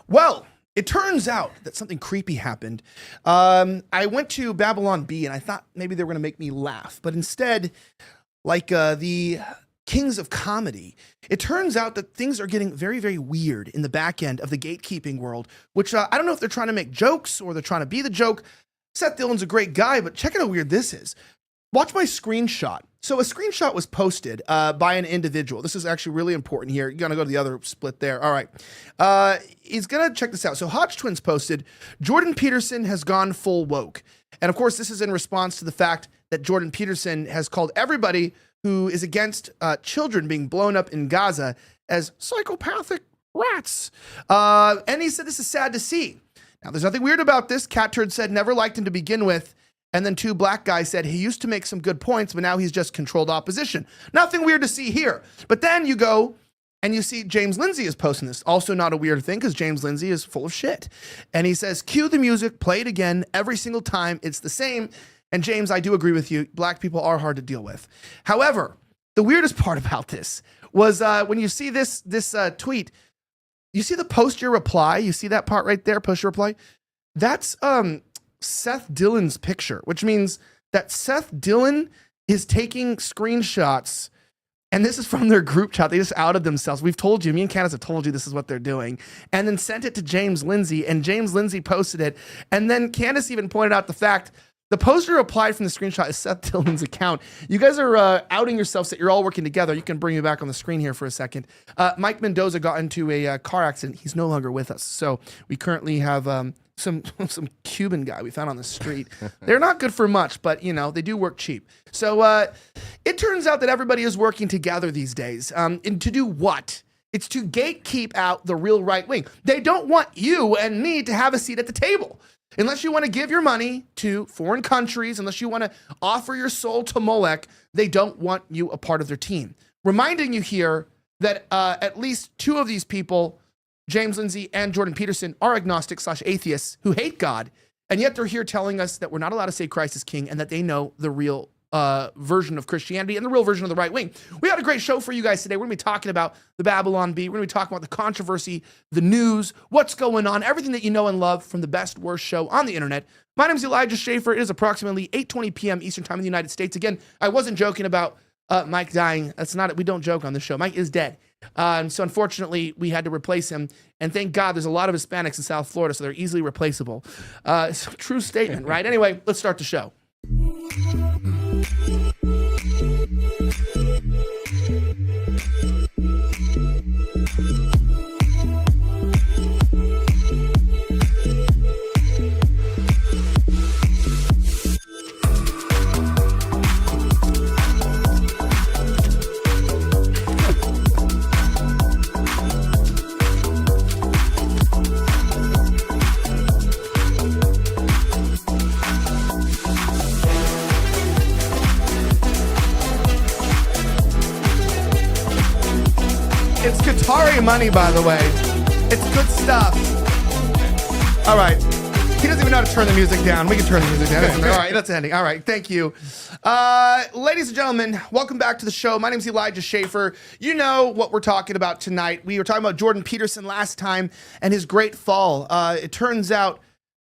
Well, it turns out that something creepy happened. I went to Babylon Bee and I thought maybe they were going to make me laugh, but instead, like the kings of comedy, it turns out that things are getting very, very weird in the back end of the gatekeeping world, which I don't know if they're trying to make jokes or they're trying to be the joke. Seth Dillon's a great guy, but check out how weird this is. Watch my screenshot. So a screenshot was posted by an individual. This is actually really important here. You're going to go to the other split there. All right. He's going to check this out. So Hodge Twins posted, Jordan Peterson has gone full woke. And of course, this is in response to the fact that Jordan Peterson has called everybody who is against children being blown up in Gaza as psychopathic rats. And he said, this is sad to see. Now, there's nothing weird about this. Cat Turd said never liked him to begin with. And then two black guys said he used to make some good points, but now he's just controlled opposition. Nothing weird to see here. But then you go and you see James Lindsay is posting this. Also not a weird thing because James Lindsay is full of shit. And he says, cue the music, play it again every single time. It's the same. And James, I do agree with you. Black people are hard to deal with. However, the weirdest part about this was when you see this tweet, you see the post your reply. You see that part right there, post your reply. That's Seth Dillon's picture, which means that Seth Dillon is taking screenshots, and this is from their group chat. They just outed themselves. We've told you, me and Candace have told you this is what they're doing, and then sent it to James Lindsay, and James Lindsay posted it, and then Candace even pointed out the fact the poster replied from the screenshot is Seth Dillon's account. You guys are outing yourselves that you're all working together. You can bring me back on the screen here for a second. Mike Mendoza got into a car accident. He's no longer with us, so we currently have some Cuban guy we found on the street. They're not good for much, but you know, they do work cheap. So it turns out that everybody is working together these days. And to do what? It's to gatekeep out the real right wing. They don't want you and me to have a seat at the table. Unless you want to give your money to foreign countries, unless you want to offer your soul to Molech, they don't want you a part of their team. Reminding you here that at least two of these people, James Lindsay and Jordan Peterson, are agnostic/atheists who hate God, and yet they're here telling us that we're not allowed to say Christ is king and that they know the real version of Christianity and the real version of the right wing. We had a great show for you guys today. We're going to be talking about the Babylon Bee. We're going to be talking about the controversy, the news, what's going on, everything that you know and love from the best, worst show on the internet. My name is Elijah Schaffer. It is approximately 8:20 p.m. Eastern time in the United States. Again, I wasn't joking about Mike dying. That's not it. We don't joke on this show. Mike is dead. So unfortunately, we had to replace him. And thank God there's a lot of Hispanics in South Florida, so they're easily replaceable. It's a true statement, right? Anyway, let's start the show. It's Atari money, by the way. It's good stuff. All right. He doesn't even know how to turn the music down. We can turn the music down. All right, that's ending. All right, thank you. Ladies and gentlemen, welcome back to the show. My name's Elijah Schaffer. You know what we're talking about tonight. We were talking about Jordan Peterson last time and his great fall. It turns out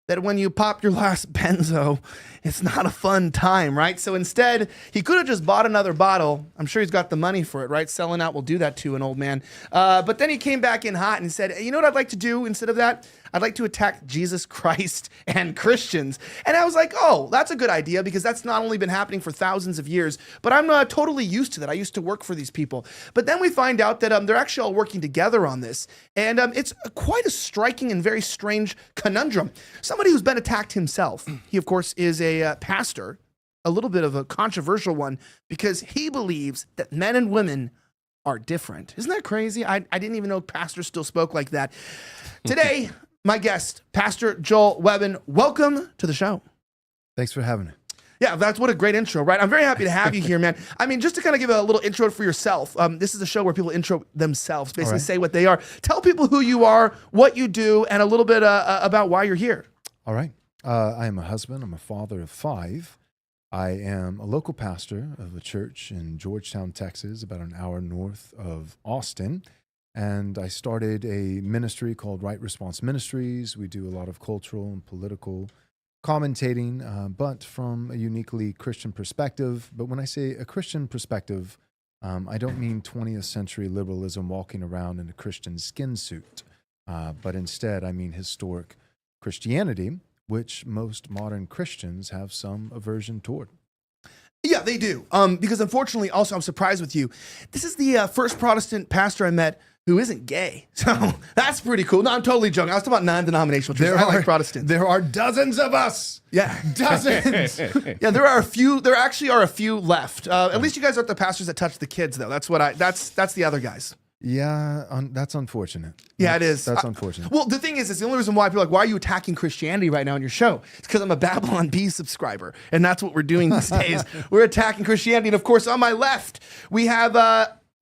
that when you pop your last benzo, it's not a fun time, right? So instead, he could have just bought another bottle. I'm sure he's got the money for it, right? Selling out will do that to an old man. But then he came back in hot and he said, you know what I'd like to do instead of that? I'd like to attack Jesus Christ and Christians. And I was like, oh, that's a good idea because that's not only been happening for thousands of years, but I'm totally used to that. I used to work for these people. But then we find out that they're actually all working together on this. And it's quite a striking and very strange conundrum. Somebody who's been attacked himself. He, of course, is a pastor, a little bit of a controversial one because he believes that men and women are different. Isn't that crazy? I didn't even know pastors still spoke like that. Today, my guest, Pastor Joel Webbon, welcome to the show. Thanks for having me. Yeah, that's what a great intro, right? I'm very happy to have you here, man. I mean, just to kind of give a little intro for yourself, this is a show where people intro themselves, basically say what they are. Tell people who you are, what you do, and a little bit about why you're here. All right. I am a husband. I'm a father of 5. I am a local pastor of a church in Georgetown, Texas, about an hour north of Austin. and I started a ministry called Right Response Ministries. We do a lot of cultural and political commentating, but from a uniquely Christian perspective. But when I say a Christian perspective, I don't mean 20th century liberalism walking around in a Christian skin suit, but instead I mean historic Christianity, which most modern Christians have some aversion toward. Yeah, they do. Because unfortunately, also, I'm surprised with you. This is the first Protestant pastor I met who isn't gay. So that's pretty cool. No, I'm totally joking. I was talking about non-denominational churches. I like Protestants. There are dozens of us. Yeah. Dozens. Yeah, there are a few. There actually are a few left. At least you guys aren't the pastors that touch the kids, though. That's what that's the other guys. Yeah, that's unfortunate. Yeah, it is. That's unfortunate. Well, the thing is, it's the only reason why people are like, why are you attacking Christianity right now on your show? It's because I'm a Babylon Bee subscriber, and that's what we're doing these days. We're attacking Christianity, and of course, on my left, we have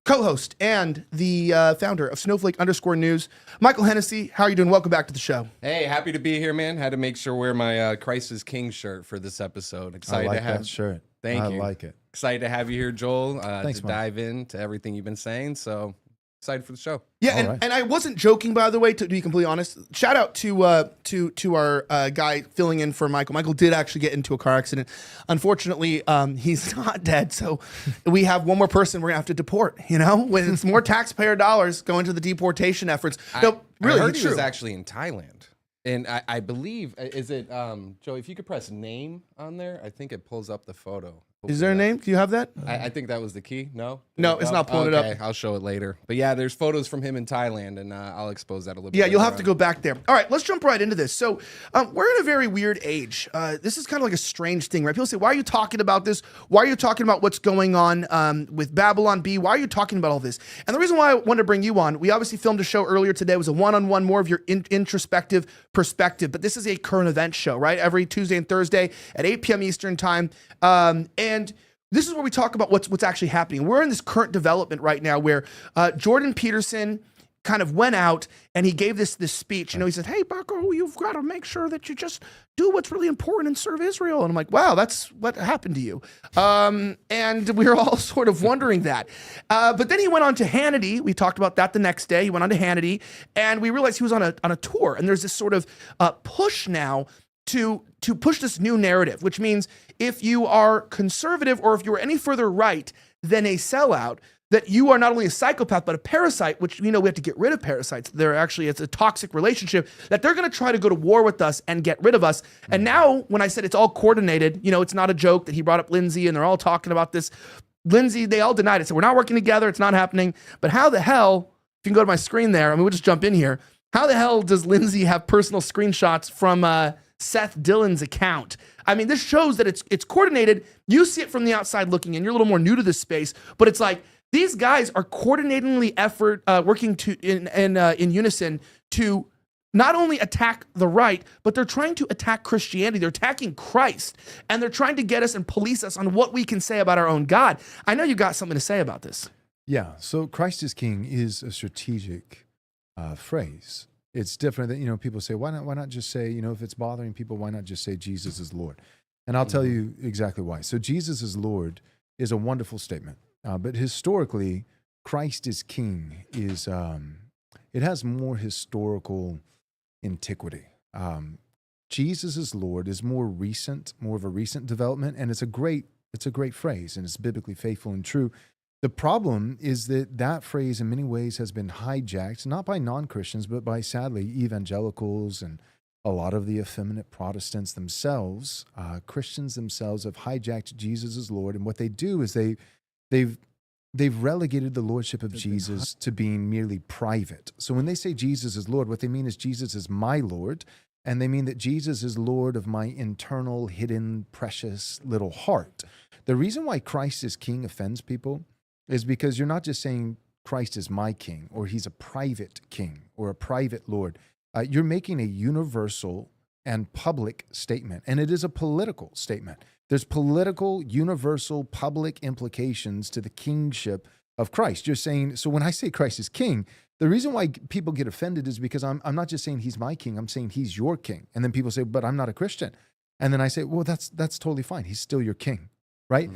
co-host and the founder of Snowflake_News, Michael Hennessy. How are you doing? Welcome back to the show. Hey, happy to be here, man. Had to make sure wear my Christ is King shirt for this episode. Excited I like to have that shirt. Thank you. I like it. Excited to have you here, Joel. Thanks, to man. dive into everything you've been saying. So excited for the show. Yeah, and I wasn't joking, by the way, to be completely honest. Shout out to our guy filling in for Michael. Michael did actually get into a car accident. Unfortunately, he's not dead, so we have one more person we're going to have to deport, when it's more taxpayer dollars going to the deportation efforts. No, really, I heard it's he true. was actually in Thailand. And I believe, is it, Joe, if you could press name on there, I think it pulls up the photo. Is there a name? Do you have that? I think that was the key. No? No, it's not pulling it up. Okay, I'll show it later. But yeah, there's photos from him in Thailand, and I'll expose that a little bit. Yeah, you'll later have to on. go back there. All right, let's jump right into this. So we're in a very weird age. This is kind of like a strange thing, right? People say, why are you talking about this? Why are you talking about what's going on with Babylon Bee? Why are you talking about all this? And the reason why I wanted to bring you on, we obviously filmed a show earlier today. It was a one-on-one, more of your introspective perspective. But this is a current event show, right? Every Tuesday and Thursday at 8 p.m. Eastern time. And this is where we talk about what's actually happening. We're in this current development right now where Jordan Peterson kind of went out and he gave this speech. He said, hey, Bucko, you've got to make sure that you just do what's really important and serve Israel. And I'm like, wow, that's what happened to you. And we were all sort of wondering that. But then he went on to Hannity. We talked about that the next day. He went on to Hannity, and we realized he was on a tour. And there's this sort of push now to push this new narrative, which means if you are conservative or if you are any further right than a sellout, that you are not only a psychopath, but a parasite, which, we have to get rid of parasites. It's a toxic relationship that they're going to try to go to war with us and get rid of us. And now when I said it's all coordinated, it's not a joke that he brought up Lindsay and they're all talking about this. Lindsay, they all denied it. So we're not working together. It's not happening. But how the hell, if you can go to my screen there, we'll just jump in here. How the hell does Lindsay have personal screenshots from Seth Dillon's account? This shows that it's coordinated. You see it from the outside looking in. You're a little more new to this space, but it's like these guys are coordinatingly working in unison to not only attack the right, but they're trying to attack Christianity. They're attacking Christ, and they're trying to get us and police us on what we can say about our own God. I know you got something to say about this. Yeah, so Christ is King is a strategic phrase. It's different that, people say, why not just say, if it's bothering people, why not just say Jesus is Lord? And I'll tell you exactly why. So Jesus is Lord is a wonderful statement. But historically, Christ is King is, it has more historical antiquity. Jesus is Lord is more of a recent development, and it's a great phrase, and it's biblically faithful and true. The problem is that phrase in many ways has been hijacked, not by non-Christians, but by, sadly, evangelicals and a lot of the effeminate Protestants themselves. Christians themselves have hijacked Jesus as Lord, and what they do is they've relegated the lordship of Jesus to being merely private. So when they say Jesus is Lord, what they mean is Jesus is my Lord, and they mean that Jesus is Lord of my internal, hidden, precious little heart. The reason why Christ is King offends people is because you're not just saying Christ is my King, or he's a private King, or a private Lord. You're making a universal and public statement, and it is a political statement. There's political, universal, public implications to the kingship of Christ. You're saying, so when I say Christ is King, the reason why people get offended is because I'm not just saying he's my King, I'm saying he's your King. And then people say, but I'm not a Christian. And then I say, well, that's totally fine. He's still your King. right?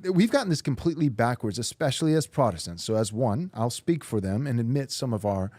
We've gotten this completely backwards, especially as Protestants. So as one, I'll speak for them and admit some of our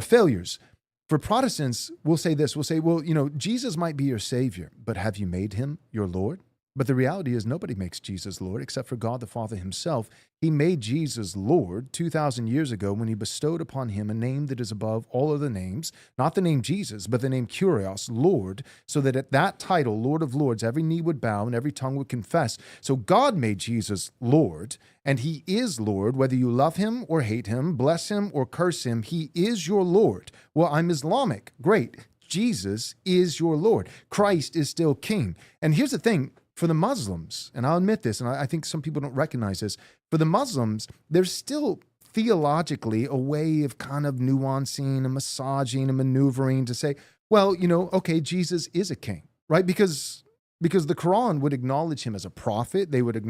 failures. For Protestants, we'll say this, we'll say, well, Jesus might be your savior, but have you made him your Lord? But the reality is nobody makes Jesus Lord except for God the Father himself. He made Jesus Lord 2,000 years ago when he bestowed upon him a name that is above all other names, not the name Jesus, but the name Kyrios, Lord, so that at that title, Lord of Lords, every knee would bow and every tongue would confess. So God made Jesus Lord, and he is Lord, whether you love him or hate him, bless him or curse him, he is your Lord. Well, I'm Islamic. Great. Jesus is your Lord. Christ is still king. And here's the thing. For the Muslims, and I'll admit this, and I think some people don't recognize this, for the Muslims, there's still theologically a way of kind of nuancing and massaging and maneuvering to say, well, okay, Jesus is a king, right? Because the Quran would acknowledge him as a prophet. They would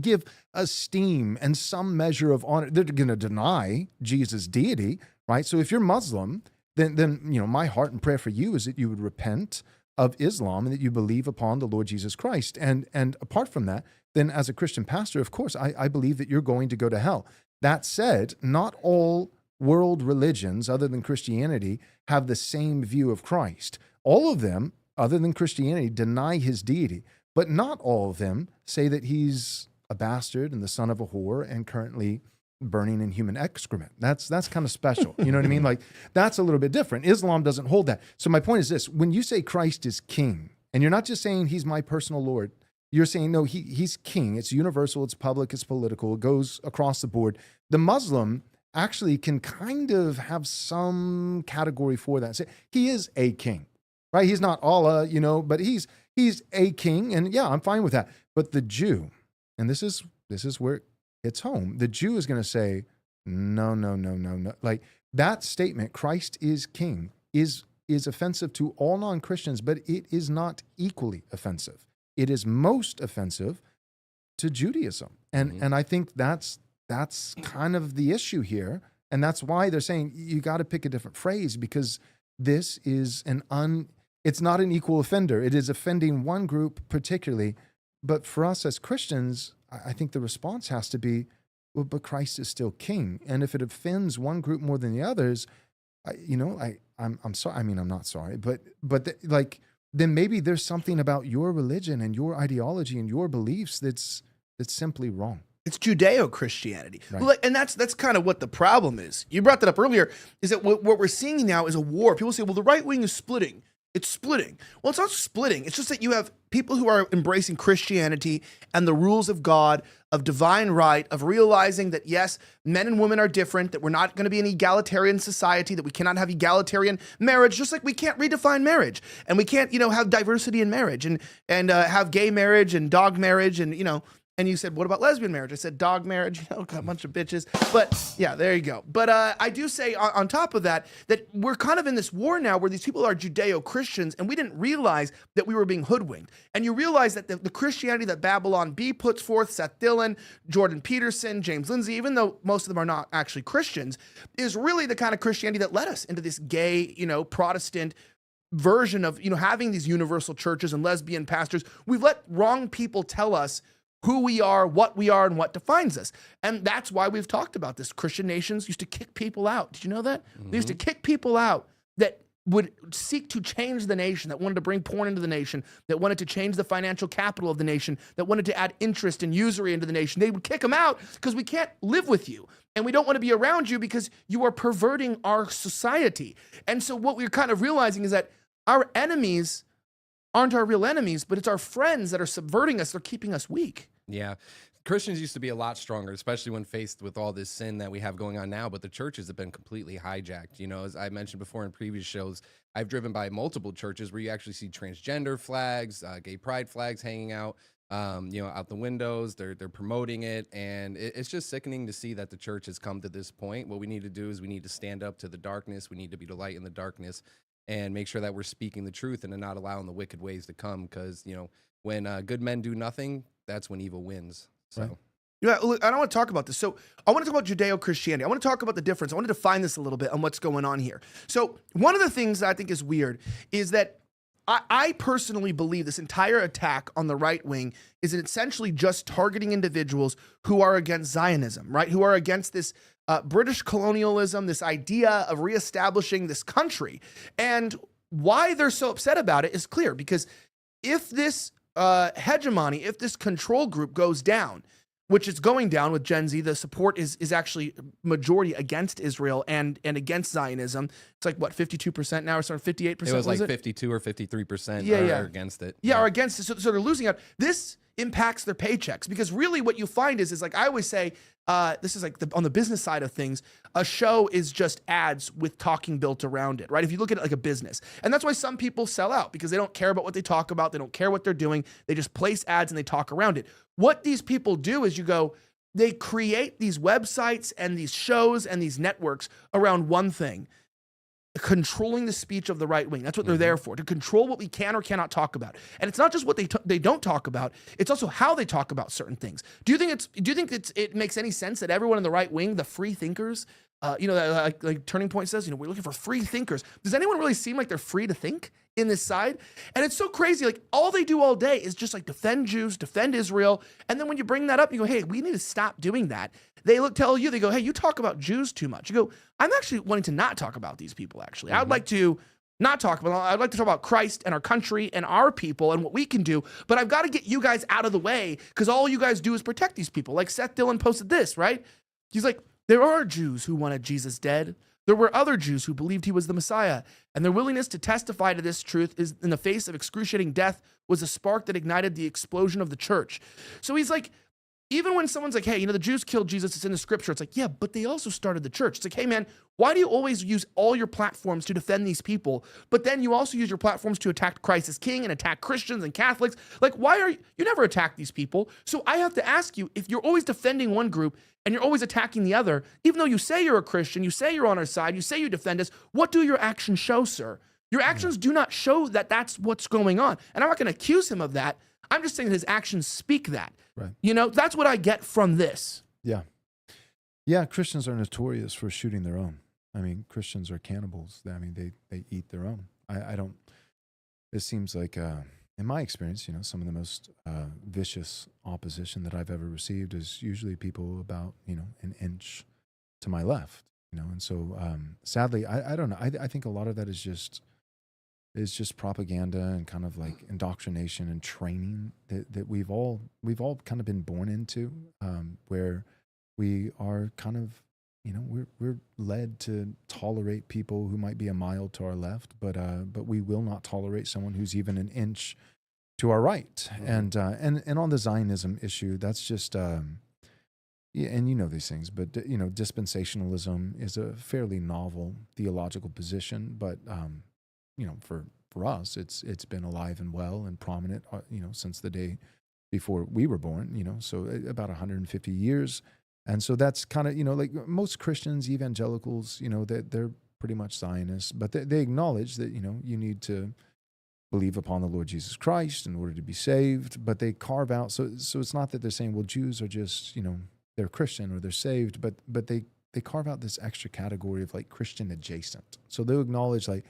give esteem and some measure of honor. They're going to deny Jesus' deity, right? So if you're Muslim, then my heart and prayer for you is that you would repent of Islam and that you believe upon the Lord Jesus Christ. And apart from that, then as a Christian pastor, of course, I believe that you're going to go to hell. That said, not all world religions other than Christianity have the same view of Christ. All of them, other than Christianity, deny his deity, but not all of them say that he's a bastard and the son of a whore and currently burning in human excrement. That's kind of special. You know what I mean? Like, that's a little bit different. Islam doesn't hold that. So my point is this: when you say Christ is king, and you're not just saying he's my personal Lord, you're saying, no, he's king. It's universal, it's public, it's political, it goes across the board. The Muslim actually can kind of have some category for that. Say, he is a king, right? He's not Allah, but he's a king, and yeah, I'm fine with that. But the Jew, and this is where it's home. The Jew is going to say, no. Like, that statement, Christ is king, is offensive to all non-Christians, but it is not equally offensive. It is most offensive to Judaism. And I think that's kind of the issue here. And that's why they're saying you got to pick a different phrase, because this is it's not an equal offender. It is offending one group particularly. But for us as Christians, I think the response has to be, well, but Christ is still king. And if it offends one group more than the others, I'm sorry. I mean, I'm not sorry, but then maybe there's something about your religion and your ideology and your beliefs that's simply wrong. It's Judeo-Christianity. Right. Well, and that's kind of what the problem is. You brought that up earlier, is that what we're seeing now is a war. People say, well, the right wing is splitting. It's splitting. Well, it's not splitting. It's just that you have people who are embracing Christianity and the rules of God, of divine right, of realizing that, yes, men and women are different, that we're not going to be an egalitarian society, that we cannot have egalitarian marriage, just like we can't redefine marriage. And we can't, have diversity in marriage and have gay marriage and dog marriage and, And you said, what about lesbian marriage? I said, dog marriage, a bunch of bitches. But yeah, there you go. But I do say on top of that we're kind of in this war now where these people are Judeo-Christians, and we didn't realize that we were being hoodwinked. And you realize that the Christianity that Babylon Bee puts forth, Seth Dillon, Jordan Peterson, James Lindsay, even though most of them are not actually Christians, is really the kind of Christianity that led us into this gay, Protestant version of, having these universal churches and lesbian pastors. We've let wrong people tell us who we are, and what defines us. And that's why we've talked about this. Christian nations used to kick people out. Did you know that? They used to kick people out that would seek to change the nation, that wanted to bring porn into the nation, that wanted to change the financial capital of the nation, that wanted to add interest and usury into the nation. They would kick them out because we can't live with you. And we don't want to be around you because you are perverting our society. And so what we're kind of realizing is that our enemies aren't our real enemies, but it's our friends that are subverting us. They're keeping us weak. Yeah. Christians used to be a lot stronger, especially when faced with all this sin that we have going on now, but the churches have been completely hijacked. As I mentioned before in previous shows, I've driven by multiple churches where you actually see transgender flags, gay pride flags hanging out, out the windows. They're promoting it, and it's just sickening to see that the church has come to this point. What we need to do is we need to stand up to the darkness. We need to be the light in the darkness and make sure that we're speaking the truth and not allowing the wicked ways to come, because, when good men do nothing, that's when evil wins. So. Right. Yeah, look, I don't want to talk about this. So I want to talk about Judeo-Christianity. I want to talk about the difference. I want to define this a little bit on what's going on here. So one of the things that I think is weird is that I personally believe this entire attack on the right wing is essentially just targeting individuals who are against Zionism, right? Who are against this British colonialism, this idea of reestablishing this country. And why they're so upset about it is clear, because if this hegemony, if this control group goes down, which is going down with Gen Z, the support is actually majority against Israel and against Zionism. It's like, what, 52% now or something, 58%? It was like 52 or 53% are against it. Yeah, or against it. So they're losing out. This impacts their paychecks, because really what you find is like, I always say, this is like on the business side of things, a show is just ads with talking built around it, right? If you look at it like a business. And that's why some people sell out, because they don't care about what they talk about. They don't care what they're doing. They just place ads and they talk around it. What these people do is they create these websites and these shows and these networks around one thing: controlling the speech of the right wing. That's what they're there for, to control what we can or cannot talk about. And it's not just what they don't talk about, it's also how they talk about certain things. Do you think it makes any sense that everyone in the right wing, the free thinkers, like Turning Point says, we're looking for free thinkers. Does anyone really seem like they're free to think in this side? And it's so crazy. Like, all they do all day is just like defend Jews, defend Israel. And then when you bring that up, you go, hey, we need to stop doing that. They tell you, they go, hey, you talk about Jews too much. You go, I'm actually wanting to not talk about these people, actually. I'd like to not talk about, I'd like to talk about Christ and our country and our people and what we can do, but I've got to get you guys out of the way, because all you guys do is protect these people. Like Seth Dillon posted this, right? He's like, there are Jews who wanted Jesus dead. There were other Jews who believed he was the Messiah, and their willingness to testify to this truth is in the face of excruciating death was a spark that ignited the explosion of the church. So he's like, even when someone's like, hey, the Jews killed Jesus, it's in the scripture. It's like, yeah, but they also started the church. It's like, hey, man, why do you always use all your platforms to defend these people, but then you also use your platforms to attack Christ as king and attack Christians and Catholics? Like, why are you never attack these people? So I have to ask you, if you're always defending one group and you're always attacking the other, even though you say you're a Christian, you say you're on our side, you say you defend us, what do your actions show, sir? Your actions do not show that that's what's going on. And I'm not going to accuse him of that. I'm just saying that his actions speak that. Right. That's what I get from this. Yeah. Yeah, Christians are notorious for shooting their own. I mean, Christians are cannibals. I mean, they eat their own. It seems like, in my experience, some of the most vicious opposition that I've ever received is usually people about, an inch to my left, and so sadly, I don't know. I think a lot of that is just propaganda and kind of like indoctrination and training that we've all kind of been born into, where we are kind of, we're led to tolerate people who might be a mile to our left, but we will not tolerate someone who's even an inch to our right. Mm-hmm. And on the Zionism issue, that's just yeah, and these things, but dispensationalism is a fairly novel theological position, but for us, it's been alive and well and prominent, since the day before we were born, so about 150 years. And so that's kind of, like most Christians, evangelicals, that they're pretty much Zionists, but they acknowledge that, you need to believe upon the Lord Jesus Christ in order to be saved, but they carve out, so it's not that they're saying, well, Jews are just, they're Christian or they're saved, but they carve out this extra category of like Christian adjacent. So they'll acknowledge like,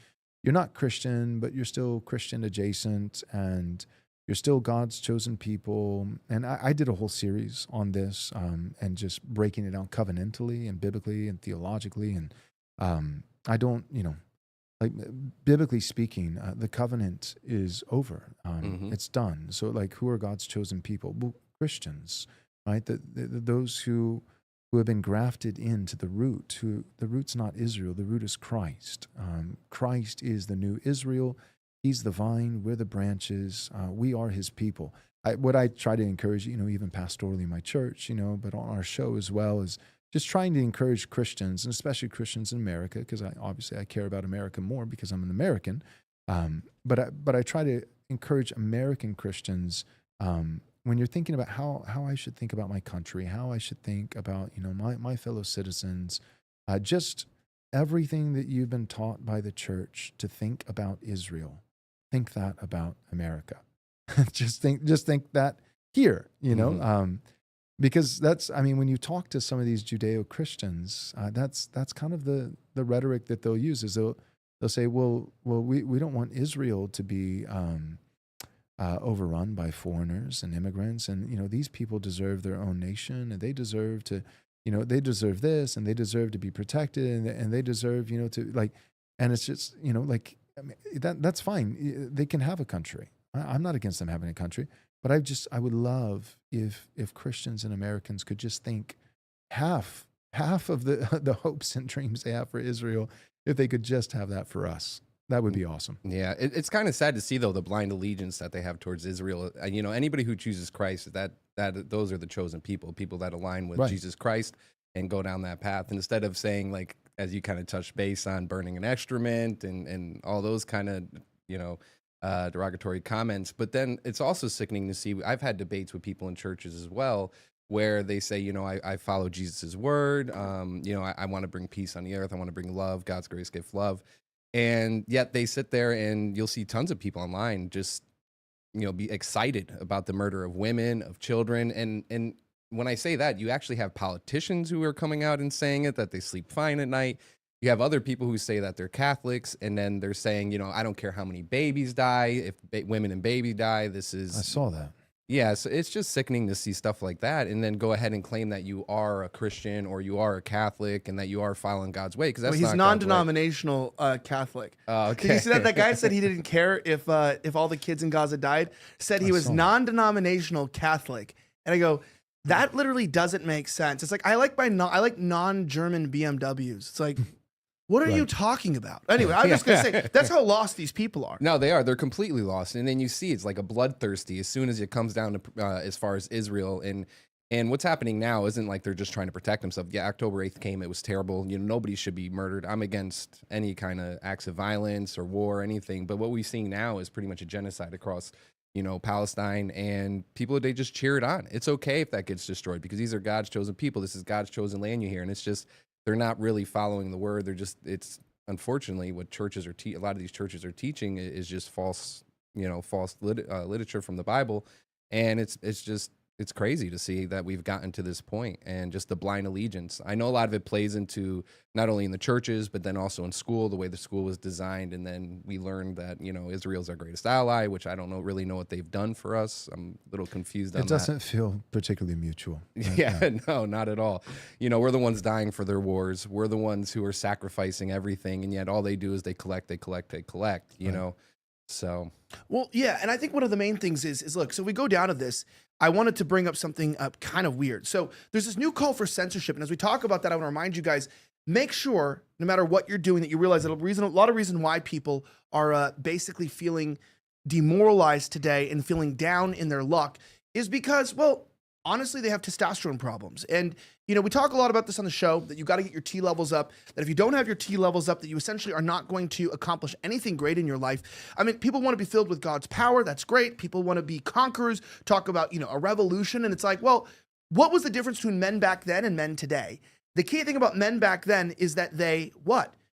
you're not Christian, but you're still Christian adjacent, and you're still God's chosen people. And I did a whole series on this, and just breaking it down covenantally and biblically and theologically. And I don't, like biblically speaking, the covenant is over. It's done. So like, who are God's chosen people? Well, Christians, right? Those who have been grafted into the root. The root's not Israel, the root is Christ. Christ is the new Israel. He's the vine, we're the branches, we are his people. What I try to encourage, even pastorally in my church, but on our show as well, is just trying to encourage Christians, and especially Christians in America, because I care about America more because I'm an American. But I try to encourage American Christians, when you're thinking about how I should think about my country, how I should think about, my fellow citizens, just everything that you've been taught by the church to think about Israel, think that about America. just think that here, because when you talk to some of these Judeo-Christians, that's kind of the rhetoric that they'll use, is they'll they'll say, well, we don't want Israel to be overrun by foreigners and immigrants, and these people deserve their own nation, and they deserve to, they deserve this, and they deserve to be protected, and they deserve, to like, and it's just, like, I mean, that's fine. They can have a country. I'm not against them having a country, but I would love if Christians and Americans could just think half of the hopes and dreams they have for Israel, if they could just have that for us. That would be awesome. Yeah, it's kind of sad to see, though, the blind allegiance that they have towards Israel. Anybody who chooses Christ, that those are the chosen people that align with Jesus Christ and go down that path. And instead of saying, like, as you kind of touched base on burning an excrement and all those kind of, derogatory comments. But then it's also sickening to see, I've had debates with people in churches as well, where they say, I follow Jesus's word. I want to bring peace on the earth. I want to bring love, God's grace, gift, love. And yet they sit there, and you'll see tons of people online just, be excited about the murder of women, of children. And when I say that, you actually have politicians who are coming out and saying it, that they sleep fine at night. You have other people who say that they're Catholics, and then they're saying, I don't care how many babies die. If women and baby die, I saw that. Yeah, so it's just sickening to see stuff like that, and then go ahead and claim that you are a Christian or you are a Catholic and that you are following God's way, because he's non-denominational Catholic. Oh, okay. Did you see that? That guy said he didn't care if all the kids in Gaza died. Said he was non-denominational Catholic, and I go, that literally doesn't make sense. It's like I like non-German BMWs. It's like, what are you talking about? Anyway, I'm just going to say, that's how lost these people are. No, they are. They're completely lost. And then you see it's like a bloodthirsty as soon as it comes down to as far as Israel. And what's happening now isn't like they're just trying to protect themselves. Yeah, October 8th came. It was terrible. Nobody should be murdered. I'm against any kind of acts of violence or war or anything. But what we're seeing now is pretty much a genocide across, Palestine. And people, they just cheer it on. It's okay if that gets destroyed, because these are God's chosen people. This is God's chosen land you hear. And it's just, they're not really following the word. It's unfortunately what churches are a lot of these churches are teaching is just false, literature from the Bible. And it's crazy to see that we've gotten to this point, and just the blind allegiance. I know a lot of it plays into not only in the churches, but then also in school, the way the school was designed. And then we learned that, Israel's our greatest ally, which I don't really know what they've done for us. I'm a little confused on that. It doesn't feel particularly mutual. Yeah, no, not at all. We're the ones dying for their wars. We're the ones who are sacrificing everything. And yet all they do is they collect, you know? So. Well, yeah. And I think one of the main things is look, so we go down to this, I wanted to bring up something kind of weird. So there's this new call for censorship. And as we talk about that, I want to remind you guys, make sure no matter what you're doing, that you realize that a lot of reason why people are basically feeling demoralized today and feeling down in their luck is because, well, honestly, they have testosterone problems. And, we talk a lot about this on the show, that you got to get your T levels up, that if you don't have your T levels up, that you essentially are not going to accomplish anything great in your life. I mean, people want to be filled with God's power. That's great. People want to be conquerors, talk about, a revolution. And it's like, well, what was the difference between men back then and men today? The key thing about men back then is that they,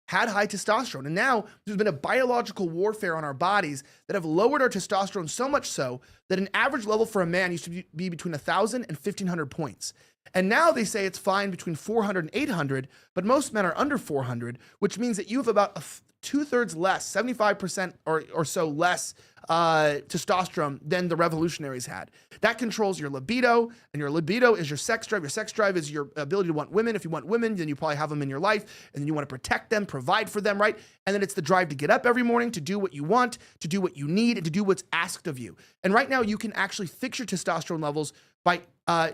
had high testosterone. And now there's been a biological warfare on our bodies that have lowered our testosterone so much so that an average level for a man used to be between 1,000 and 1,500 points. And now they say it's fine between 400 and 800, but most men are under 400, which means that you have about 2/3 less, 75% or so less testosterone than the revolutionaries had. That controls your libido, and your libido is your sex drive. Your sex drive is your ability to want women. If you want women, then you probably have them in your life, and then you want to protect them, provide for them, right? And then it's the drive to get up every morning, to do what you want, to do what you need, and to do what's asked of you. And right now, you can actually fix your testosterone levels by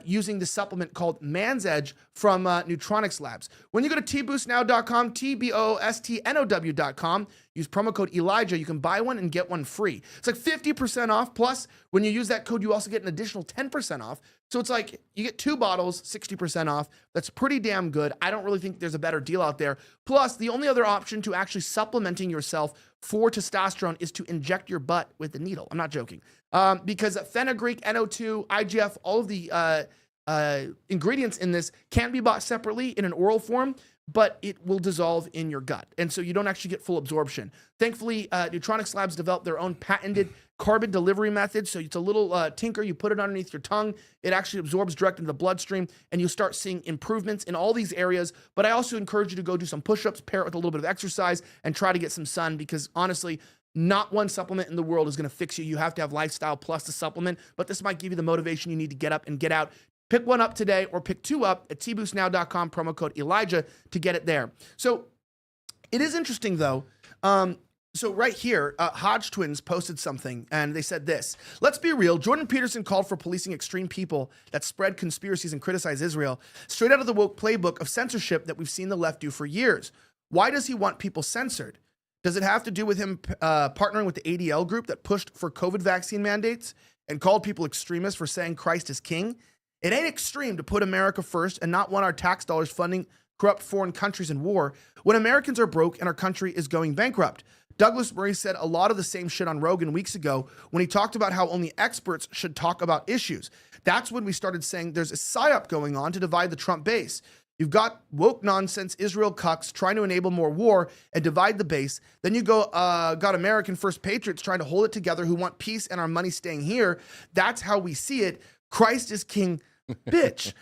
using the supplement called Man's Edge from Neutronics Labs. When you go to tboostnow.com, TBOSTNOW.com, use promo code Elijah, you can buy one and get one free. It's like 50% off. Plus, when you use that code, you also get an additional 10% off. So it's like you get 2 bottles, 60% off. That's pretty damn good. I don't really think there's a better deal out there. Plus, the only other option to actually supplementing yourself for testosterone is to inject your butt with a needle. I'm not joking. Because fenugreek, NO2, IGF, all of the ingredients in this can be bought separately in an oral form, but it will dissolve in your gut. And so you don't actually get full absorption. Thankfully, Neutronics Labs developed their own patented carbon delivery method. So it's a little tinker. You put it underneath your tongue. It actually absorbs direct into the bloodstream, and you start seeing improvements in all these areas. But I also encourage you to go do some push-ups, pair it with a little bit of exercise, and try to get some sun, because honestly, not one supplement in the world is going to fix you. You have to have lifestyle plus the supplement, but this might give you the motivation you need to get up and get out. Pick one up today, or pick two up at tboostnow.com, promo code Elijah to get it there. So it is interesting, though. So right here, Hodge twins posted something, and they said this: let's be real. Jordan Peterson called for policing extreme people that spread conspiracies and criticize Israel, straight out of the woke playbook of censorship that we've seen the left do for years. Why does he want people censored? Does it have to do with him partnering with the ADL group that pushed for COVID vaccine mandates and called people extremists for saying Christ is king? It ain't extreme to put America first and not want our tax dollars funding corrupt foreign countries in war when Americans are broke and our country is going bankrupt. Douglas Murray said a lot of the same shit on Rogan weeks ago when he talked about how only experts should talk about issues. That's when we started saying there's a psyop going on to divide the Trump base. You've got woke nonsense, Israel cucks trying to enable more war and divide the base. Then you got American first patriots trying to hold it together who want peace and our money staying here. That's how we see it. Christ is king, bitch.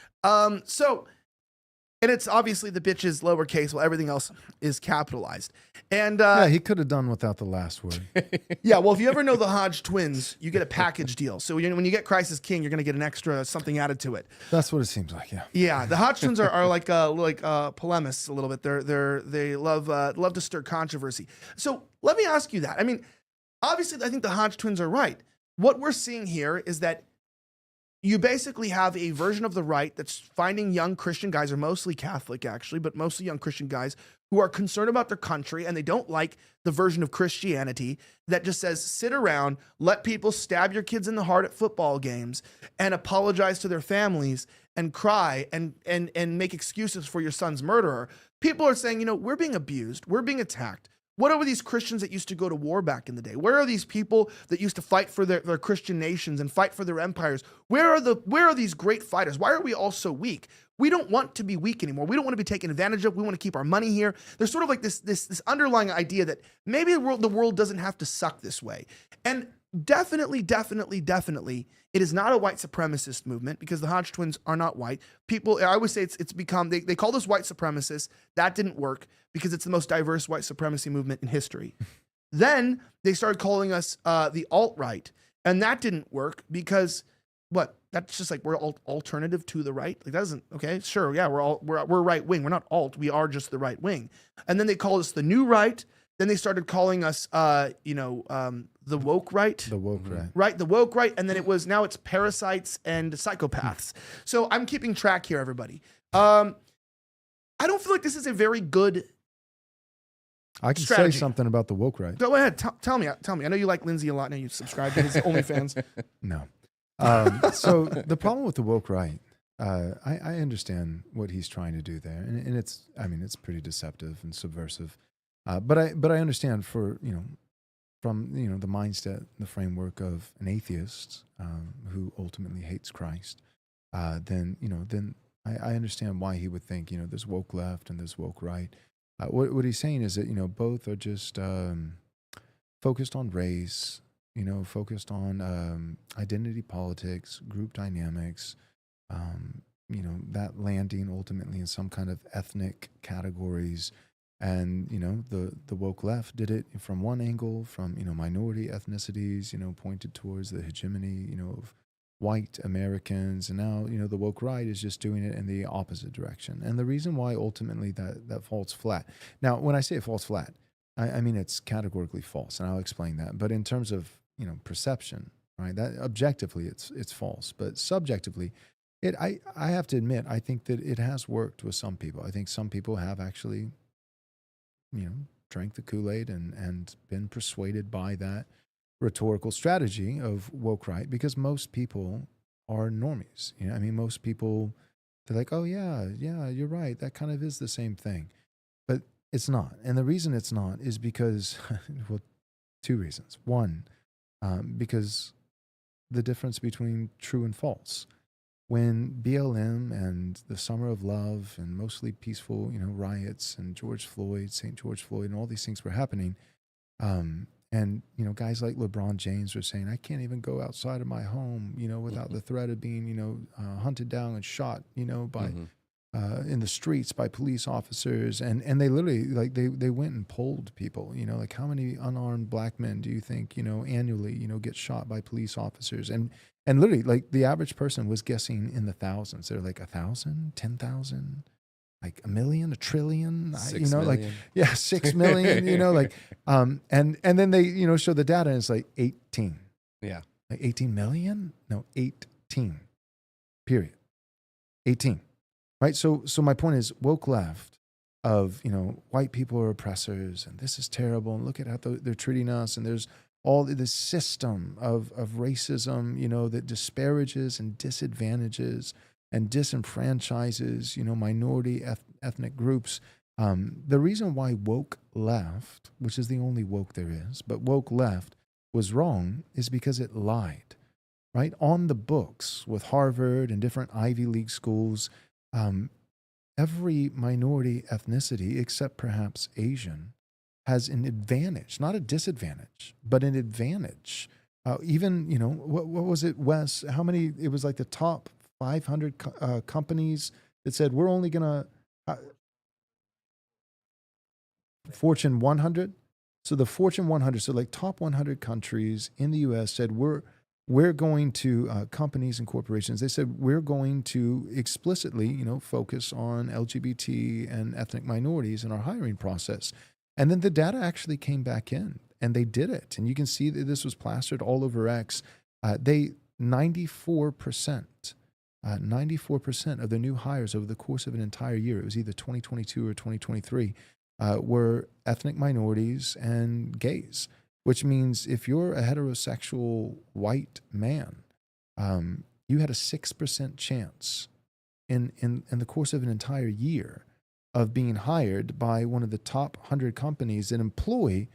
And it's obviously the bitch is lowercase while everything else is capitalized. And yeah, he could have done without the last word. yeah, well, if you ever know the Hodge twins, you get a package deal. So when you get Christ is king, you're going to get an extra something added to it. That's what it seems like. Yeah. Yeah, the Hodge twins are like polemists a little bit. They love to stir controversy. So let me ask you that. I mean, obviously, I think the Hodge twins are right. What we're seeing here is that you basically have a version of the right that's finding young Christian guys, or mostly Catholic actually, but mostly young Christian guys who are concerned about their country, and they don't like the version of Christianity that just says, sit around, let people stab your kids in the heart at football games, and apologize to their families, and cry, and make excuses for your son's murderer. People are saying, we're being abused, we're being attacked. What are these Christians that used to go to war back in the day? Where are these people that used to fight for their Christian nations and fight for their empires? Where are these great fighters? Why are we all so weak? We don't want to be weak anymore. We don't want to be taken advantage of. We want to keep our money here. There's sort of like this underlying idea that maybe the world doesn't have to suck this way. And definitely, it is not a white supremacist movement, because the Hodge twins are not white. People, I would say it's become, they call this white supremacists. That didn't work because it's the most diverse white supremacy movement in history. Then they started calling us the alt-right, and that didn't work because what? That's just like we're alternative to the right. Like that doesn't, okay, sure, yeah, we're right wing. We're not alt. We are just the right wing. And then they called us the new right. Then they started calling us, the woke right. The woke right. Right, the woke right. And then now it's parasites and psychopaths. So I'm keeping track here, everybody. I don't feel like this is a very good I can strategy. say something about the woke right. Go ahead, tell me. I know you like Lindsay a lot. Now you subscribe to his OnlyFans. No. So the problem with the woke right, I understand what he's trying to do there, and it's pretty deceptive and subversive. But I understand from the mindset, the framework of an atheist who ultimately hates Christ. Then I understand why he would think there's woke left and there's woke right. What he's saying is that both are just focused on race, focused on identity politics, group dynamics. That landing ultimately in some kind of ethnic categories. And, the woke left did it from one angle, from, minority ethnicities, pointed towards the hegemony, of white Americans. And now, the woke right is just doing it in the opposite direction. And the reason why ultimately that falls flat. Now, when I say it falls flat, I mean it's categorically false, and I'll explain that. But in terms of, perception, right, that objectively it's false. But subjectively, I have to admit, I think that it has worked with some people. I think some people have actually drank the Kool-Aid and been persuaded by that rhetorical strategy of woke right, because most people are normies. Most people, they're like, oh yeah, you're right. That kind of is the same thing. But it's not. And the reason it's not is because, well, two reasons. One, because the difference between true and false. When BLM and the Summer of Love and mostly peaceful, riots and St. George Floyd and all these things were happening, And, guys like LeBron James were saying, I can't even go outside of my home, without the threat of being, hunted down and shot, by in the streets by police officers. And they literally, like, they went and polled people, like, how many unarmed black men do you think, annually, get shot by police officers? And literally, like, the average person was guessing in the thousands. They're like 1,000, 10,000. Like 1 million, 1 trillion, 6 million. 6 million, like, and then they, show the data and it's like 18. Yeah. Like 18 million? No, 18, period. 18, right? So my point is woke left of, white people are oppressors and this is terrible. And look at how they're treating us. And there's all this system of racism, that disparages and disadvantages and disenfranchises, minority ethnic groups. The reason why woke left, which is the only woke there is, but woke left was wrong is because it lied, right? On the books with Harvard and different Ivy League schools, every minority ethnicity, except perhaps Asian, has an advantage, not a disadvantage, but an advantage. Even, what was it, Wes? How many, it was like the top 500 companies that said we're only going to Fortune 100. So the Fortune 100, so like top 100 countries in the U.S. said we're going to companies and corporations. They said we're going to explicitly, focus on LGBT and ethnic minorities in our hiring process. And then the data actually came back in, and they did it. And you can see that this was plastered all over X. 94% of the new hires over the course of an entire year, it was either 2022 or 2023, were ethnic minorities and gays, which means if you're a heterosexual white man, you had a 6% chance in the course of an entire year of being hired by one of the top 100 companies that employ,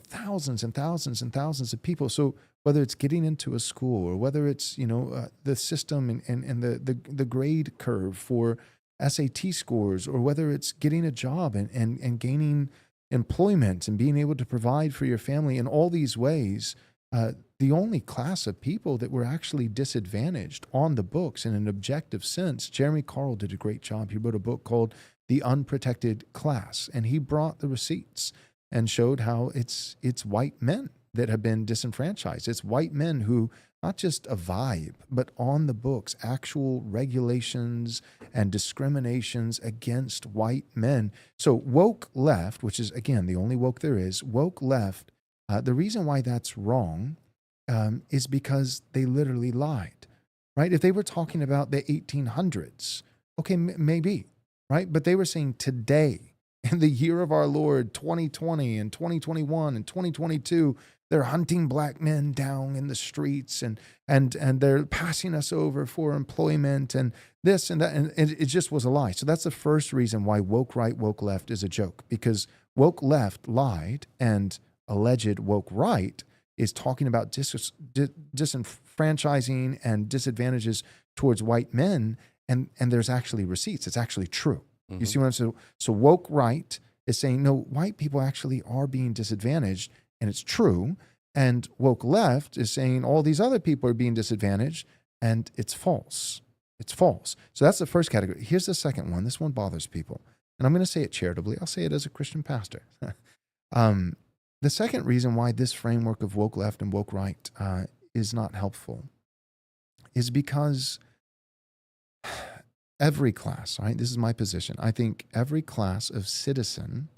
thousands and thousands and thousands of people. So whether it's getting into a school or whether it's, the system and the grade curve for SAT scores, or whether it's getting a job and gaining employment and being able to provide for your family in all these ways, the only class of people that were actually disadvantaged on the books in an objective sense, Jeremy Carl did a great job. He wrote a book called The Unprotected Class, and he brought the receipts and showed how it's white men that have been disenfranchised. It's white men who, not just a vibe, but on the books, actual regulations and discriminations against white men. So woke left, which is, again, the only woke there is, woke left, the reason why that's wrong is because they literally lied, right? If they were talking about the 1800s, okay, maybe, right? But they were saying today, in the year of our Lord, 2020 and 2021 and 2022, they're hunting black men down in the streets and they're passing us over for employment and this and that. And it just was a lie. So that's the first reason why woke right, woke left is a joke, because woke left lied and alleged woke right is talking about disenfranchising and disadvantages towards white men. And there's actually receipts. It's actually true. Mm-hmm. You see what I'm saying? So woke right is saying, no, white people actually are being disadvantaged, and it's true. And woke left is saying all these other people are being disadvantaged, and it's false. It's false. So that's the first category. Here's the second one. This one bothers people. And I'm going to say it charitably. I'll say it as a Christian pastor. The second reason why this framework of woke left and woke right is not helpful is because every class, right? This is my position. I think every class of citizen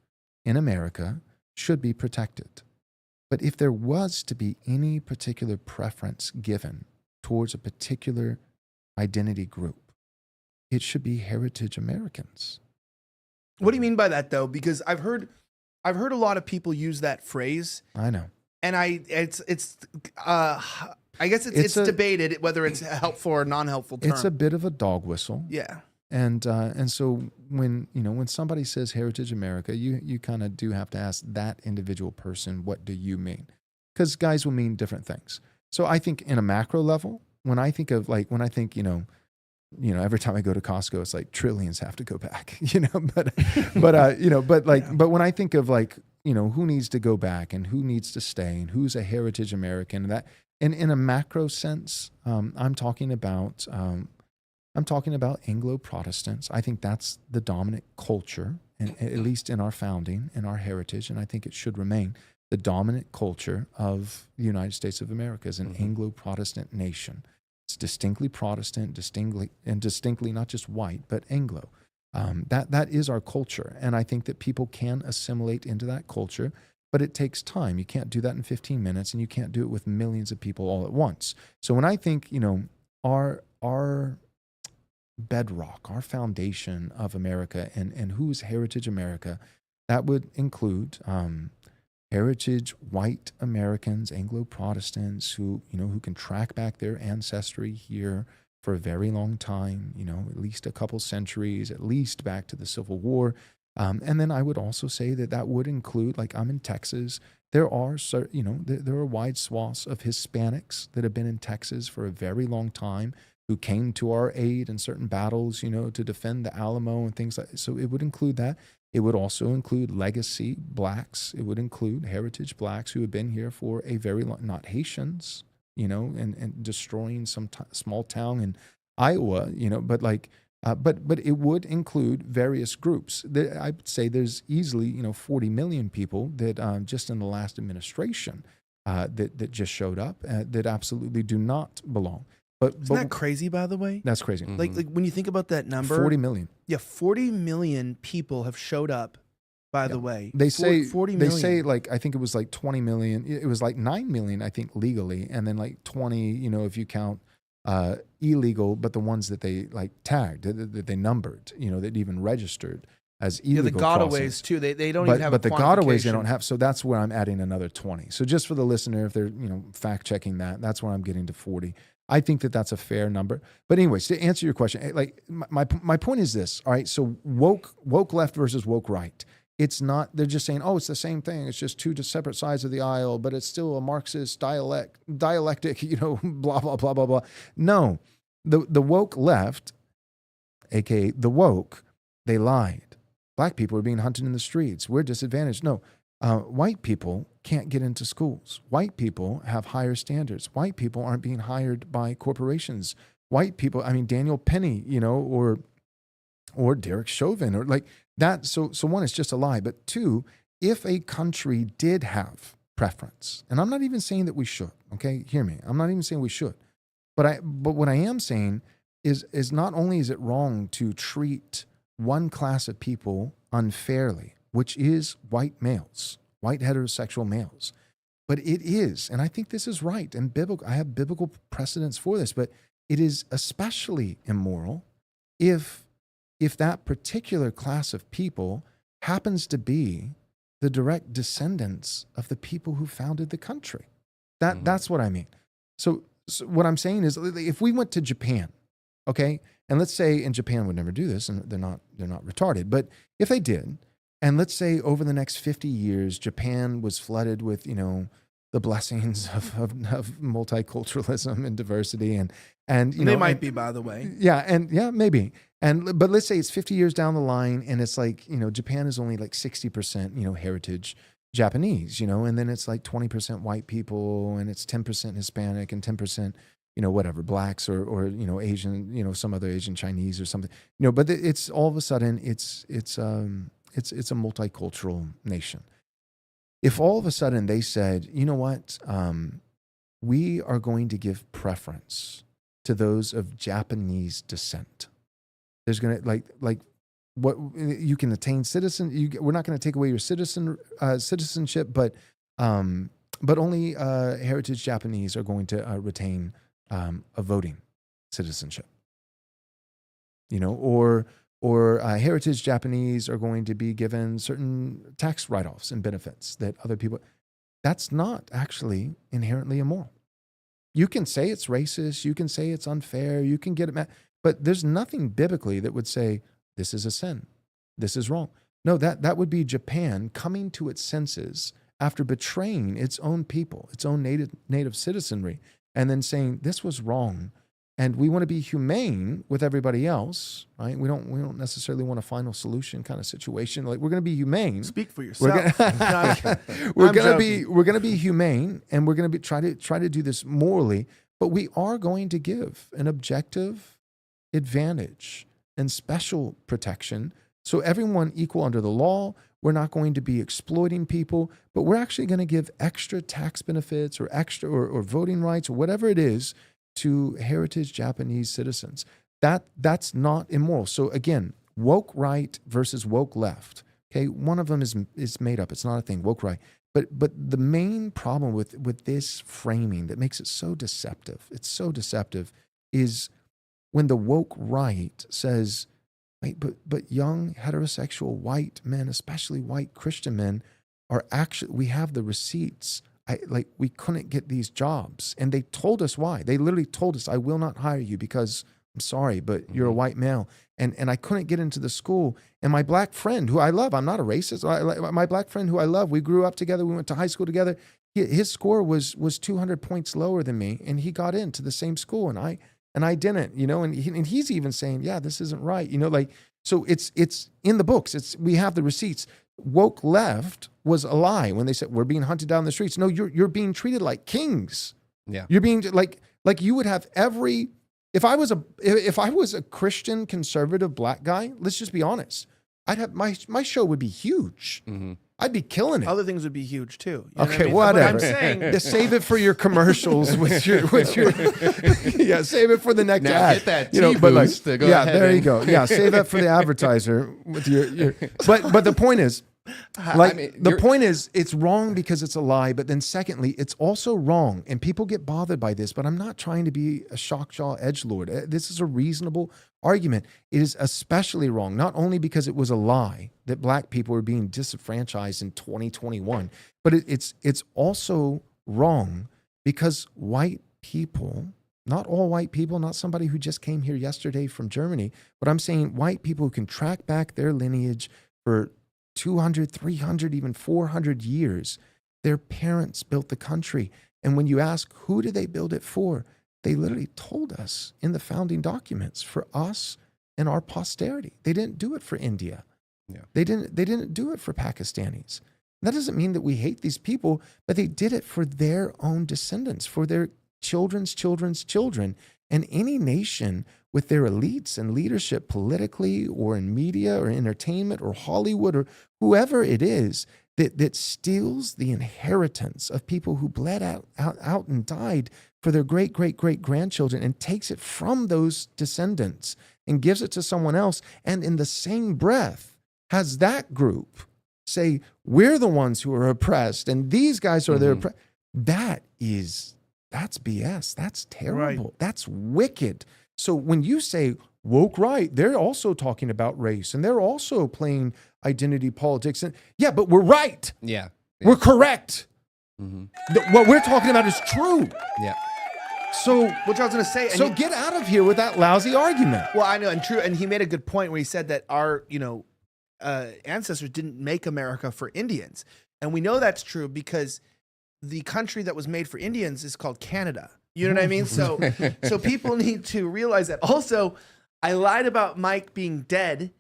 in America should be protected. But if there was to be any particular preference given towards a particular identity group, it should be heritage Americans. What do you mean by that, though? Because I've heard a lot of people use that phrase. I know. And I guess it's debated whether it's a helpful or non-helpful term. It's a bit of a dog whistle. Yeah. And so when somebody says Heritage America, you kind of do have to ask that individual person, what do you mean? Because guys will mean different things. So I think in a macro level, when I think every time I go to Costco, it's like trillions have to go back, but when I think of who needs to go back and who needs to stay and who's a heritage American. And in a macro sense, I'm talking about Anglo-Protestants. I think that's the dominant culture, and at least in our founding, in our heritage, and I think it should remain the dominant culture of the United States of America as an Anglo-Protestant nation. It's distinctly Protestant, distinctly not just white, but Anglo. That is our culture, and I think that people can assimilate into that culture, but it takes time. You can't do that in 15 minutes, and you can't do it with millions of people all at once. So when I think, our bedrock, our foundation of America, and who's heritage America, that would include heritage white Americans, Anglo-Protestants who can track back their ancestry here for a very long time, at least a couple centuries, at least back to the Civil War. And then I would also say that would include, like, I'm in Texas. There are wide swaths of Hispanics that have been in Texas for a very long time, who came to our aid in certain battles, to defend the Alamo and things like that. So it would include that. It would also include legacy blacks. It would include heritage blacks who have been here for a very long, not Haitians, and destroying some small town in Iowa, but it would include various groups. I would say there's easily, 40 million people that just in the last administration that just showed up that absolutely do not belong. Isn't that crazy, by the way? That's crazy. Like when you think about that number, 40 million. Yeah, 40 million people have showed up. By the way, they say 40 million. They say, like, I think it was like 20 million. It was like 9 million, I think, legally, and then like 20, if you count illegal, but the ones that they like tagged, that they numbered, that even registered as illegal. Yeah, the gotaways too. They don't even have. But the gotaways they don't have. So that's where I'm adding another 20. So just for the listener, if they're fact checking that's where I'm getting to 40. I think that's a fair number. But anyways, to answer your question, like my point is this. All right, so woke left versus woke right. It's not. They're just saying, oh, it's the same thing. It's just two separate sides of the aisle, but it's still a Marxist dialectic. Blah blah blah blah blah. No, the woke left, aka the woke, they lied. Black people are being hunted in the streets. We're disadvantaged. No. White people can't get into schools. White people have higher standards. White people aren't being hired by corporations. White people, Daniel Penny, or Derek Chauvin, or like that. So one, it's just a lie. But two, if a country did have preference, and I'm not even saying that we should, okay? Hear me. I'm not even saying we should. But what I am saying is not only is it wrong to treat one class of people unfairly, which is white males, white heterosexual males. But it is, and I think this is right and biblical. I have biblical precedents for this, but it is especially immoral if that particular class of people happens to be the direct descendants of the people who founded the country. That's what I mean. So what I'm saying is, if we went to Japan, okay, and let's say, and Japan would never do this, and they're not retarded, but if they did, and let's say over the next 50 years, Japan was flooded with, the blessings of multiculturalism and diversity, and they might be, by the way. Yeah, maybe. But let's say it's 50 years down the line, and it's like, Japan is only like 60%, heritage Japanese, and then it's like 20% white people, and it's 10% Hispanic and 10%, whatever, blacks or Asian, some other Asian Chinese or something, but it's all of a sudden it's a multicultural nation. If all of a sudden they said, you know what, we are going to give preference to those of Japanese descent. There's going to like what you can attain we're not going to take away your citizenship, but only heritage Japanese are going to retain a voting citizenship. Or heritage Japanese are going to be given certain tax write-offs and benefits that other people. That's not actually inherently immoral. You can say it's racist. You can say it's unfair. You can get it mad. But there's nothing biblically that would say this is a sin. This is wrong. No, that would be Japan coming to its senses after betraying its own people, its own native citizenry, and then saying this was wrong. and we want to be humane with everybody else, right? We don't necessarily want a final solution kind of situation. Like, we're going to be humane. Speak for yourself. We're going to be humane, and we're going to try to do this morally, but we are going to give an objective advantage and special protection. So everyone equal under the law. We're not going to be exploiting people, but we're actually going to give extra tax benefits or extra or voting rights or whatever it is to heritage Japanese citizens. That's not immoral. So again, woke right versus woke left. Okay, one of them is made up. It's not a thing. Woke right. But the main problem with this framing that makes it so deceptive, it's so deceptive, is when the woke right says, wait, but young heterosexual white men, especially white Christian men, are actually, we have the receipts. We couldn't get these jobs. And they told us why. They literally told us, I will not hire you because I'm sorry, but you're a white male. And I couldn't get into the school. And my black friend, who I love, I'm not a racist. My black friend who I love, we grew up together. We went to high school together. His score was 200 points lower than me. And he got into the same school. And I didn't, and he's even saying, yeah, this isn't right. So it's in the books. We have the receipts. Woke left was a lie when they said we're being hunted down the streets. No, you're being treated like kings. Yeah. You're being like you would have every, if I was a Christian conservative black guy, let's just be honest, I'd have my show would be huge. Mm-hmm. I'd be killing it. Other things would be huge too. You know Okay, what I mean? whatever. But I'm saying, Just save it for your commercials with your yeah. Save it for the next Now ad. get that but T-boost to go ahead there you and- go. Yeah, save that for the advertiser with your. But the point is, the point is, it's wrong because it's a lie. But then secondly, it's also wrong, and people get bothered by this. But I'm not trying to be a shock jaw edgelord. This is a reasonable argument. It is especially wrong, not only because it was a lie that black people were being disenfranchised in 2021, but it's also wrong because white people, not all white people, not somebody who just came here yesterday from Germany, but I'm saying white people who can track back their lineage for 200, 300, even 400 years. Their parents built the country. And when you ask, who did they build it for? They literally told us in the founding documents, for us and our posterity. They didn't do it for India. Yeah. They didn't do it for Pakistanis. That doesn't mean that we hate these people, but they did it for their own descendants, for their children's children's children. And any nation with their elites and leadership politically or in media or entertainment or Hollywood or whoever it is that steals the inheritance of people who bled out and died for their great-great-great-grandchildren and takes it from those descendants and gives it to someone else, and in the same breath has that group say, we're the ones who are oppressed and these guys are their oppressed. That's BS. That's terrible. Right. That's wicked. So when you say woke right, they're also talking about race and they're also playing identity politics. And yeah, but we're right. Yeah. We're correct. What we're talking about is true. Yeah. So, which I was going to say. so get out of here with that lousy argument. Well, I know, and true, and he made a good point where he said that our, ancestors didn't make America for Indians, and we know that's true because the country that was made for Indians is called Canada. You know what I mean? So people need to realize that. Also, I lied about Mike being dead.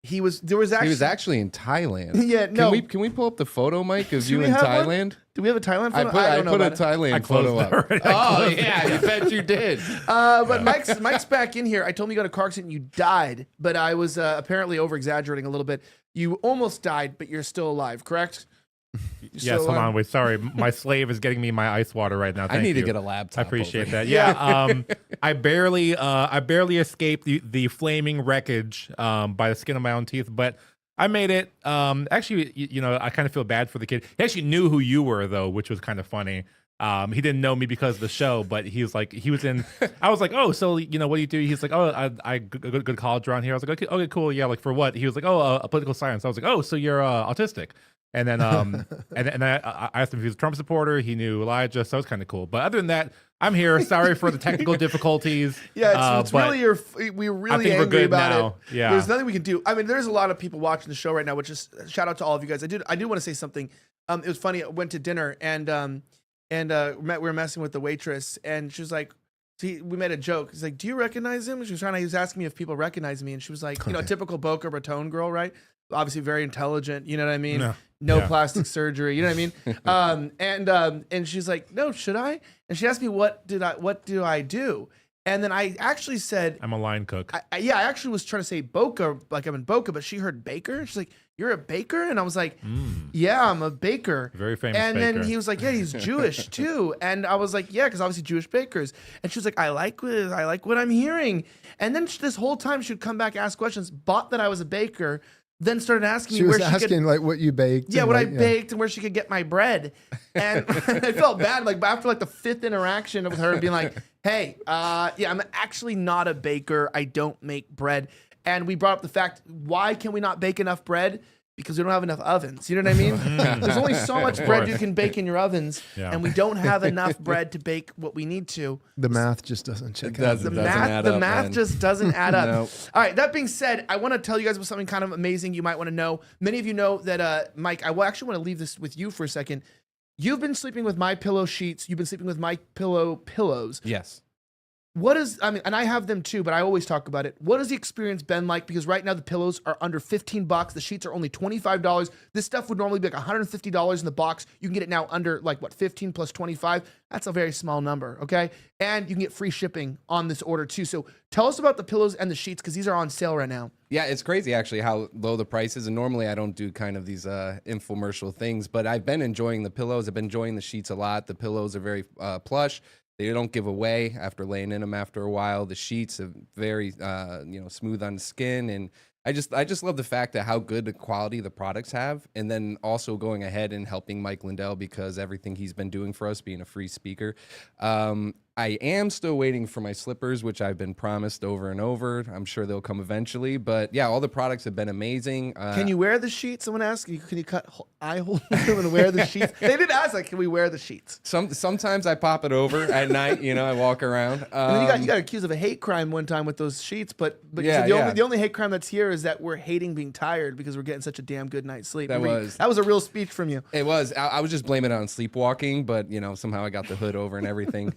He was actually in Thailand. Yeah, no. Can we pull up the photo, Mike, of Do you we in have one? Thailand? Do we have a Thailand photo? I don't know put a about it. Thailand photo up. Oh yeah, you bet you did. But Mike's back in here. I told him you got a car accident and you died, but I was apparently over exaggerating a little bit. You almost died, but you're still alive, correct? Yes, hold on. Wait, sorry. My slave is getting me my ice water right now. I Thank need you. to get a laptop. I appreciate over that. here. Yeah. I barely escaped the flaming wreckage by the skin of my own teeth, but I made it. Actually, I kind of feel bad for the kid. He actually knew who you were though, which was kind of funny. He didn't know me because of the show, but he was in. I was like, oh, so what do you do? He's like, oh, I go to college around here. I was like, okay, cool, yeah, like for what? He was like, oh, political science. I was like, oh, so you're autistic. And then and I asked him if he was a Trump supporter. He knew Elijah, so it was kind of cool. But other than that, I'm here. Sorry for the technical difficulties. Yeah, it's but really we're really I think we're angry good about now. it. Yeah. There's nothing we can do. I mean, there's a lot of people watching the show right now, which is shout out to all of you guys. I do want to say something. It was funny. I went to dinner and we were messing with the waitress and she was like, we made a joke. He's like, "Do you recognize him?" He was asking me if people recognize me, and she was like, "You know, a typical Boca Raton girl, right? Obviously very intelligent. You know what I mean? No plastic surgery. You know what I mean?" And she's like, "No, should I?" And she asked me, "What do I do?" And then I actually said, I'm a line cook. I actually was trying to say Boca, like I'm in Boca, but she heard baker. She's like, "You're a baker?" And I was like, "Yeah, I'm a baker." Very famous And baker. then he was like, "Yeah, he's Jewish too." And I was like, "Yeah, because obviously Jewish bakers." And she was like, I like what I'm hearing." And then this whole time she would come back, ask questions, bought that I was a baker, then started asking She me was where she asking could, like what you baked. yeah, and, what I like, baked and where she could get my bread. And I felt bad. Like after like the 5th interaction with her being like, "Hey, yeah, I'm actually not a baker. I don't make bread." And we brought up the fact, why can we not bake enough bread? Because we don't have enough ovens. You know what I mean? There's only so much bread you can bake in your ovens, and we don't have enough bread to bake what we need to. The math just doesn't check It out. doesn't. add The up, math man. just doesn't add up. Nope. All right, that being said, I want to tell you guys about something kind of amazing you might want to know. Many of you know that, Mike, I actually want to leave this with you for a second. You've been sleeping with My Pillow sheets. You've been sleeping with My Pillow pillows. Yes. And I have them too, but I always talk about it. What has the experience been like? Because right now the pillows are under $15. The sheets are only $25. This stuff would normally be like $150 in the box. You can get it now under like what, 15 plus 25? That's a very small number, okay? And you can get free shipping on this order too. So tell us about the pillows and the sheets because these are on sale right now. Yeah, it's crazy actually how low the price is. And normally I don't do kind of these infomercial things, but I've been enjoying the pillows. I've been enjoying the sheets a lot. The pillows are very plush. They don't give away after laying in them after a while. The sheets are very, smooth on the skin, and I just love the fact that how good the quality the products have, and then also going ahead and helping Mike Lindell because everything he's been doing for us, being a free speaker. I am still waiting for my slippers, which I've been promised over and over. I'm sure they'll come eventually, but yeah, all the products have been amazing. Can you wear the sheets? Someone asked, can you cut eye holes and wear the sheets? They did ask, like, can we wear the sheets? Sometimes I pop it over at night. I walk around. And then you got accused of a hate crime one time with those sheets, but Yeah, you said yeah. the only hate crime that's here is that we're hating being tired because we're getting such a damn good night's sleep. That was a real speech from you. It was. I was just blaming it on sleepwalking, but somehow I got the hood over and everything.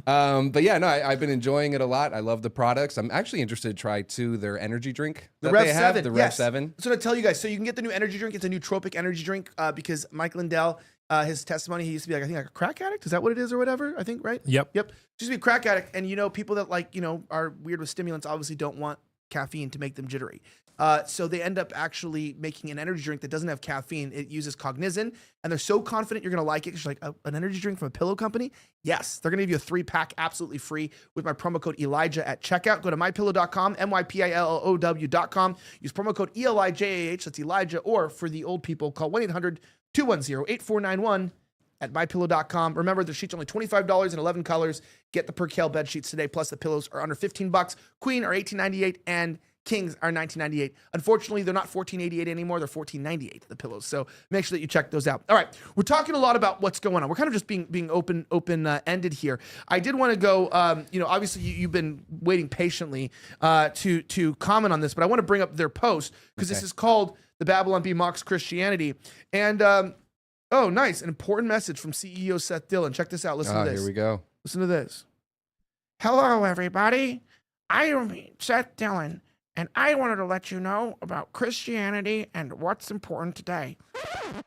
But yeah, no, I've been enjoying it a lot. I love the products. I'm actually interested to try too their energy drink. The that Rev they 7. have, the Rev Yes. 7. So to tell you guys, so you can get the new energy drink. It's a nootropic energy drink because Mike Lindell, his testimony, he used to be like a crack addict. Is that what it is or whatever? I think, right? Yep. Yep. Just be a crack addict. And people that are weird with stimulants obviously don't want caffeine to make them jittery. So they end up actually making an energy drink that doesn't have caffeine. It uses cognizin, and they're so confident you're going to like it. You're like, an energy drink from a pillow company? Yes. They're going to give you a 3-pack absolutely free with my promo code Elijah at checkout. Go to mypillow.com, mypillow.com. Use promo code ELIJAH, that's Elijah, or for the old people, call 1-800-210-8491 at mypillow.com. Remember, the sheets are only $25 in 11 colors. Get the Percale bed sheets today, plus the pillows are under $15. Queen are $18.98, and Kings are $19.98. Unfortunately, they're not $14.88 anymore. They're $14.98, the pillows. So make sure that you check those out. All right, we're talking a lot about what's going on. We're kind of just being open-ended here. I did want to go, obviously you've been waiting patiently to comment on this, but I want to bring up their post because this is called The Babylon Bee Mocks Christianity. And, oh, nice. An important message from CEO Seth Dillon. Check this out. Listen to this. Here we go. Listen to this. Hello, everybody. I am Seth Dillon, and I wanted to let you know about Christianity and what's important today.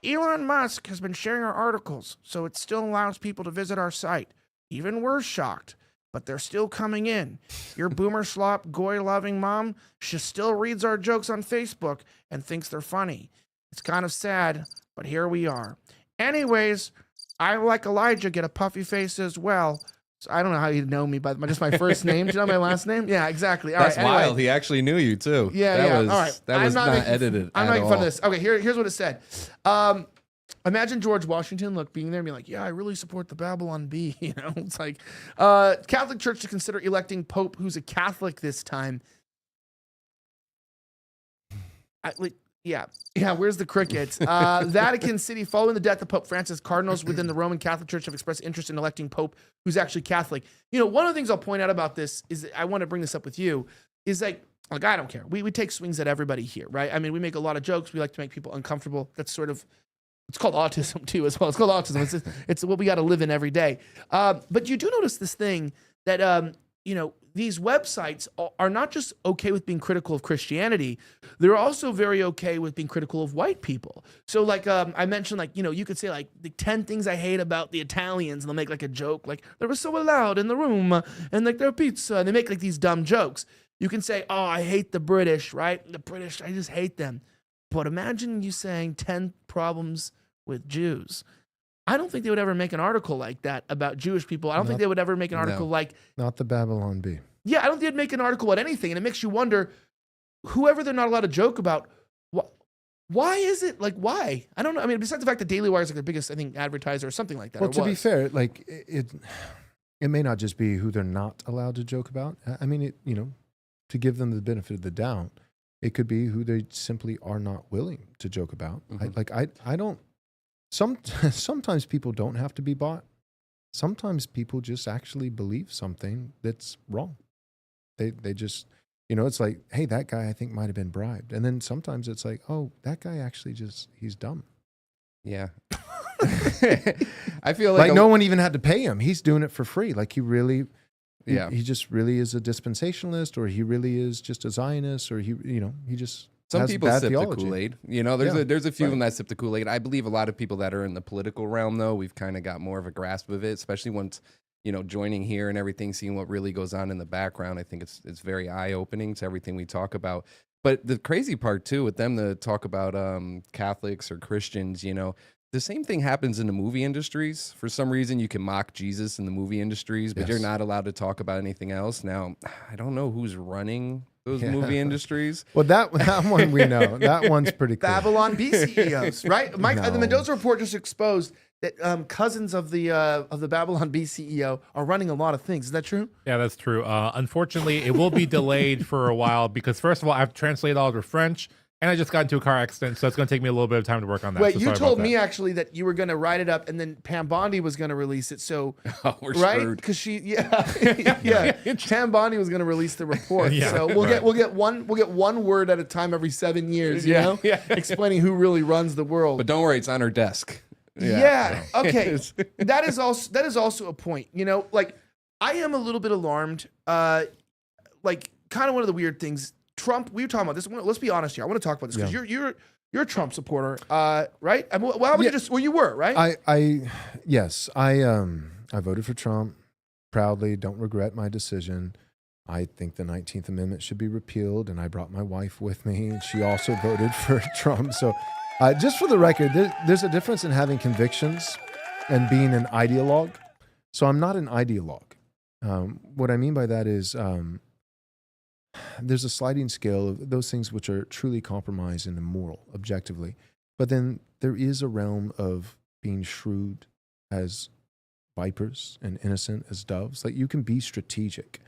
Elon Musk has been sharing our articles, so it still allows people to visit our site. Even we're shocked, but they're still coming in. Your boomer slop, goy-loving mom, she still reads our jokes on Facebook and thinks they're funny. It's kind of sad, but here we are. Anyways, I, like Elijah, get a puffy face as well. So I don't know how you know me by just my first name. Do you know my last name? Yeah, exactly. All That's right, anyway. wild. He actually knew you too. Yeah, that yeah. Was, all right. That was not edited. I'm at not making all. fun of this. Okay, here's what it said. Imagine George Washington being there and being like, yeah, I really support the Babylon Bee. It's like Catholic Church to consider electing Pope who's a Catholic this time. Yeah. Where's the crickets? Vatican City, following the death of Pope Francis, cardinals within the Roman Catholic Church have expressed interest in electing Pope who's actually Catholic. One of the things I'll point out about this is I want to bring this up with you is like I don't care. We take swings at everybody here, right? I mean, we make a lot of jokes. We like to make people uncomfortable. That's sort of, it's called autism too as well. It's called autism. It's what we got to live in every day. But you do notice this thing that these websites are not just okay with being critical of Christianity, they're also very okay with being critical of white people. So like I mentioned, like, you could say like the 10 things I hate about the Italians, and they'll make like a joke like they were so loud in the room and like their pizza, and they make like these dumb jokes. You can say, oh, I hate the British, right? The British, I just hate them. But imagine you saying 10 problems with Jews. I don't think they would ever make an article like that about Jewish people. I don't think they would ever make an article like... Not the Babylon Bee. Yeah, I don't think they'd make an article about anything. And it makes you wonder, whoever they're not allowed to joke about, why is it? Like, why? I don't know. I mean, besides the fact that Daily Wire is like their biggest, I think, advertiser or something like that. Well, to be fair, like, it may not just be who they're not allowed to joke about. I mean, to give them the benefit of the doubt, it could be who they simply are not willing to joke about. Mm-hmm. I don't... Sometimes people don't have to be bought. Sometimes people just actually believe something that's wrong. They just, it's like, hey, that guy I think might have been bribed. And then sometimes it's like, oh, that guy actually he's dumb. Yeah. I feel like no one even had to pay him. He's doing it for free. Like he really, yeah, he just really is a dispensationalist, or he really is just a Zionist, or he just... Some people bad sip theology. the Kool-Aid. There's a few of them that sip the Kool-Aid. I believe a lot of people that are in the political realm, though, we've kind of got more of a grasp of it, especially once, joining here and everything, seeing what really goes on in the background. I think it's very eye-opening to everything we talk about. But the crazy part, too, with them to talk about Catholics or Christians, the same thing happens in the movie industries. For some reason, you can mock Jesus in the movie industries, but you're not allowed to talk about anything else. Now, I don't know who's running those movie industries. Well, that one we know. That one's pretty cool. Babylon Bee CEOs, right? Mike, No. The Mendoza report just exposed that cousins of the Babylon Bee CEO are running a lot of things. Is that true? Yeah, that's true. Unfortunately, it will be delayed for a while because, first of all, I have to translate all to French, and I just got into a car accident, so it's going to take me a little bit of time to work on that. Wait, so you sorry told about me that. actually that you were going to write it up, and then Pam Bondi was going to release it. So, We're right? screwed. Because yeah, Pam Bondi was going to release the report. Yeah, So we'll get one word at a time every 7 years. Explaining who really runs the world. But don't worry, it's on her desk. Yeah. Okay. that is also a point. Like I am a little bit alarmed. Like kind of one of the weird things. Trump. We were talking about this. Let's be honest here. I want to talk about this because you're a Trump supporter, right? I mean, well, you were, right? Yes. I voted for Trump proudly. Don't regret my decision. I think the 19th Amendment should be repealed, and I brought my wife with me, and she also voted for Trump. So. Just for the record, there's a difference in having convictions and being an ideologue. So I'm not an ideologue. What I mean by that is there's a sliding scale of those things which are truly compromised and immoral, objectively. But then there is a realm of being shrewd as vipers and innocent as doves. Like you can be strategic.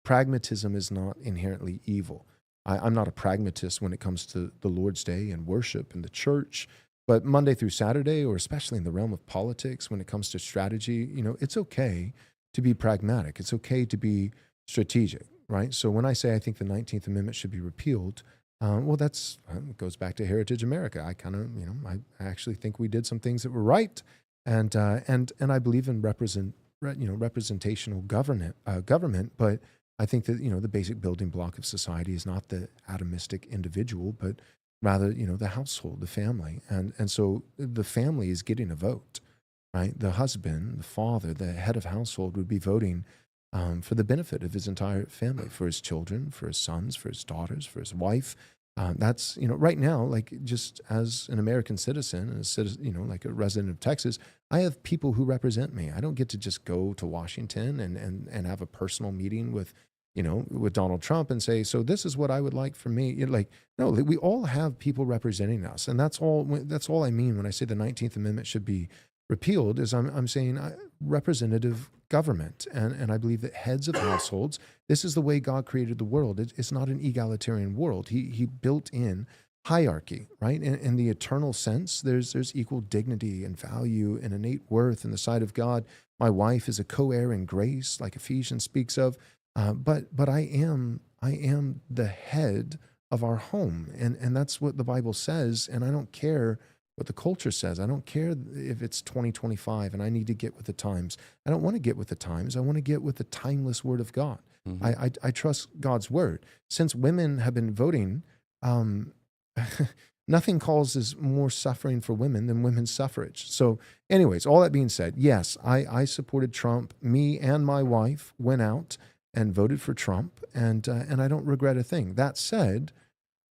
Pragmatism is not inherently evil. I'm not a pragmatist when it comes to the Lord's Day and worship and the church, but Monday through Saturday, or especially in the realm of politics, when it comes to strategy, it's okay to be pragmatic. It's okay to be strategic, right? So when I say I think the 19th Amendment should be repealed, it goes back to Heritage America. I kind of, I actually think we did some things that were right, and I believe in representational government, but I think that, the basic building block of society is not the atomistic individual, but rather, the household, the family. And so the family is getting a vote, right? The husband, the father, the head of household would be voting for the benefit of his entire family, for his children, for his sons, for his daughters, for his wife. That's, right now, like just as an American citizen, like a resident of Texas, I have people who represent me. I don't get to just go to Washington and have a personal meeting with Donald Trump and say, so this is what I would like for me. No, we all have people representing us. And that's all I mean when I say the 19th Amendment should be repealed is I'm saying representative government. And I believe that heads of households, this is the way God created the world. It's not an egalitarian world. He built in hierarchy, right? In the eternal sense, there's equal dignity and value and innate worth in the sight of God. My wife is a co-heir in grace, like Ephesians speaks of. But I am the head of our home, and that's what the Bible says. And I don't care what the culture says. I don't care if it's 2025 and I need to get with the times. I don't want to get with the times. I want to get with the timeless word of God. I trust God's word. Since women have been voting, nothing causes more suffering for women than women's suffrage. So anyways, all that being said, yes, I supported Trump. Me and my wife went out and voted for Trump, and I don't regret a thing. That said,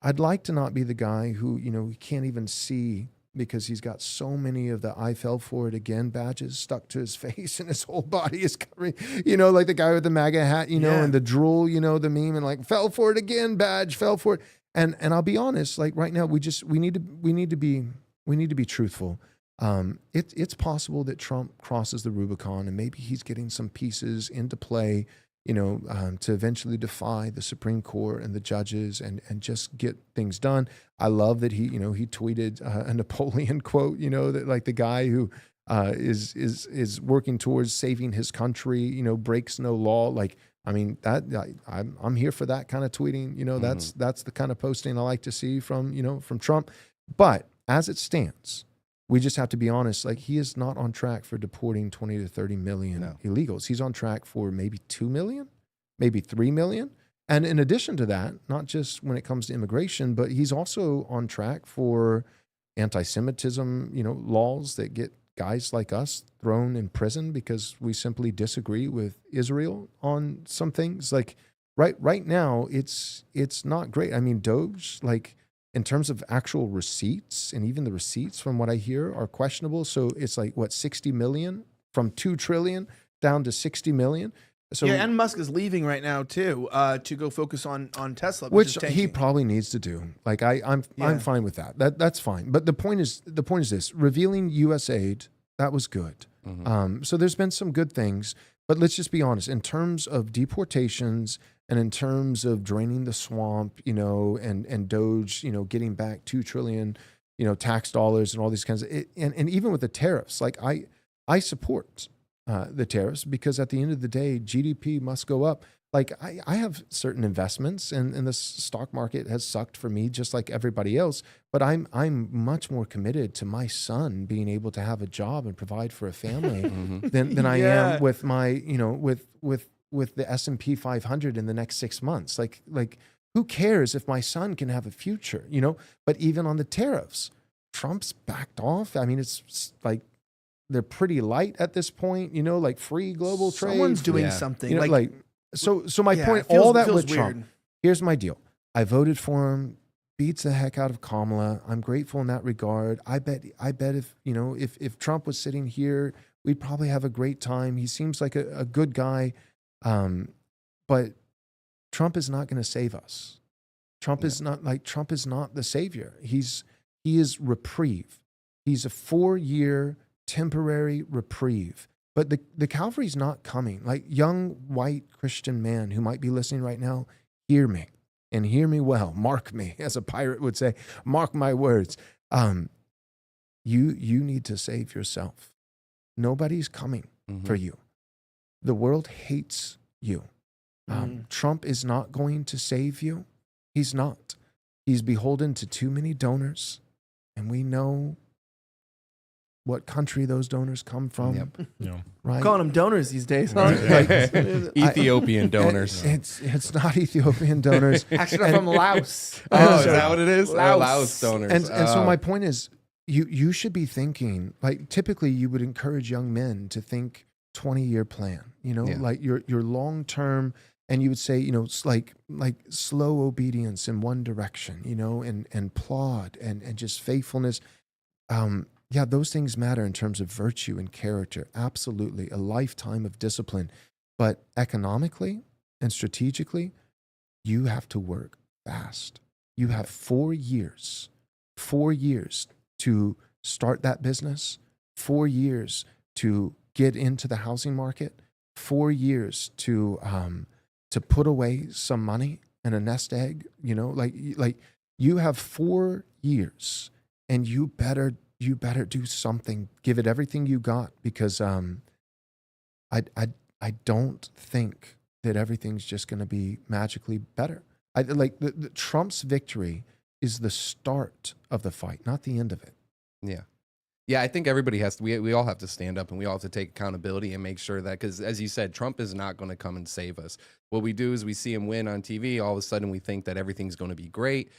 I'd like to not be the guy who, he can't even see because he's got so many of the "I fell for it again" badges stuck to his face, and his whole body is covering, like the guy with the MAGA hat, and the drool, the meme, and like "fell for it again" badge, fell for it. And I'll be honest, like right now, we need to be truthful. It's possible that Trump crosses the Rubicon, and maybe he's getting some pieces into play, to eventually defy the Supreme Court and the judges and just get things done. I love that he tweeted a Napoleon quote, that like the guy who is working towards saving his country, breaks no law. Like, I mean, I'm here for that kind of tweeting. That's the kind of posting I like to see from Trump. But as it stands, we just have to be honest. Like, he is not on track for deporting 20 to 30 million illegals. He's on track for maybe 2 million, maybe 3 million. And in addition to that, not just when it comes to immigration, but he's also on track for anti-Semitism, laws that get guys like us thrown in prison because we simply disagree with Israel on some things. Like right now, it's not great. I mean, Doge, like, in terms of actual receipts, and even the receipts from what I hear are questionable. So it's like, 60 million from 2 trillion down to 60 million. So and Musk is leaving right now too, to go focus on Tesla, which he probably needs to do. Like I'm fine with that. That's fine. But the point is this: revealing U.S. aid, that was good. So there's been some good things, but let's just be honest. In terms of deportations and in terms of draining the swamp, and Doge, getting back 2 trillion, tax dollars and all these kinds of, and even with the tariffs, like I support the tariffs because at the end of the day, GDP must go up. Like I have certain investments and the stock market has sucked for me just like everybody else, but I'm much more committed to my son being able to have a job and provide for a family than I am with my, with the S&P 500 in the next 6 months. Like who cares if my son can have a future, But even on the tariffs, Trump's backed off. I mean, it's like they're pretty light at this point, like free global trade. Someone's doing something. So my point, all that with Trump, here's my deal. I voted for him, beats the heck out of Kamala. I'm grateful in that regard. I bet if Trump was sitting here, we'd probably have a great time. He seems like a good guy. But Trump is not going to save us. Trump is not the savior. He is reprieve. He's a 4-year temporary reprieve. But the Calvary's not coming. Like, young white Christian man who might be listening right now, hear me and hear me well. Mark me, as a pirate would say. Mark my words. You need to save yourself. Nobody's coming for you. The world hates you. Trump is not going to save you. He's not. He's beholden to too many donors, and we know what country those donors come from. Right? Calling them donors these days, huh? Ethiopian donors. It's not Ethiopian donors. Actually, they're from Laos. Oh, is that what it is? Laos donors. And so my point is, you should be thinking, like, typically you would encourage young men to think 20-year plan, like your long-term, and you would say, it's like slow obedience in one direction, and plod and just faithfulness. Those things matter in terms of virtue and character. Absolutely. A lifetime of discipline. But economically and strategically, you have to work fast. You have 4 years to start that business, 4 years to get into the housing market, 4 years to put away some money and a nest egg, like you have 4 years, and you better do something. Give it everything you got, because I don't think that everything's just going to be magically better. The Trump's victory is the start of the fight, not the end of it. Yeah. Yeah, I think everybody has to, we all have to stand up and we all have to take accountability and make sure that, because as you said, Trump is not going to come and save us. What we do is we see him win on TV. All of a sudden we think that everything's going to be great.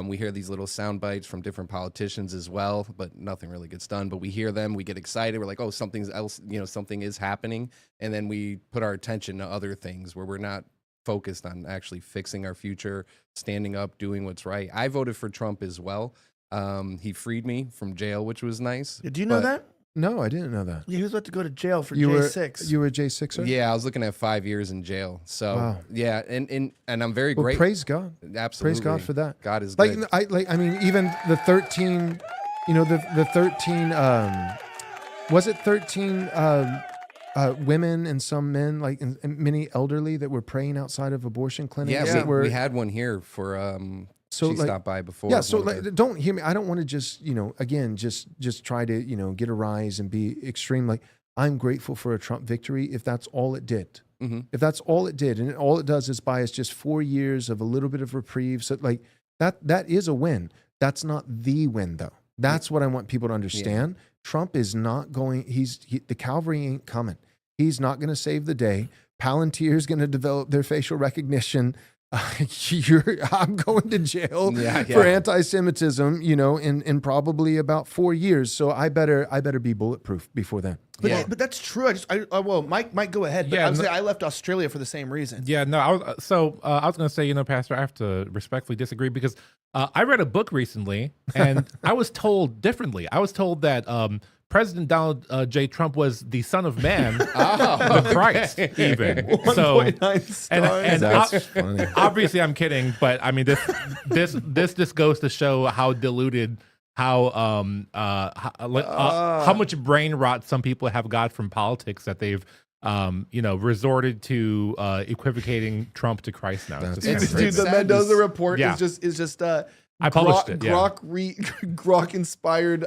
We hear these little sound bites from different politicians as well, but nothing really gets done. But we hear them, we get excited. We're like, oh, something's else, something is happening. And then we put our attention to other things where we're not focused on actually fixing our future, standing up, doing what's right. I voted for Trump as well. He freed me from jail, which was nice. Do you know that? No, I didn't know that. Yeah, he was about to go to jail for You J6. were a J6er? Yeah, I was looking at 5 years in jail. So Wow. yeah, and I'm very Well, grateful. praise God. Absolutely, Praise God for that. God is Like good. I mean, even the 13, the 13. Was it 13 women and some men, like and many elderly, that were praying outside of abortion clinics? Yeah, that were, we had one here for So, she like- stopped by before. Yeah, so one of like, her- don't hear me. I don't want to just, again, just try to, get a rise and be extreme. Like, I'm grateful for a Trump victory if that's all it did. Mhm. If that's all it did, and all it does is buy us just 4 years of a little bit of reprieve. So like that is a win. That's not the win though. That's what I want people to understand. Trump is not going, the cavalry ain't coming. He's not going to save the day. Palantir's going to develop their facial recognition. I'm going to jail for anti-Semitism, in probably about 4 years. So I better be bulletproof before then. But that's true. Well, Mike, go ahead. But Yeah, I was saying I left Australia for the same reason. Yeah, no, I was going to say, Pastor, I have to respectfully disagree because I read a book recently and I was told differently. I was told that President Donald J. Trump was the Son of Man, the Christ, even. So, 1.9 stars. and That's funny. obviously, I'm kidding, but I mean, this just goes to show how diluted, how much brain rot some people have got from politics that they've resorted to equivocating Trump to Christ now. It's just Dude, the Mendoza report Yeah. is just I published it, yeah. Grok inspired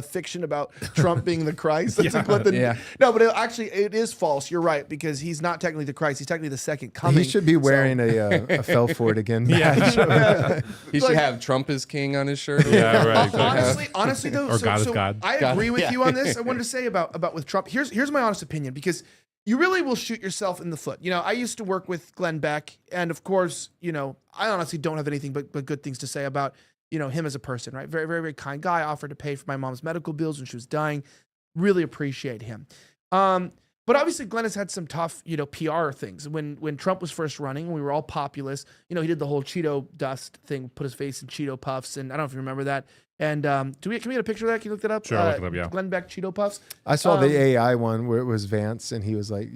fiction about Trump being the Christ. That's like what Yeah. No, but it is false. You're right, because he's not technically the Christ. He's technically the second coming. He should be wearing a fell for it again badge. He should have Trump as king on his shirt. Yeah, right. exactly. Honestly though, Or God is God. I agree with you on this. I wanted to say about with Trump. Here's my honest opinion, because you really will shoot yourself in the foot. I used to work with Glenn Beck, and of course, I honestly don't have anything but good things to say about, him as a person, right? Very, very, very kind guy. Offered to pay for my mom's medical bills when she was dying. Really appreciate him. But obviously Glenn has had some tough, PR things. When Trump was first running, when we were all populist, he did the whole Cheeto dust thing, put his face in Cheeto puffs, and I don't know if you remember that. And can we get a picture of that? Can you look that up? Sure, I'll look it up, yeah. Glenn Beck Cheeto puffs. I saw the AI one where it was Vance and he was like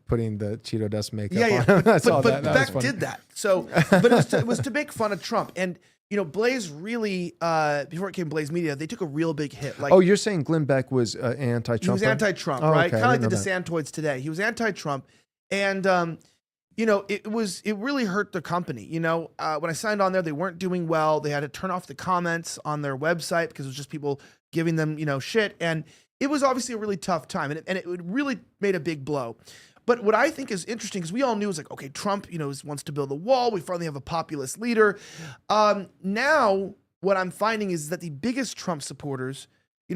putting the Cheeto dust makeup on. I saw But that. That was Beck funny. did that. So, but it was to make fun of Trump. And, Blaze really, before it came Blaze Media, they took a real big hit. Like, Oh, you're saying Glenn Beck was anti-Trump? he was anti-Trump, Oh, right? okay, Kind I of like the didn't know DeSantoids today. He was anti-Trump. And, it really hurt the company. When I signed on there, they weren't doing well. They had to turn off the comments on their website because it was just people giving them, shit. And it was obviously a really tough time, and it really made a big blow. But what I think is interesting, because we all knew, is like, okay, Trump, wants to build a wall. We finally have a populist leader. Now what I'm finding is that the biggest Trump supporters, we're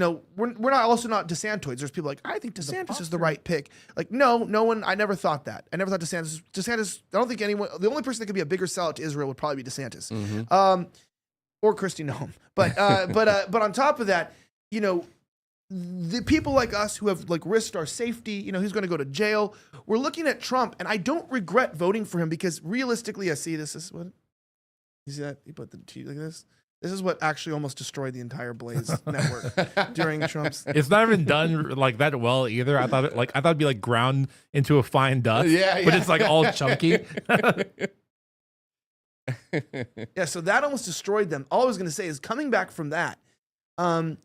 not DeSantoids. There's people like, I think DeSantis is the right pick. Like, no one. I never thought that. I never thought DeSantis. I don't think anyone. The only person that could be a bigger sellout to Israel would probably be DeSantis, or Kristi Noem. But on top of that, the people like us who have risked our safety, who's going to go to jail. We're looking at Trump, and I don't regret voting for him, because realistically, I see this is what. You see that? He put the T like this. This is what actually almost destroyed the entire Blaze network during Trump's. It's not even done like that well either. I thought it'd be like ground into a fine dust. But it's like all chunky. Yeah, so that almost destroyed them. All I was going to say is, coming back from that, I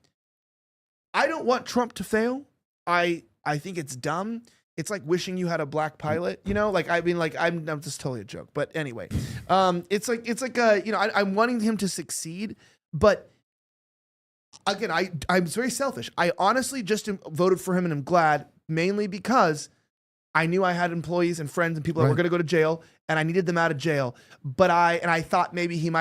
don't want Trump to fail. I think it's dumb. It's like wishing you had a black pilot, I'm just totally a joke. But anyway, it's like I'm wanting him to succeed. But again, I'm very selfish. I honestly just voted for him, and I'm glad, mainly because I knew I had employees and friends and people that were going to go to jail, and I needed them out of jail. But I thought maybe he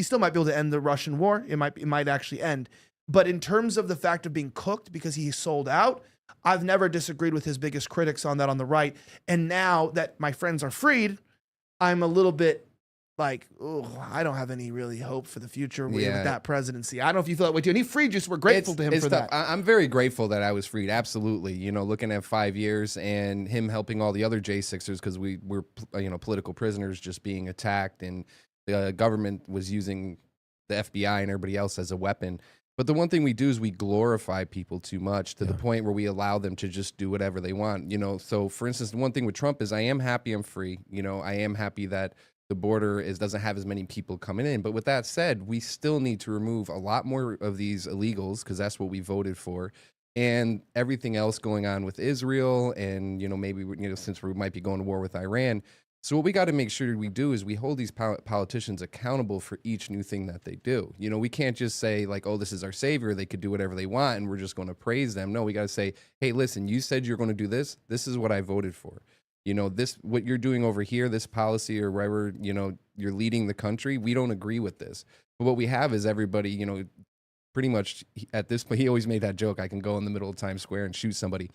still might be able to end the Russian war. It might actually end. But in terms of the fact of being cooked because he sold out, I've never disagreed with his biggest critics on that on the right. And now that my friends are freed, I'm a little bit like, oh, I don't have any really hope for the future with that presidency. I don't know if you feel that way too. And he freed you, so we're grateful to him for that. I'm very grateful that I was freed. Absolutely. You know, looking at 5 years and him helping all the other J6ers because we were, you know, political prisoners just being attacked, and the government was using the FBI and everybody else as a weapon. But the one thing we do is we glorify people too much to the point where we allow them to just do whatever they want. You know, so for instance, the one thing with Trump is I am happy I'm free. You know, I am happy that the border doesn't have as many people coming in. But with that said, we still need to remove a lot more of these illegals because that's what we voted for. And everything else going on with Israel and, you know, maybe, you know, since we might be going to war with Iran. So what we got to make sure we do is we hold these politicians accountable for each new thing that they do. You know, we can't just say like, oh, this is our savior. They could do whatever they want and we're just going to praise them. No, we got to say, hey, listen, you said you're going to do this. This is what I voted for. You know, this, what you're doing over here, this policy or wherever, you know, you're leading the country, we don't agree with this. But what we have is everybody, you know, pretty much at this point, he always made that joke, I can go in the middle of Times Square and shoot somebody.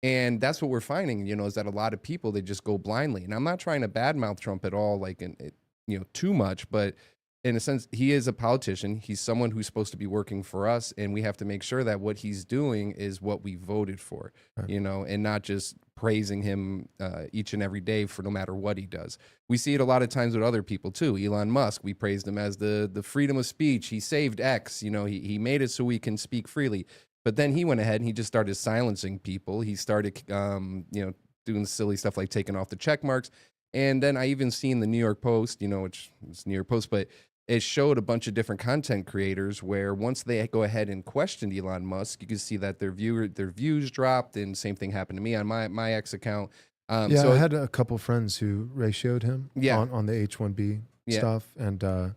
And that's what we're finding, you know, is that a lot of people, they just go blindly. And I'm not trying to badmouth Trump at all, like, you know, too much, but in a sense, he is a politician. He's someone who's supposed to be working for us. And we have to make sure that what he's doing is what we voted for, you know, and not just praising him each and every day for no matter what he does. We see it a lot of times with other people too. Elon Musk, we praised him as the freedom of speech. He saved X, you know, he made it so we can speak freely. But then he went ahead and he just started silencing people. He started, you know, doing silly stuff like taking off the check marks. And then I even seen the New York Post, you know, which is New York Post, but it showed a bunch of different content creators where once they go ahead and questioned Elon Musk, you can see that their views dropped, and same thing happened to me on my X account. So I had a couple friends who ratioed him on the H-1B stuff, and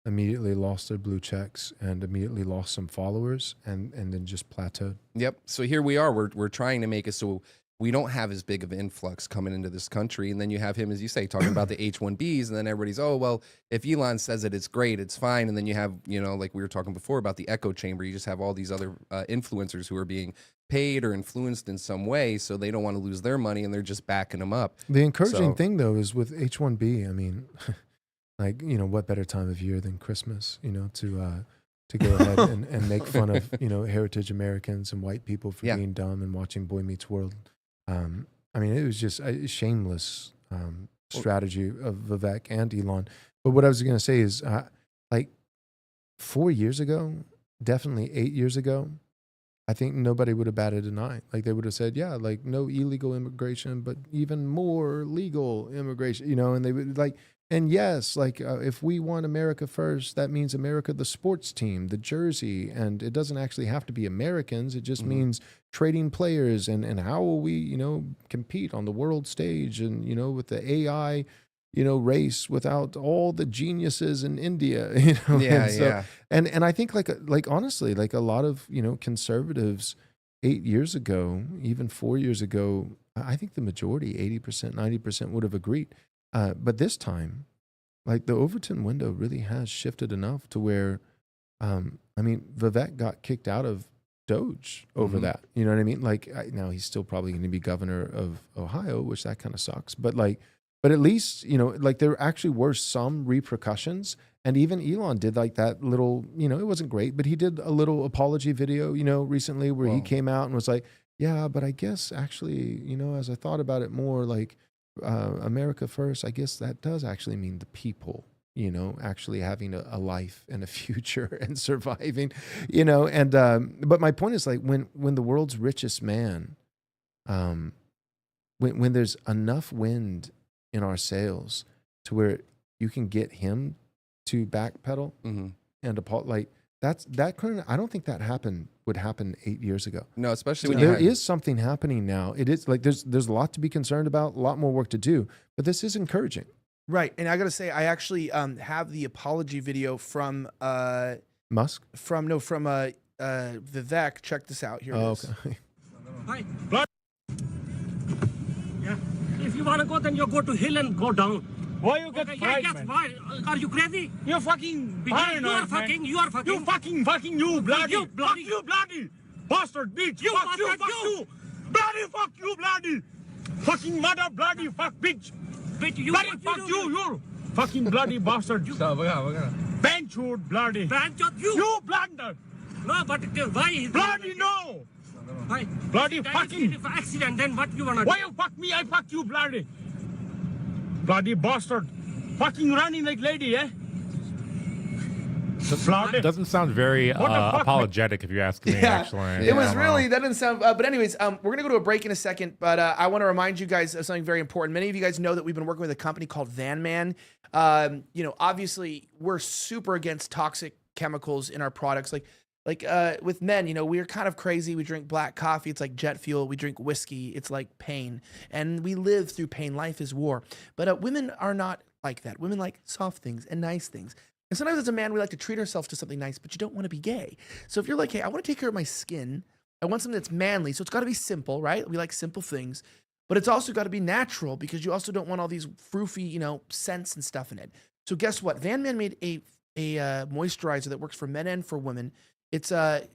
immediately lost their blue checks and immediately lost some followers, and then just plateaued. Yep. So here we are. We're trying to make it so we don't have as big of an influx coming into this country. And then you have him, as you say, talking about the H-1Bs, and then everybody's, oh, well, if Elon says it, it's great, it's fine. And then you have, you know, like we were talking before about the echo chamber, you just have all these other influencers who are being paid or influenced in some way, so they don't want to lose their money, and they're just backing them up. The encouraging thing, though, is with H-1B, I mean, like, you know, what better time of year than Christmas, you know, to go ahead and make fun of, you know, heritage Americans and white people for being dumb and watching Boy Meets World. I mean, it was just a shameless strategy of Vivek and Elon. But what I was going to say is, like 4 years ago, definitely 8 years ago, I think nobody would have batted an eye. Like they would have said, yeah, like no illegal immigration, but even more legal immigration, you know, and they would like, and yes, like if we want America first, that means America, the sports team, the jersey, and it doesn't actually have to be Americans. It just means trading players and how will we, you know, compete on the world stage and, you know, with the AI, you know, race without all the geniuses in India, you know? And I think like honestly, like a lot of, you know, conservatives 8 years ago, even 4 years ago, I think the majority, 80%, 90% would have agreed. But this time, like the Overton window really has shifted enough to where, I mean, Vivek got kicked out of Doge over that. You know what I mean? Like now he's still probably going to be governor of Ohio, which that kind of sucks. But at least, you know, like there actually were some repercussions. And even Elon did like that little, you know, it wasn't great, but he did a little apology video, you know, recently where he came out and was like, yeah, but I guess actually, you know, as I thought about it more, like, America first, I guess that does actually mean the people, you know, actually having a life and a future and surviving, you know, and but my point is like when the world's richest man, when there's enough wind in our sails to where you can get him to backpedal and like that kind of, I don't think that would happen 8 years ago. No, especially when there is something happening now. It is like there's a lot to be concerned about, a lot more work to do, but this is encouraging. Right. And I got to say, I actually have the apology video from Musk? From Vivek. Check this out. Here it is. Okay. Hi. Yeah. If you want to go, then you go to hill and go down. Why you get fried, Yes, man? why? Are you crazy? You're fucking paranoid, You are man. fucking, you are fucking. You fucking you bloody. You bloody. Fuck you bloody. Bastard bitch. You fuck you, bastard, fuck you. Bloody fuck you bloody. Fucking mother bloody fuck bitch. Bitch, you Bloody what fuck do? you fucking bloody bastard. Benchwood bloody. Banchot, you. You blunder. No, but why? Is Bloody no. Why? Bloody That fucking. is accident. Then what you wanna do? Why you fuck me? I fuck you bloody. Bloody bastard. Fucking running like lady, eh? Bloody. Doesn't sound very What the fuck, man? apologetic, if you ask me. Actually, It was Yeah, really, well. that didn't sound, but anyways, we're going to go to a break in a second, but I want to remind you guys of something very important. Many of you guys know that we've been working with a company called Van Man. You know, obviously we're super against toxic chemicals in our products. Like with men, you know, we're kind of crazy. We drink black coffee. It's like jet fuel. We drink whiskey. It's like pain, and we live through pain. Life is war. But women are not like that. Women like soft things and nice things. And sometimes as a man, we like to treat ourselves to something nice, but you don't want to be gay. So if you're like, hey, I want to take care of my skin. I want something that's manly. So it's got to be simple, right? We like simple things, but it's also got to be natural because you also don't want all these froofy, you know, scents and stuff in it. So guess what? Van Man made a moisturizer that works for men and for women. It's a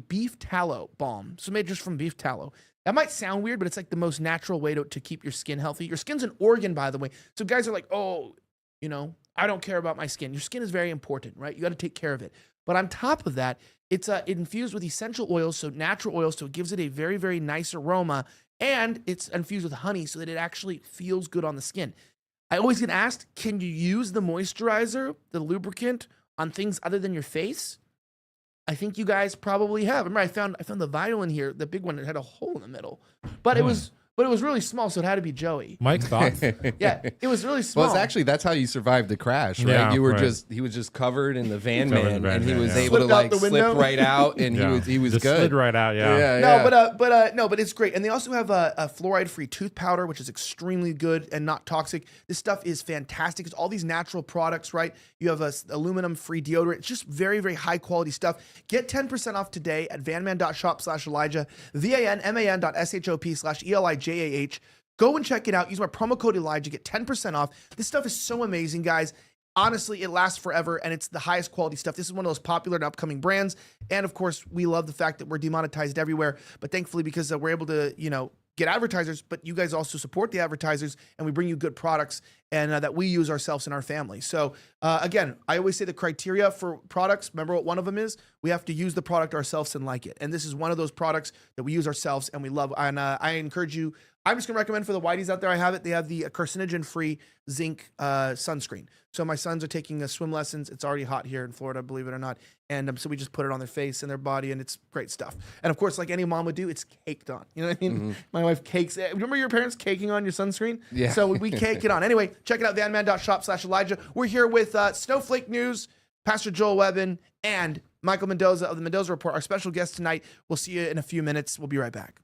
beef tallow balm. So made just from beef tallow. That might sound weird, but it's like the most natural way to keep your skin healthy. Your skin's an organ, by the way. So guys are like, oh, you know, I don't care about my skin. Your skin is very important, right? You got to take care of it. But on top of that, it's infused with essential oils, so natural oils, so it gives it a very, very nice aroma, and it's infused with honey so that it actually feels good on the skin. I always get asked, can you use the moisturizer, the lubricant, on things other than your face? I think you guys probably have. Remember, I found the vial in here, the big one that had a hole in the middle, but it was really small, so it had to be Joey. Mike's thoughts. Yeah, it was really small. Well, it's actually that's how you survived the crash, right? Yeah, You were right. he was just covered in the Van Covered in Man, the Van and he Man, was yeah. able to Slipped out like the slip window. right out, and Yeah. he was Just good. slid right out. Yeah. No, but it's great. And they also have a fluoride-free tooth powder, which is extremely good and not toxic. This stuff is fantastic. It's all these natural products, right? You have a aluminum-free deodorant. It's just very, very high-quality stuff. Get 10% off today at vanman.shop/Elijah, vanman.shop/ELIJAH. Go and check it out. Use my promo code Elijah. Get 10% off. This stuff is so amazing, guys. Honestly, it lasts forever, and it's the highest quality stuff. This is one of those popular and upcoming brands. And of course, we love the fact that we're demonetized everywhere. But thankfully, because we're able to, you know, get advertisers, but you guys also support the advertisers, and we bring you good products and that we use ourselves in our family. So again, I always say the criteria for products, remember what one of them is? We have to use the product ourselves and like it. And this is one of those products that we use ourselves and we love. And I encourage you, I'm just gonna recommend for the whiteys out there, I have it. They have the carcinogen-free zinc sunscreen. So my sons are taking swim lessons. It's already hot here in Florida, believe it or not. And so we just put it on their face and their body, and it's great stuff. And of course, like any mom would do, it's caked on. You know what I mean? Mm-hmm. My wife cakes it. Remember your parents caking on your sunscreen? Yeah. So we cake it on. Anyway, check it out, vanman.shop/Elijah. We're here with Snowflake News, Pastor Joel Webbon, and Michael Mendoza of the Mendoza Report, our special guest tonight. We'll see you in a few minutes. We'll be right back.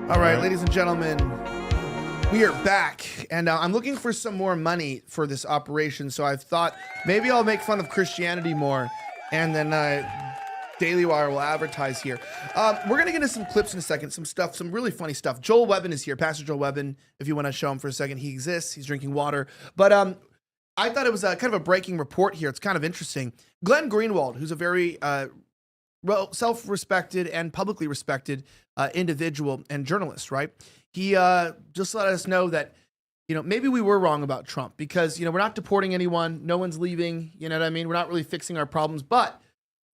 All right, ladies and gentlemen, we are back, and I'm looking for some more money for this operation. So I've thought maybe I'll make fun of Christianity more, and then Daily Wire will advertise here. We're gonna get into some clips in a second, some stuff, some really funny stuff. Joel Webbon is here, Pastor Joel Webbon. If you want to show him for a second, he exists. He's drinking water, but I thought it was kind of a breaking report here. It's kind of interesting. Glenn Greenwald, who's a very self-respected and publicly respected individual and journalist, right? He just let us know that, maybe we were wrong about Trump because, we're not deporting anyone. No one's leaving. You know what I mean? We're not really fixing our problems. But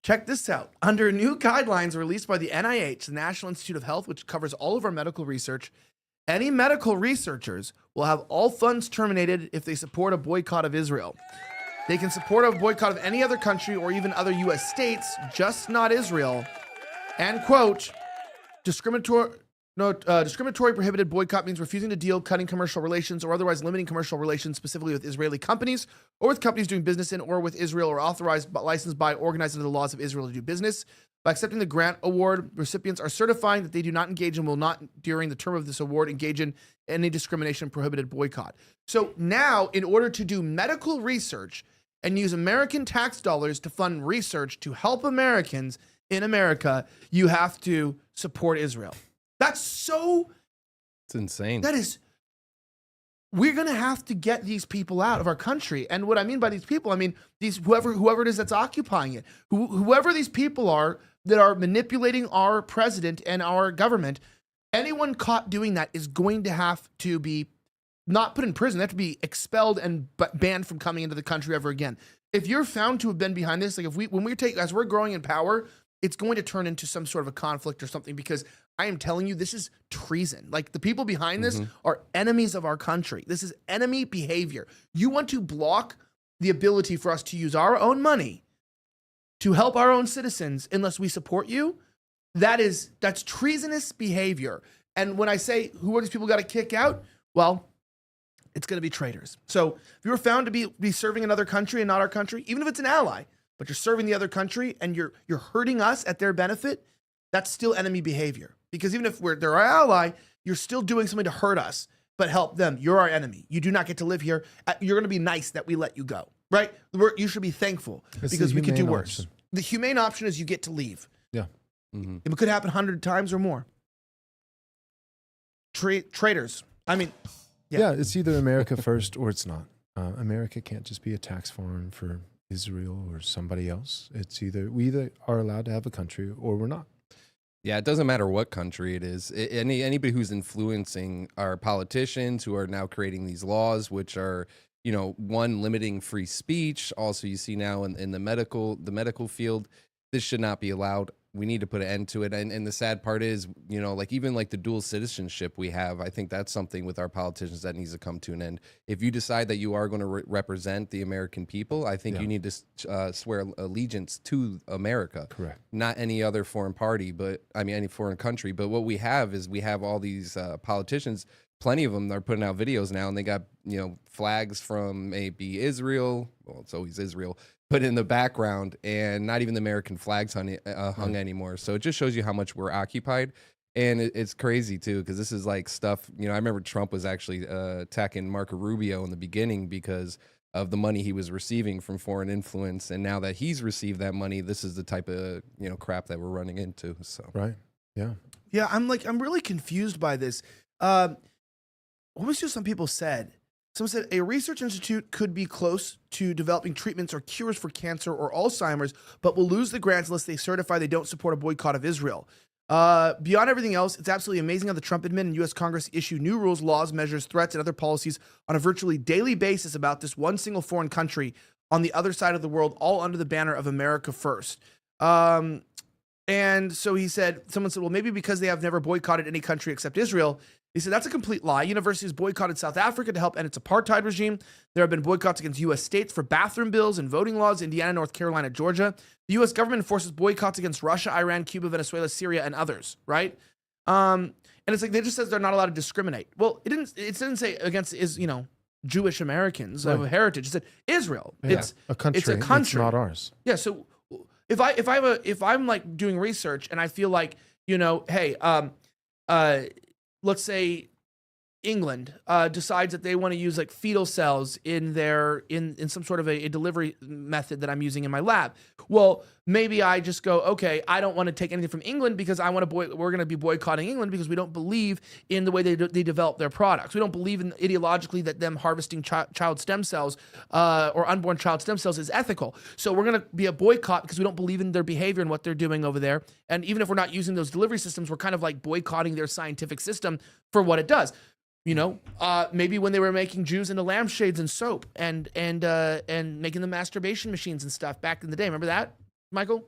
check this out. Under new guidelines released by the NIH, the National Institute of Health, which covers all of our medical research, any medical researchers will have all funds terminated if they support a boycott of Israel. They can support a boycott of any other country or even other U.S. states, just not Israel. And, quote, discriminatory prohibited boycott means refusing to deal, cutting commercial relations, or otherwise limiting commercial relations specifically with Israeli companies or with companies doing business in or with Israel or authorized, licensed by, organized under the laws of Israel to do business. By accepting the grant award, recipients are certifying that they do not engage and will not, during the term of this award, engage in any discrimination, prohibited boycott. So now, in order to do medical research and use American tax dollars to fund research to help Americans in America, you have to support Israel. It's insane. We're going to have to get these people out of our country. And what I mean by these people, I mean whoever it is that's occupying it, whoever these people are that are manipulating our president and our government. Anyone caught doing that is going to have to be not put in prison. They have to be expelled and banned from coming into the country ever again. If you're found to have been behind this, like as we're growing in power, it's going to turn into some sort of a conflict or something, because I am telling you, this is treason. Like, the people behind this are enemies of our country. This is enemy behavior. You want to block the ability for us to use our own money to help our own citizens unless we support you. That's treasonous behavior. And when I say, who are these people got to kick out? Well, it's going to be traitors. So if you were found to be serving another country and not our country, even if it's an ally, but you're serving the other country and you're hurting us at their benefit, that's still enemy behavior. Because even if they're our ally, you're still doing something to hurt us, but help them. You're our enemy. You do not get to live here. You're going to be nice that we let you go, right? You should be thankful because we could do worse. Option. The humane option is you get to leave. Yeah. Mm-hmm. It could happen 100 times or more. Traitors. I mean, yeah, it's either America first or it's not. America can't just be a tax farm for Israel or somebody else. It's we either are allowed to have a country or we're not. Yeah, it doesn't matter what country it is. Anybody who's influencing our politicians who are now creating these laws, which are, one, limiting free speech. Also, you see now in the medical field, this should not be allowed. We need to put an end to it. And the sad part is, even the dual citizenship we have, I think that's something with our politicians that needs to come to an end. If you decide that you are going to represent the American people, I think you need to swear allegiance to America. Correct. Not any other foreign party, any foreign country. But what we have is all these politicians, plenty of them are putting out videos now, and they got, flags from maybe Israel. Well, it's always Israel. Put in the background, and not even the American flags hung anymore. So it just shows you how much we're occupied. And it's crazy too, because this is stuff, I remember Trump was actually attacking Marco Rubio in the beginning because of the money he was receiving from foreign influence. And now that he's received that money, this is the type of, crap that we're running into. So, right. Yeah. Yeah. I'm really confused by this. What was just some people said? Someone said a research institute could be close to developing treatments or cures for cancer or Alzheimer's, but will lose the grants unless they certify they don't support a boycott of Israel. Beyond everything else, it's absolutely amazing how the Trump admin and U.S. Congress issue new rules, laws, measures, threats, and other policies on a virtually daily basis about this one single foreign country on the other side of the world, all under the banner of America First. And so someone said, well, maybe because they have never boycotted any country except Israel. He said, that's a complete lie. Universities boycotted South Africa to help end its apartheid regime. There have been boycotts against U.S. states for bathroom bills and voting laws, Indiana, North Carolina, Georgia. The U.S. government enforces boycotts against Russia, Iran, Cuba, Venezuela, Syria, and others, right? And it's they just says they're not allowed to discriminate. Well, it didn't say against, Jewish Americans of heritage. It said Israel. Yeah. It's a country. It's a country. It's not ours. Yeah, so if I'm doing research and I feel like, hey, let's say England decides that they want to use like fetal cells in their in some sort of a delivery method that I'm using in my lab. Well, maybe I just go, okay, I don't want to take anything from England because we're going to be boycotting England because we don't believe in the way they develop their products. We don't believe in ideologically that them harvesting child stem cells or unborn child stem cells is ethical. So we're going to be a boycott because we don't believe in their behavior and what they're doing over there. And even if we're not using those delivery systems, we're kind of like boycotting their scientific system for what it does. You know, maybe when they were making Jews into lampshades and soap and making the masturbation machines and stuff back in the day. Remember that, Michael?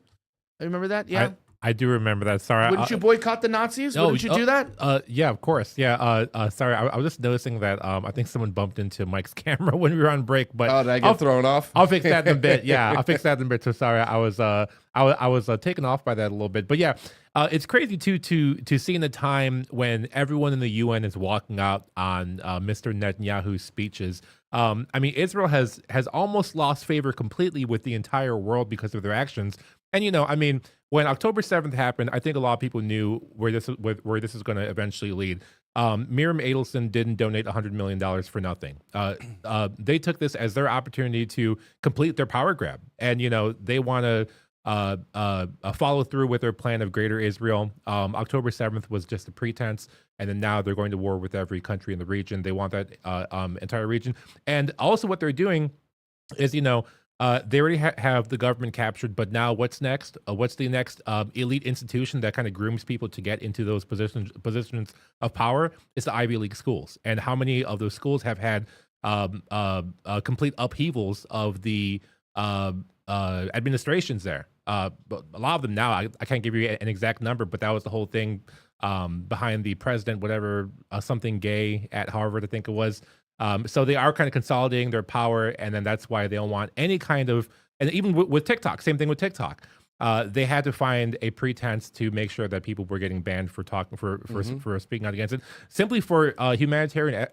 I remember that. Yeah, I do remember that. Sorry, wouldn't you boycott the Nazis? No, Wouldn't you do that? Yeah, of course. Yeah. Sorry, I was just noticing that. I think someone bumped into Mike's camera when we were on break. But did I get thrown off? I'll fix that in a bit. Yeah, I'll fix that in a bit. So sorry, I was taken off by that a little bit. But yeah, it's crazy too to see in the time when everyone in the UN is walking out on Mr. Netanyahu's speeches. I mean, Israel has almost lost favor completely with the entire world because of their actions. And, you know, I mean, when October 7th happened, I think a lot of people knew where this is going to eventually lead. Miriam Adelson didn't donate $100 million for nothing. They took this as their opportunity to complete their power grab. And, you know, they want to follow through with their plan of Greater Israel. October 7th was just a pretense. And then now they're going to war with every country in the region. They want that entire region. And also what they're doing is, you know, they already have the government captured, but now what's next? What's the next elite institution that kind of grooms people to get into those positions of power? It's the Ivy League schools. And how many of those schools have had complete upheavals of the administrations there? But a lot of them now, I can't give you an exact number, but that was the whole thing behind the president, whatever, something gay at Harvard, I think it was. So they are kind of consolidating their power, and then that's why they don't want any kind of, and even with TikTok, same thing with TikTok. They had to find a pretense to make sure that people were getting banned for talking for speaking out against it, simply for humanitarian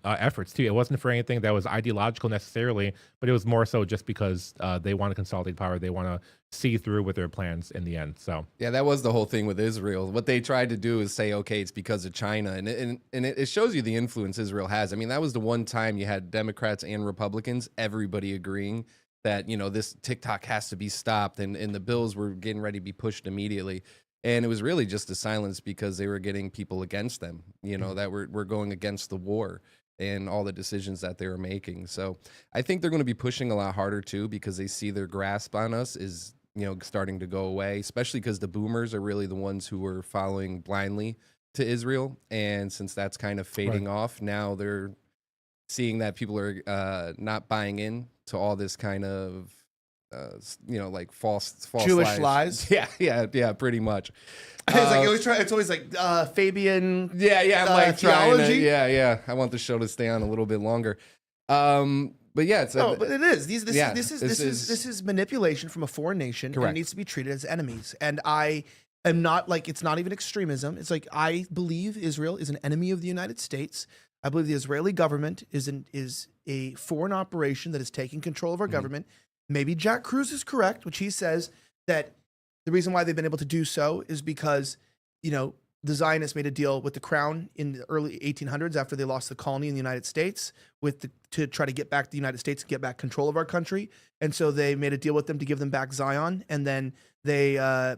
efforts too. It wasn't for anything that was ideological necessarily, but it was more so just because they want to consolidate power. They want to see through with their plans in the end. So yeah, that was the whole thing with Israel. What they tried to do is say, okay, it's because of China, and it shows you the influence Israel has. I mean, that was the one time you had Democrats and Republicans, everybody agreeing that, you know, this TikTok has to be stopped, and the bills were getting ready to be pushed immediately. And it was really just a silence because they were getting people against them, you know, that were going against the war and all the decisions that they were making. So I think they're going to be pushing a lot harder too, because they see their grasp on us is, you know, starting to go away, especially because the boomers are really the ones who were following blindly to Israel. And since that's kind of fading off, now they're seeing that people are not buying in to all this kind of, you know, like false Jewish lies. Yeah, pretty much. It's always like Fabian. Yeah. I'm like theology. Yeah. I want the show to stay on a little bit longer. But yeah, it's but it is. This is manipulation from a foreign nation. Correct. And it needs to be treated as enemies. And I am not like, it's not even extremism. It's like, I believe Israel is an enemy of the United States. I believe the Israeli government is a foreign operation that is taking control of our government. Maybe Jack Cruz is correct, which he says that the reason why they've been able to do so is because, you know, the Zionists made a deal with the crown in the early 1800s after they lost the colony in the United States to try to get back the United States and get back control of our country. And so they made a deal with them to give them back Zion. And then they,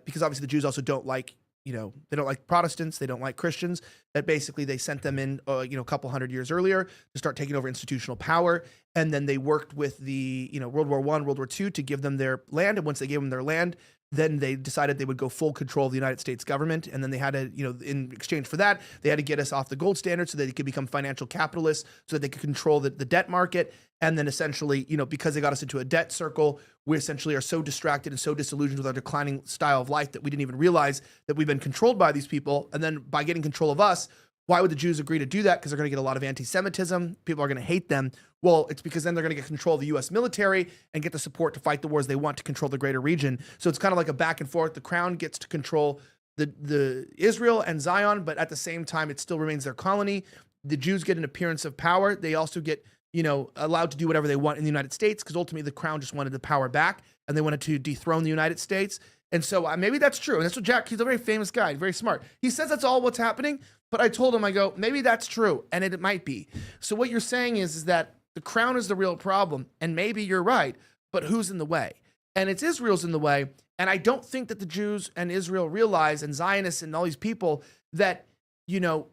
because obviously the Jews also don't like, you know, they don't like Protestants, they don't like Christians, that basically they sent them in, you know, a couple hundred years earlier to start taking over institutional power. And then they worked with the, you know, World War I, World War II to give them their land. And once they gave them their land, then they decided they would go full control of the United States government. And then they had to, you know, in exchange for that, they had to get us off the gold standard so that they could become financial capitalists, so that they could control the debt market. And then essentially, you know, because they got us into a debt circle, we essentially are so distracted and so disillusioned with our declining style of life that we didn't even realize that we've been controlled by these people. And then by getting control of us, why would the Jews agree to do that? Because they're going to get a lot of anti-Semitism. People are going to hate them. Well, it's because then they're going to get control of the U.S. military and get the support to fight the wars they want to control the greater region. So it's kind of like a back and forth. The crown gets to control the Israel and Zion, but at the same time, it still remains their colony. The Jews get an appearance of power. They also get, you know, allowed to do whatever they want in the United States, because ultimately the crown just wanted the power back and they wanted to dethrone the United States. And so maybe that's true. And that's what Jack, he's a very famous guy, very smart. He says that's all what's happening, but I told him, I go, maybe that's true. And it might be. So what you're saying is that the crown is the real problem. And maybe you're right, but who's in the way? And it's Israel's in the way. And I don't think that the Jews and Israel realize, and Zionists and all these people, that, you know,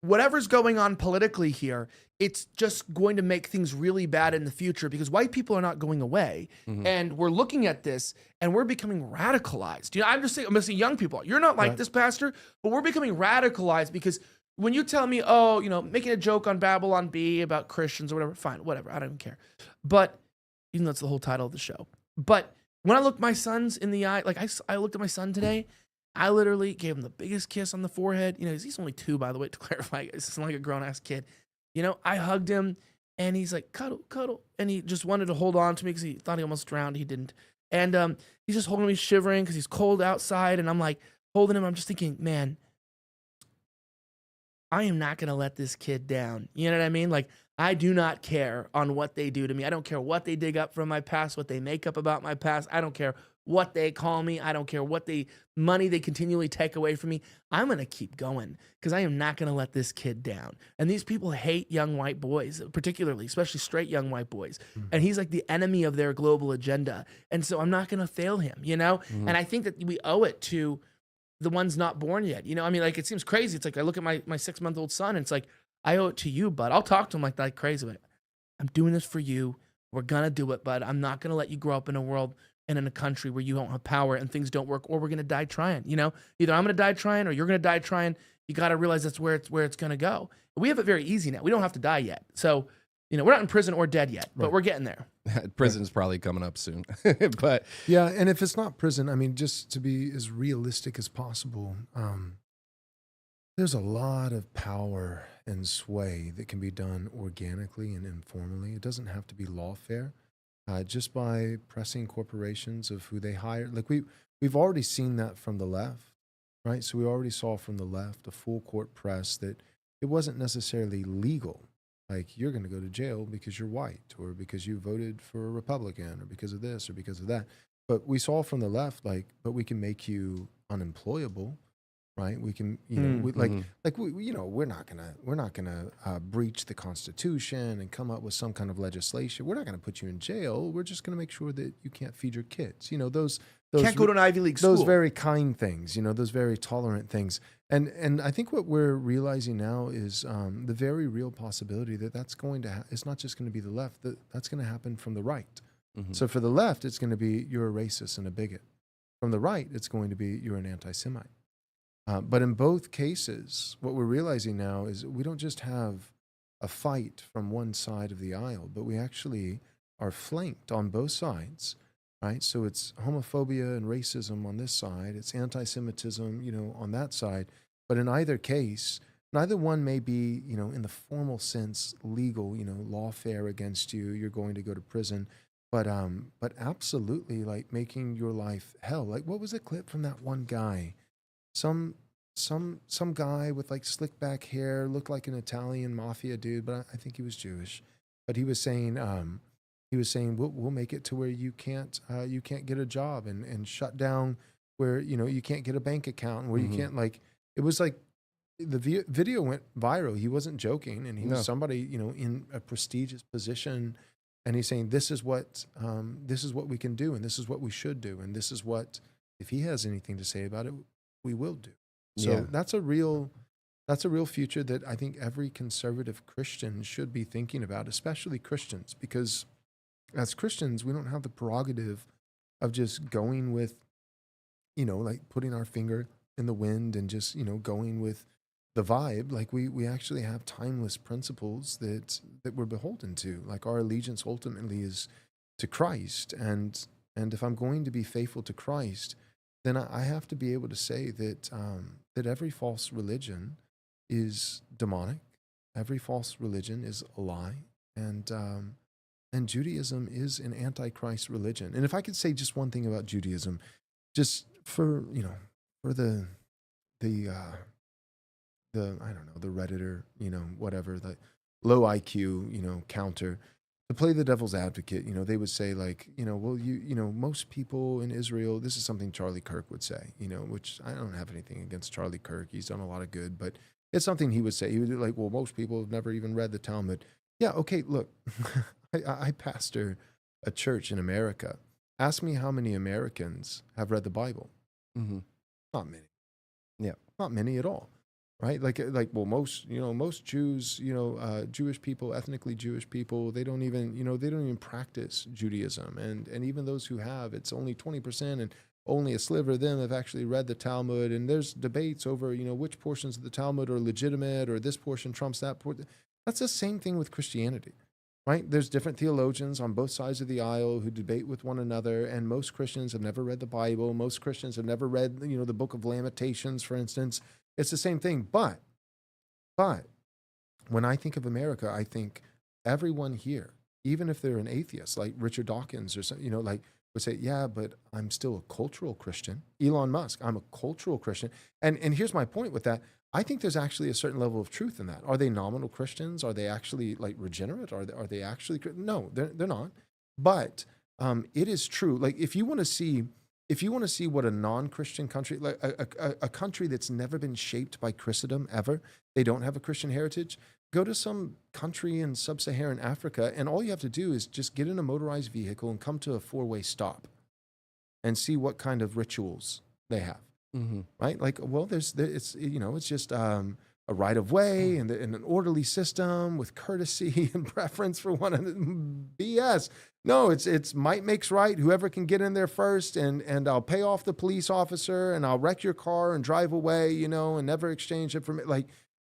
whatever's going on politically here, it's just going to make things really bad in the future because white people are not going away. And we're looking at this and we're becoming radicalized. You know, I'm just saying young people, you're not like this, Pastor, but we're becoming radicalized because when you tell me, oh, you know, making a joke on Babylon B about Christians or whatever, fine, whatever, I don't even care. But even though that's the whole title of the show. But when I look my sons in the eye, like I looked at my son today, I literally gave him the biggest kiss on the forehead. You know, he's only 2, by the way, to clarify. It's not like a grown-ass kid. You know, I hugged him, and he's like, cuddle, cuddle. And he just wanted to hold on to me because he thought he almost drowned. He didn't. And he's just holding me, shivering because he's cold outside. And I'm like holding him. I'm just thinking, man, I am not going to let this kid down. You know what I mean? Like, I do not care on what they do to me. I don't care what they dig up from my past, what they make up about my past. I don't care what they call me. I don't care what money they continually take away from me. I'm going to keep going because I am not going to let this kid down. And these people hate young white boys, particularly, especially straight young white boys. And he's like the enemy of their global agenda. And so I'm not going to fail him, you know? And I think that we owe it to the ones not born yet. You know, I mean, like, it seems crazy. It's like I look at my 6-month-old son and it's like, I owe it to you, bud. I'll talk to him like that crazy, but I'm doing this for you. We're going to do it, bud. I'm not going to let you grow up in a world and in a country where you don't have power and things don't work, or we're going to die trying. You know, either I'm going to die trying or you're going to die trying. You got to realize that's where it's going to go. We have it very easy now. We don't have to die yet. So, you know, we're not in prison or dead yet, but we're getting there. Prison's probably coming up soon. But yeah, and if it's not prison, I mean, just to be as realistic as possible, there's a lot of power and sway that can be done organically and informally. It doesn't have to be lawfare. Just by pressing corporations of who they hire. Like we've already seen that from the left, right? So we already saw from the left a full court press that it wasn't necessarily legal. Like, you're going to go to jail because you're white, or because you voted for a Republican, or because of this or because of that. But we saw from the left, like, but we can make you unemployable. Right, we can, you know, you know, we're not gonna breach the Constitution and come up with some kind of legislation. We're not gonna put you in jail. We're just gonna make sure that you can't feed your kids. You know, those Can't go to an Ivy League school. Those very kind things. You know, those very tolerant things. And I think what we're realizing now is the very real possibility that that's going to. It's not just going to be the left. That's going to happen from the right. So for the left, it's going to be you're a racist and a bigot. From the right, it's going to be you're an anti-Semite. But in both cases, what we're realizing now is we don't just have a fight from one side of the aisle, but we actually are flanked on both sides, right? So it's homophobia and racism on this side, it's anti-Semitism, you know, on that side. But in either case, neither one may be, you know, in the formal sense legal, you know, lawfare against you, you're going to go to prison. But absolutely, like, making your life hell. Like, what was the clip from that one guy? Some guy with like slick back hair, looked like an Italian mafia dude, but I think he was Jewish. But he was saying we'll make it to where you can't get a job and shut down where, you know, you can't get a bank account, and where you can't, like, it was like the video went viral. He wasn't joking, and he was somebody, you know, in a prestigious position, and he's saying this is what we can do, and this is what we should do, and this is what, if he has anything to say about it, we will do. So that's a real future that I think every conservative Christian should be thinking about, especially Christians, because as Christians, we don't have the prerogative of just going with, you know, like putting our finger in the wind and just, you know, going with the vibe. Like we actually have timeless principles that we're beholden to. Like, our allegiance ultimately is to Christ. And if I'm going to be faithful to Christ, then I have to be able to say that that every false religion is demonic, every false religion is a lie, and Judaism is an antichrist religion. And if I could say just one thing about Judaism, just for, you know, for the I don't know, the Redditor, you know, whatever, the low IQ, you know, counter. to play the devil's advocate, they would say like, well, most people in Israel, this is something Charlie Kirk would say, which I don't have anything against Charlie Kirk. He's done a lot of good, but it's something he would say. He would be like, well, most people have never even read the Talmud. Yeah, okay, look, I pastor a church in America. Ask me how many Americans have read the Bible. Mm-hmm. Not many. Yeah. Not many at all. Right? Well, most Jews, Jewish people, ethnically Jewish people, they don't even practice Judaism. And even those who have, it's only 20%, and only a sliver of them have actually read the Talmud. And there's debates over, which portions of the Talmud are legitimate, or this portion trumps that portion. That's the same thing with Christianity, right? There's different theologians on both sides of the aisle who debate with one another. And most Christians have never read the Bible. Most Christians have never read, the book of Lamentations, for instance. It's the same thing. But when I think of America, I think everyone here, even if they're an atheist, like Richard Dawkins or something, would say, yeah, but I'm still a cultural Christian. Elon Musk, I'm a cultural Christian. And here's my point with that. I think there's actually a certain level of truth in that. Are they nominal Christians? Are they actually like regenerate? Are they actually? No, they're not. But it is true. Like if you want to see what a non-Christian country, like a country that's never been shaped by Christendom ever, they don't have a Christian heritage, go to some country in sub-Saharan Africa, and all you have to do is just get in a motorized vehicle and come to a four-way stop and see what kind of rituals they have. Mm-hmm. Right? Like, well, it's just a right of way and an orderly system with courtesy and preference for one another. BS. No, it's might makes right. Whoever can get in there first, and I'll pay off the police officer, and I'll wreck your car and drive away, and never exchange it for me.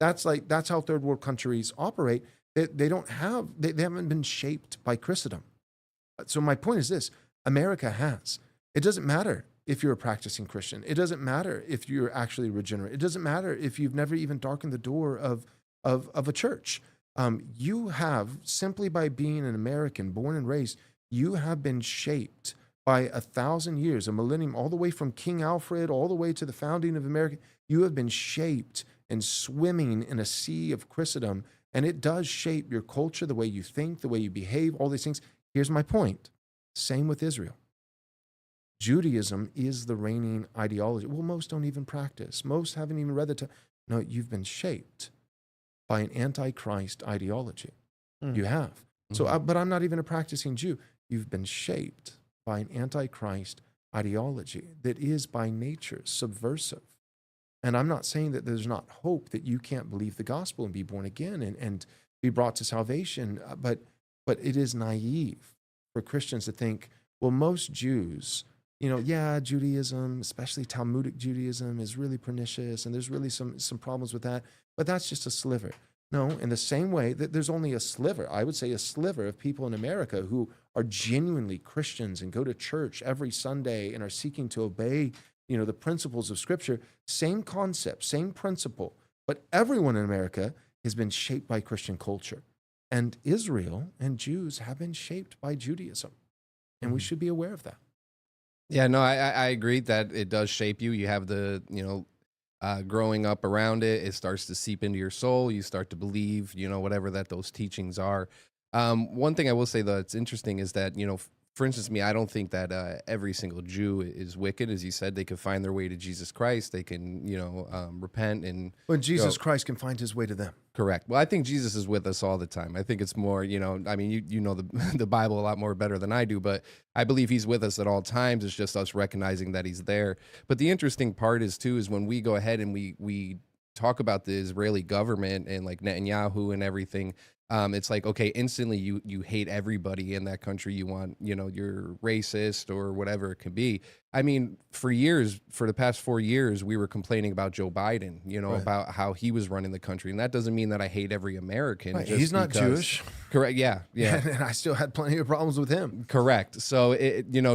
That's how third world countries operate. They haven't been shaped by Christendom. So my point is this: America has. It doesn't matter if you're a practicing Christian. It doesn't matter if you're actually regenerate. It doesn't matter if you've never even darkened the door of a church. You have, simply by being an American, born and raised, you have been shaped by 1,000 years, a millennium, all the way from King Alfred, all the way to the founding of America. You have been shaped and swimming in a sea of Christendom, and it does shape your culture, the way you think, the way you behave, all these things. Here's my point. Same with Israel. Judaism is the reigning ideology. Well, most don't even practice. Most haven't even read the Torah. No, you've been shaped by an antichrist ideology. You have. So, but I'm not even a practicing Jew. You've been shaped by an antichrist ideology that is by nature subversive. And I'm not saying that there's not hope, that you can't believe the gospel and be born again and be brought to salvation. But it is naive for Christians to think, well, most Jews, Judaism, especially Talmudic Judaism, is really pernicious, and there's really some problems with that, but that's just a sliver. No, in the same way that there's only a sliver, I would say a sliver of people in America who are genuinely Christians and go to church every Sunday and are seeking to obey, the principles of Scripture. Same concept, same principle, but everyone in America has been shaped by Christian culture. And Israel and Jews have been shaped by Judaism, and we should be aware of that. Yeah, no, I agree that it does shape you. You have the, growing up around it, it starts to seep into your soul. You start to believe, whatever that those teachings are. One thing I will say, though, it's interesting is that, for instance, I don't think that every single Jew is wicked. As you said, they could find their way to Jesus Christ. They can, repent and. But Jesus Christ can find his way to them. Correct. Well, I think Jesus is with us all the time. I think it's more, you know the Bible a lot more better than I do, but I believe he's with us at all times. It's just us recognizing that he's there. But the interesting part is when we go ahead and we talk about the Israeli government and like Netanyahu and everything, it's like, okay, instantly you hate everybody in that country. You want, you're racist or whatever it could be. I mean, for the past 4 years, we were complaining about Joe Biden, right, about how he was running the country. And that doesn't mean that I hate every American. Right. He's not Jewish. Correct. Yeah. And I still had plenty of problems with him. Correct. So,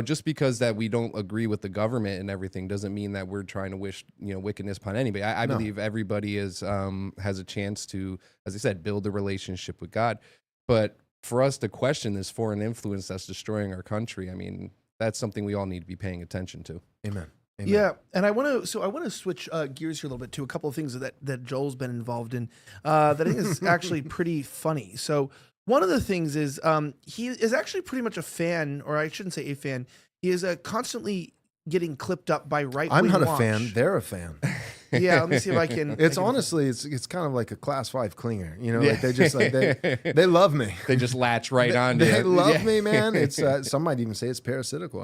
just because that we don't agree with the government and everything doesn't mean that we're trying to wish, wickedness upon anybody. I believe everybody has a chance to, as I said, build a relationship with God. But for us to question this foreign influence that's destroying our country, I mean, that's something we all need to be paying attention to. Amen. Yeah, and I want to switch gears here a little bit to a couple of things that Joel's been involved in that I think is actually pretty funny. So One of the things is he is actually pretty much a fan, or I shouldn't say a fan. He is constantly getting clipped up by right-wing I'm not watch. a fan. They're a fan. Yeah, let me see if I can. It's I can- honestly, it's kind of like a class 5 clinger. You know, like they just like they love me. They just latch right on to They you. love Yeah. me, man. It's some might even say it's parasitical.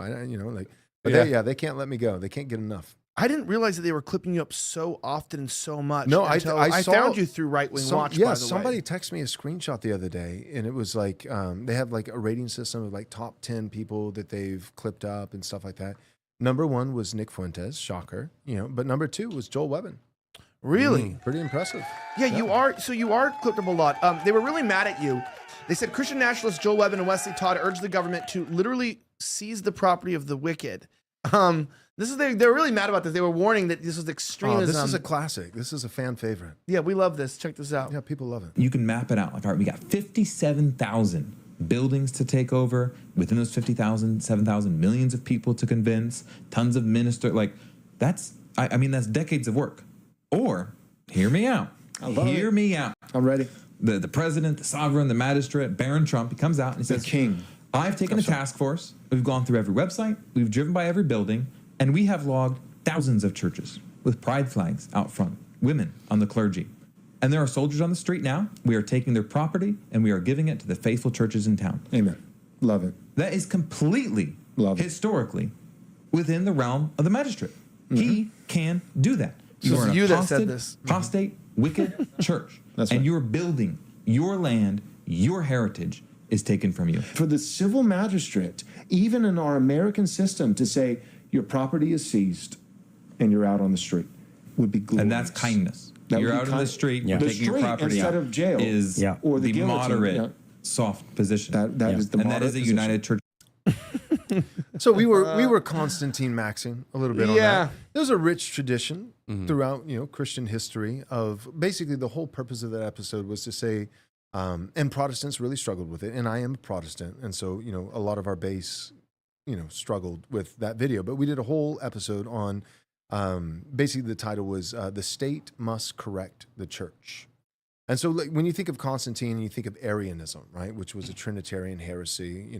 But they can't let me go. They can't get enough. I didn't realize that they were clipping you up so often and so much. No, until I saw- found you through right-wing watch. Yeah, by the somebody way. texted me a screenshot the other day, and it was like they have like a rating system of like top 10 people that they've clipped up and stuff like that. Number 1 was Nick Fuentes, shocker, but number 2 was Joel Webbon. Really? Pretty impressive. Yeah, you are. So you are clipped up a lot. They were really mad at you. They said Christian nationalists Joel Webbon and Wesley Todd urged the government to literally seize the property of the wicked. They're really mad about this. They were warning that this was extremism. Oh, this is a classic. This is a fan favorite. Yeah, we love this. Check this out. Yeah, people love it. You can map it out. Like, all right, we got 57,000 buildings to take over. Within those 50,000, 7,000, millions of people to convince, tons of ministers. Like, that's decades of work. Or, hear me out. Hear me out. I'm ready. The president, the sovereign, the magistrate, Baron Trump, he comes out and he says, king. I've taken a task force. We've gone through every website. We've driven by every building. And we have logged thousands of churches with pride flags out front, women on the clergy. And there are soldiers on the street now. We are taking their property and we are giving it to the faithful churches in town. Amen. Love it. That is completely, Love it. historically, within the realm of the magistrate. He can do that. So are it's an you that said apostate- this. apostate, wicked church. That's and right. you're building your land, your heritage is taken from you. For the civil magistrate, even in our American system, to say your property is seized and you're out on the street would be glorious. And that's kindness. That You're would be out in the kind- street, Yeah. you're The taking your street property instead out of jail. is Yeah. Or the guillotine. moderate, Yeah. soft position. That is the and that moderate is a position. United Church. So we were Constantine maxing a little bit on Yeah. that. There's a rich tradition throughout Christian history of basically the whole purpose of that episode was to say, and Protestants really struggled with it, and I am a Protestant, and so a lot of our base struggled with that video. But we did a whole episode on basically the title was "The State Must Correct the Church." And so, like, when you think of Constantine, you think of Arianism, right, which was a Trinitarian heresy,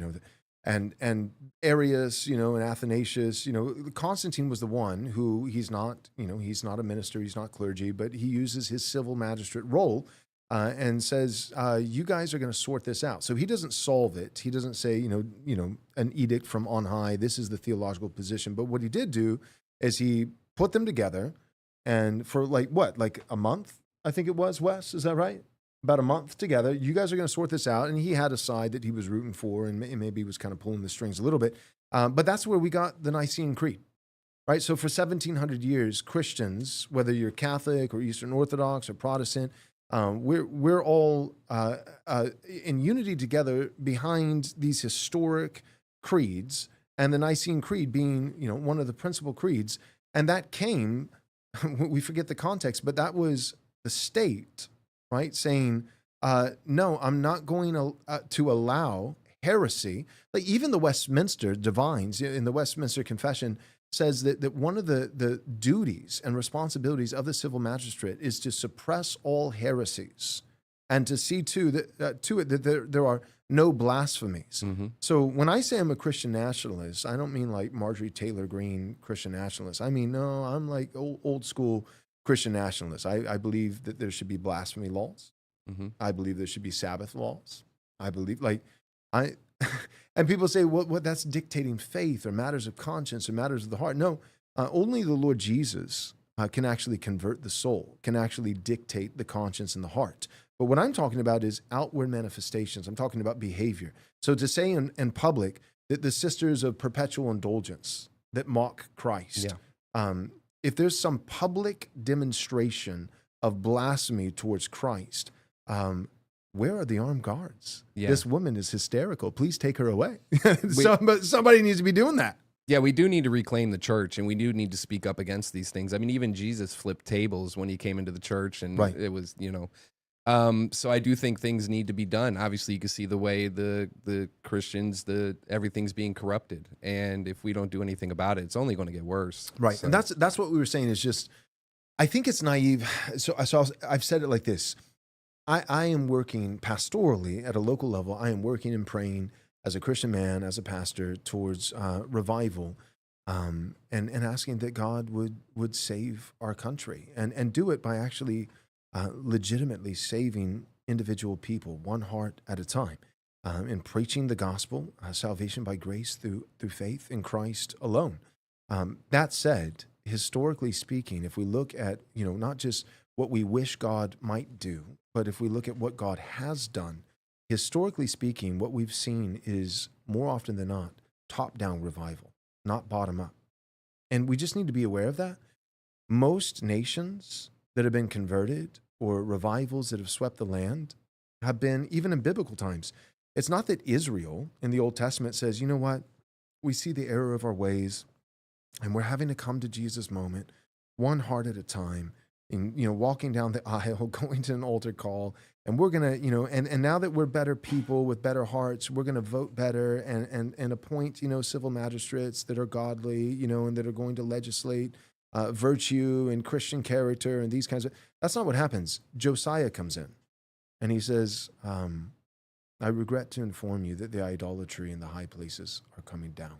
and Arius, and Athanasius, Constantine was the one who he's not a minister, he's not clergy, but he uses his civil magistrate role and says, you guys are going to sort this out. So he doesn't solve it. He doesn't say, an edict from on high, this is the theological position. But what he did do is he put them together, and for like a month, I think it was, Wes, is that right? About a month together, you guys are going to sort this out. And he had a side that he was rooting for, and maybe he was kind of pulling the strings a little bit. But that's where we got the Nicene Creed, right? So for 1,700 years, Christians, whether you're Catholic or Eastern Orthodox or Protestant, we're all in unity together behind these historic creeds, and the Nicene Creed being, one of the principal creeds. And that came, we forget the context, but that was the state, right, saying, no, I'm not going to allow heresy. Like even the Westminster divines in the Westminster Confession says that one of the duties and responsibilities of the civil magistrate is to suppress all heresies and to see to it that there are no blasphemies. Mm-hmm. So when I say I'm a Christian nationalist, I don't mean like Marjorie Taylor Greene Christian nationalist. I mean, no, I'm like old school Christian nationalist. I believe that there should be blasphemy laws. Mm-hmm. I believe there should be Sabbath laws. I believe and people say, what that's dictating faith or matters of conscience or matters of the heart. No, only the Lord Jesus can actually convert the soul, can actually dictate the conscience and the heart. But what I'm talking about is outward manifestations. I'm talking about behavior. So to say in public that the sisters of perpetual indulgence that mock Christ, if there's some public demonstration of blasphemy towards Christ, where are the armed guards? Yeah. This woman is hysterical. Please take her away. Somebody needs to be doing that. Yeah, we do need to reclaim the church, and we do need to speak up against these things. I mean, even Jesus flipped tables when he came into the church, and Right. it was, so I do think things need to be done. Obviously, you can see the way the Christians, everything's being corrupted, and if we don't do anything about it, it's only going to get worse. Right. So- And that's what we were saying is just, I think it's naive. So I've said it like this. I am working pastorally at a local level. I am working and praying as a Christian man, as a pastor, towards revival, and asking that God would save our country and do it by actually legitimately saving individual people, one heart at a time, and preaching the gospel, salvation by grace through faith in Christ alone. That said, historically speaking, if we look at, not just what we wish God might do, but if we look at what God has done, historically speaking, what we've seen is more often than not top-down revival, not bottom-up. And we just need to be aware of that. Most nations that have been converted or revivals that have swept the land have been, even in biblical times, it's not that Israel in the Old Testament says, you know what, we see the error of our ways and we're having to come to Jesus' moment, one heart at a time, and, walking down the aisle, going to an altar call, and we're going to, and now that we're better people with better hearts, we're going to vote better and appoint, civil magistrates that are godly, and that are going to legislate virtue and Christian character and these kinds of, that's not what happens. Josiah comes in and he says, I regret to inform you that the idolatry in the high places are coming down.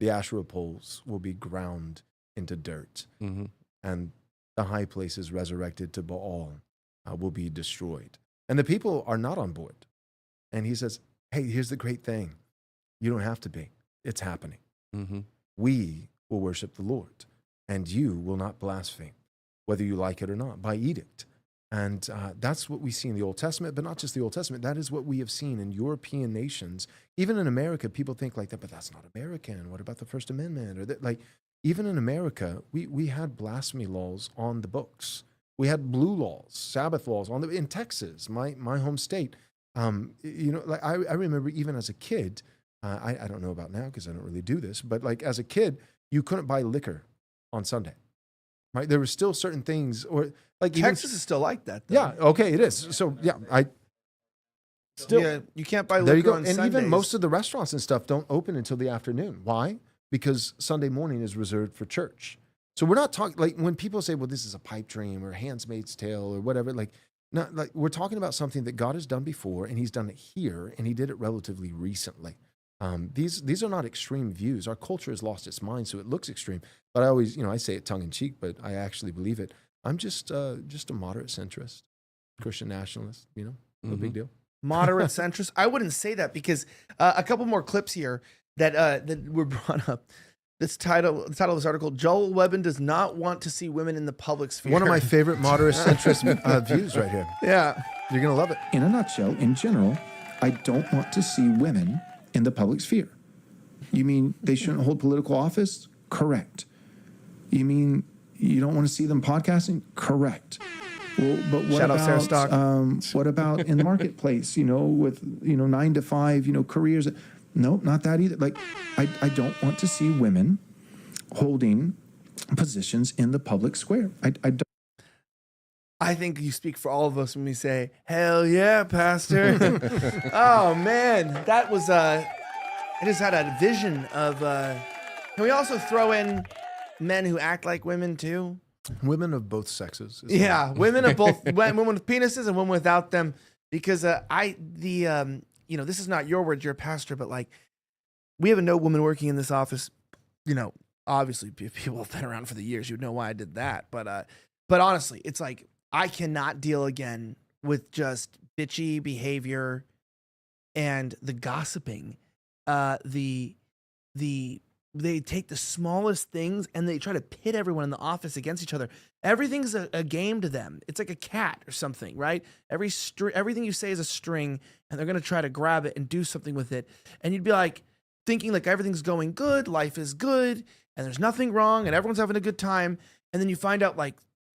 The Asherah poles will be ground into dirt, and the high places resurrected to Baal will be destroyed. And the people are not on board. And he says, hey, here's the great thing. You don't have to be. It's happening. We will worship the Lord, and you will not blaspheme, whether you like it or not, by edict. And that's what we see in the Old Testament, but not just the Old Testament. That is what we have seen in European nations. Even in America, people think like that, but that's not American. What about the First Amendment? Or that, even in America, we had blasphemy laws on the books. We had blue laws, Sabbath laws in Texas, my home state. I remember even as a kid, I don't know about now because I don't really do this, but as a kid, you couldn't buy liquor on Sunday. Right? There were still certain things, or Texas is still like that, though. Yeah, okay, it is. So you can't buy liquor there you go. on And Sundays. even most of the restaurants and stuff don't open until the afternoon. Why? Because Sunday morning is reserved for church. So we're not talking, when people say, well, this is a pipe dream or Handmaid's Tale or whatever, we're talking about something that God has done before, and he's done it here, and he did it relatively recently. These are not extreme views. Our culture has lost its mind, so it looks extreme. But I always, I say it tongue in cheek, but I actually believe it. I'm just a moderate centrist, Christian nationalist, no big deal. Moderate centrist? I wouldn't say that, because a couple more clips here that were brought up. The title of this article, Joel Webbon does not want to see women in the public sphere. One of my favorite moderate centrist views right here. Yeah. You're going to love it. In a nutshell, in general, I don't want to see women in the public sphere. You mean they shouldn't hold political office? Correct. You mean you don't want to see them podcasting? Correct. Well, but what Shout out Sarah about Stock. what about in the marketplace? With 9 to 5, careers. No, not that either. I don't want to see women holding positions in the public square. I don't. I think you speak for all of us when we say, hell yeah, Pastor. Oh, man. That was, I just had a vision of, can we also throw in men who act like women too? Women of both sexes. Yeah, women of both, women with penises and women without them. Because this is not your words, you're a pastor, but we have no woman working in this office. Obviously, if people have been around for the years, you'd know why I did that. But honestly, it's I cannot deal again with just bitchy behavior and the gossiping. They take the smallest things and they try to pit everyone in the office against each other. Everything's a game to them. It's like a cat or something, right? Everything you say is a string, and they're going to try to grab it and do something with it. And you'd be thinking everything's going good, life is good, and there's nothing wrong, and everyone's having a good time. And then you find out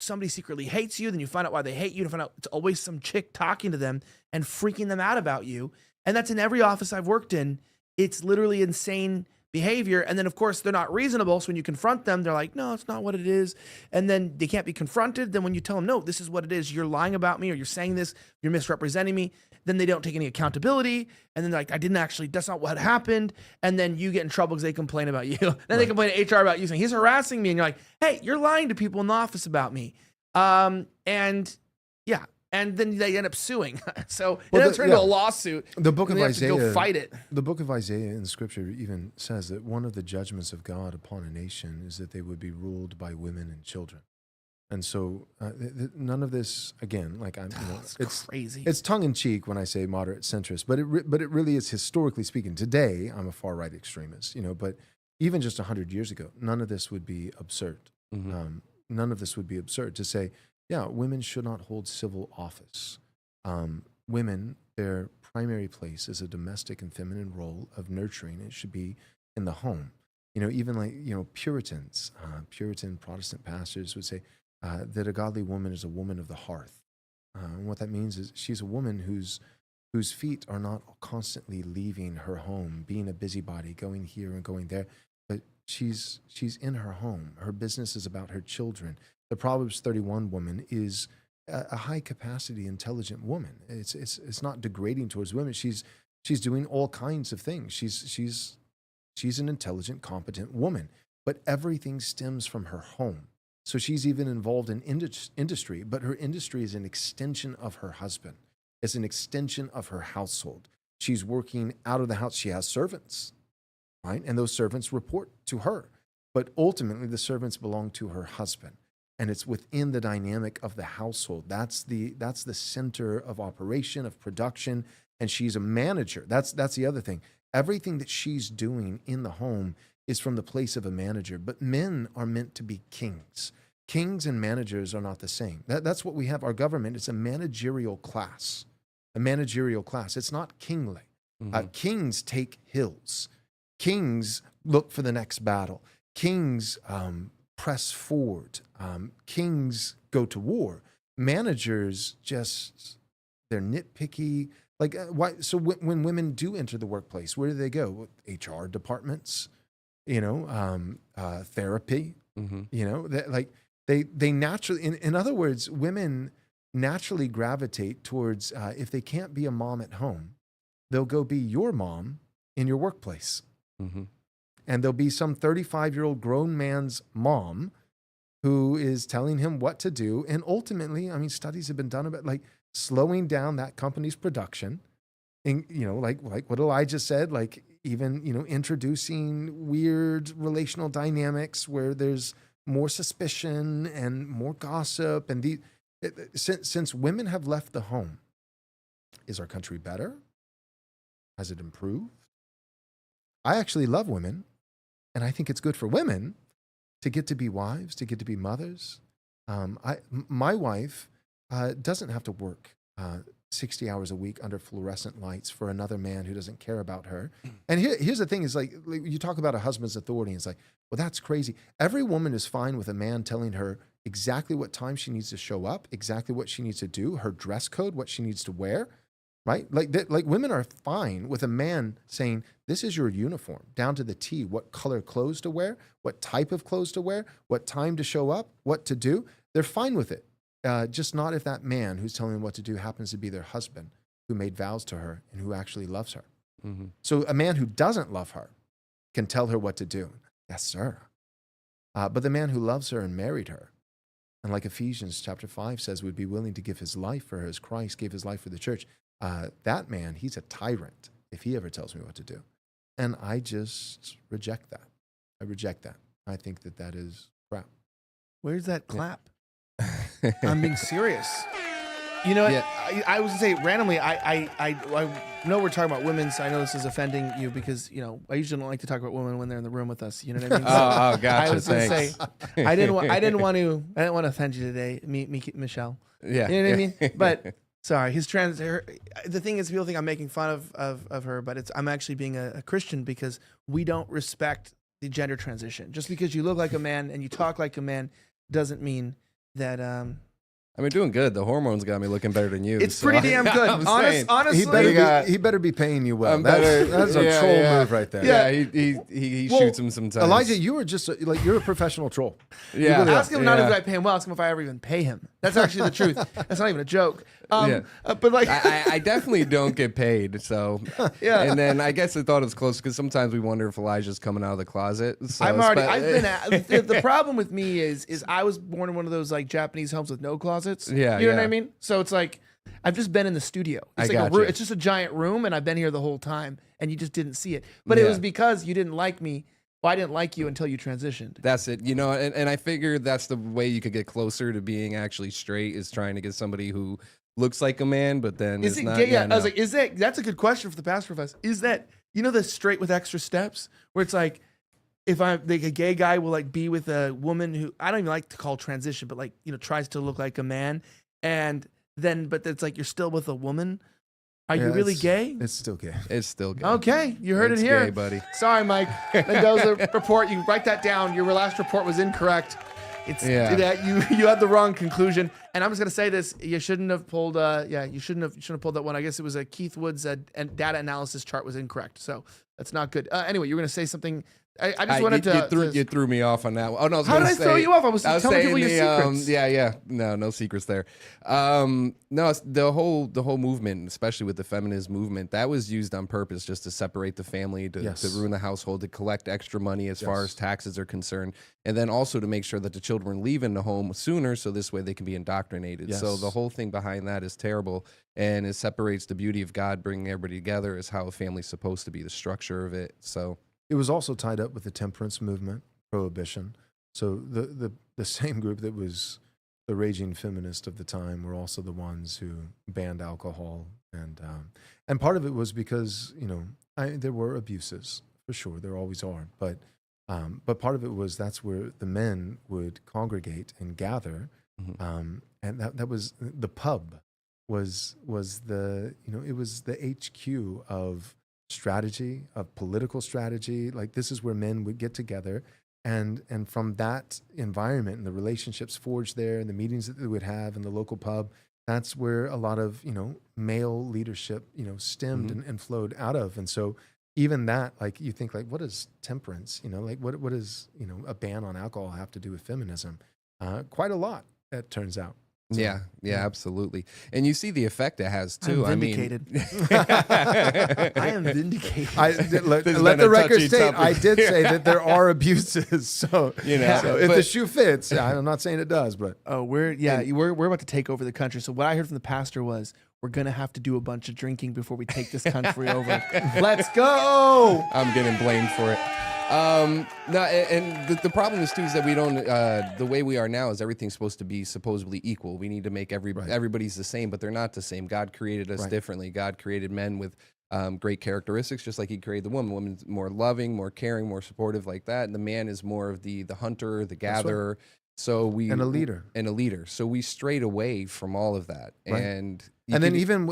somebody secretly hates you. Then you find out why they hate you. To find out it's always some chick talking to them and freaking them out about you. And that's in every office I've worked in. It's literally insane behavior. And then, of course, they're not reasonable. So when you confront them, they're like, no, it's not what it is. And then they can't be confronted. Then when you tell them, no, this is what it is, you're lying about me, or you're saying this, you're misrepresenting me, then they don't take any accountability. And then they're like, that's not what happened. And then you get in trouble because they complain about you. Then they complain to HR about you, saying he's harassing me. And you're like, hey, you're lying to people in the office about me. And and then they end up suing. So Well, it ends into a lawsuit. The book and of they have to go Isaiah, fight it. The book of Isaiah in Scripture even says that one of the judgments of God upon a nation is that they would be ruled by women and children. And so none of this, again, like it's crazy. It's tongue in cheek when I say moderate centrist, but it really is, historically speaking. Today, I'm a far right extremist, but even just 100 years ago, none of this would be absurd. None of this would be absurd to say, yeah, women should not hold civil office. Women, their primary place is a domestic and feminine role of nurturing. It should be in the home. Even like, Puritans, Puritan Protestant pastors would say that a godly woman is a woman of the hearth. And what that means is she's a woman whose feet are not constantly leaving her home, being a busybody, going here and going there, but she's in her home. Her business is about her children. The Proverbs 31 woman is a high capacity, intelligent woman. It's not degrading towards women. She's doing all kinds of things. She's an intelligent, competent woman, but everything stems from her home. So she's even involved in industry, but her industry is an extension of her husband. It's an extension of her household. She's working out of the house. She has servants, right? And those servants report to her. But ultimately, the servants belong to her husband. And it's within the dynamic of the household. That's the center of operation, of production. And she's a manager. That's the other thing. Everything that she's doing in the home is from the place of a manager. But men are meant to be kings. Kings and managers are not the same. That's what we have. Our government is a managerial class. A managerial class. It's not kingly. Kings take hills. Kings look for the next battle. Kings press forward. Kings go to war. Managers they're nitpicky. Like why? So when women do enter the workplace, where do they go? HR departments, therapy. They naturally. In other words, women naturally gravitate towards if they can't be a mom at home, they'll go be your mom in your workplace. And there'll be some 35-year-old grown man's mom who is telling him what to do. And ultimately, studies have been done about like slowing down that company's production. And, like what Elijah said, like even, introducing weird relational dynamics where there's more suspicion and more gossip. And since women have left the home, is our country better? Has it improved? I actually love women. And I think it's good for women to get to be wives, to get to be mothers. My wife doesn't have to work 60 hours a week under fluorescent lights for another man who doesn't care about her. And here's the thing is like you talk about a husband's authority. And it's like, well, that's crazy. Every woman is fine with a man telling her exactly what time she needs to show up, exactly what she needs to do, her dress code, what she needs to wear. Right? Like women are fine with a man saying, this is your uniform, down to the T, what color clothes to wear, what type of clothes to wear, what time to show up, what to do. They're fine with it. Just not if that man who's telling them what to do happens to be their husband who made vows to her and who actually loves her. So a man who doesn't love her can tell her what to do. Yes, sir. But the man who loves her and married her, and like Ephesians chapter 5 says, would be willing to give his life for her as Christ gave his life for the church. That man, he's a tyrant if he ever tells me what to do. And I just reject that. I reject that. I think that is crap. Where's that clap? I'm being serious. I was going to say randomly, I know we're talking about women, so I know this is offending you because, I usually don't like to talk about women when they're in the room with us. You know what I mean? Oh, gotcha. I was going to Thanks. say, I didn't want to offend you today, Michelle. Yeah. You know what I mean? But sorry, the thing is, people think I'm making fun of her, but I'm actually being a Christian because we don't respect the gender transition. Just because you look like a man and you talk like a man doesn't mean that. Doing good. The hormones got me looking better than you. It's pretty damn good. Honestly, he better be paying you well. That's a troll move right there. Yeah, he shoots him sometimes. Elijah, you are just you're a professional troll. Yeah. Really ask him not if I pay him well. Ask him if I ever even pay him. That's actually the truth. That's not even a joke. But like, I definitely don't get paid. So yeah. And then I guess I thought it was close because sometimes we wonder if Elijah's coming out of the closet. So the problem with me is I was born in one of those like Japanese homes with no closet. closets. Yeah, you know what I yeah. mean. So it's like I've just been in the studio. It's I like gotcha. it's just a giant room, and I've been here the whole time, and you just didn't see it. But it Yeah. was because you didn't like me. Well, I didn't like you until you transitioned. That's it, you know, and I figured that's the way you could get closer to being actually straight is trying to get somebody who looks like a man, but then Is is it not. gay? Yeah, no. I was like, that's a good question for the pastor of us. Is that, you know, the straight with extra steps where it's like, if I'm like a gay guy will like be with a woman who I don't even like to call transition, but like, you know, tries to look like a man. And then, but it's like, you're still with a woman. Are you Yeah, really it's- gay? It's still gay. It's still gay. Okay. You heard It's it here. gay, buddy. Sorry, Mike. Mendoza report. You write that down. Your last report was incorrect. It's Yeah. that you had the wrong conclusion. And I'm just gonna say this: you shouldn't have pulled. You shouldn't have pulled that one. I guess it was a Keith Woods and data analysis chart was incorrect. So that's not good. Anyway, you were gonna say something. I just wanted to. You threw me off on that one. Oh no! How did I throw you off? I was telling people your secrets. Yeah. No secrets there. No, the whole movement, especially with the feminist movement, that was used on purpose just to separate the family, to ruin the household, to collect extra money as far as taxes are concerned, and then also to make sure that the children leave in the home sooner, so this way they can be indoctrinated. Yes. So the whole thing behind that is terrible, and it separates the beauty of God, bringing everybody together, is how a family's supposed to be, the structure of it. So. It was also tied up with the temperance movement, prohibition. So the same group that was the raging feminist of the time were also the ones who banned alcohol, and part of it was because there were abuses for sure, there always are, but part of it was that's where the men would congregate and gather, and that was the pub was the it was the HQ of strategy, of political strategy. Like, this is where men would get together, and from that environment and the relationships forged there and the meetings that they would have in the local pub, that's where a lot of male leadership stemmed and flowed out of. And so even that, like, you think, like, what is temperance, like what does a ban on alcohol have to do with feminism? Quite a lot, it turns out. So, Yeah, absolutely. And you see the effect it has too. I'm vindicated. I am vindicated. Let This has the been a record touchy state, topic. I did say that there are abuses. So, so if but- the shoe fits, I'm not saying it does, but We're about to take over the country. So what I heard from the pastor was, we're gonna have to do a bunch of drinking before we take this country over. Let's go. I'm getting blamed for it. No, and the problem is too is that we don't. The way we are now is everything's supposed to be supposedly equal. We need to make everybody's the same, but they're not the same. God created us differently. God created men with great characteristics, just like He created the woman. Woman's more loving, more caring, more supportive, like that. And the man is more of the hunter, the gatherer. So and a leader. So we strayed away from all of that, and then even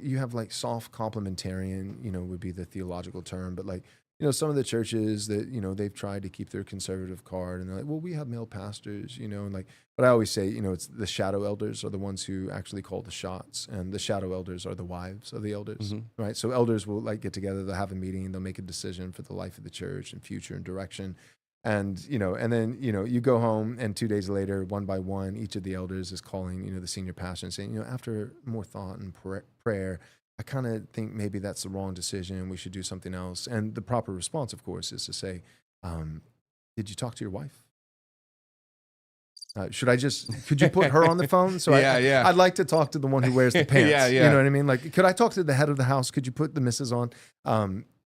you have like soft complementarian, would be the theological term, but like. Some of the churches that, they've tried to keep their conservative card, and they're like, well, we have male pastors, and like, but I always say, it's the shadow elders are the ones who actually call the shots, and the shadow elders are the wives of the elders, right? So elders will like get together, they'll have a meeting, they'll make a decision for the life of the church and future and direction. And, and then, you go home, and 2 days later, one by one, each of the elders is calling, the senior pastor and saying, after more thought and prayer, I kind of think maybe that's the wrong decision. We should do something else. And the proper response, of course, is to say, did you talk to your wife? Could you put her on the phone? So I'd like to talk to the one who wears the pants. You know what I mean? Like, could I talk to the head of the house? Could you put the missus on?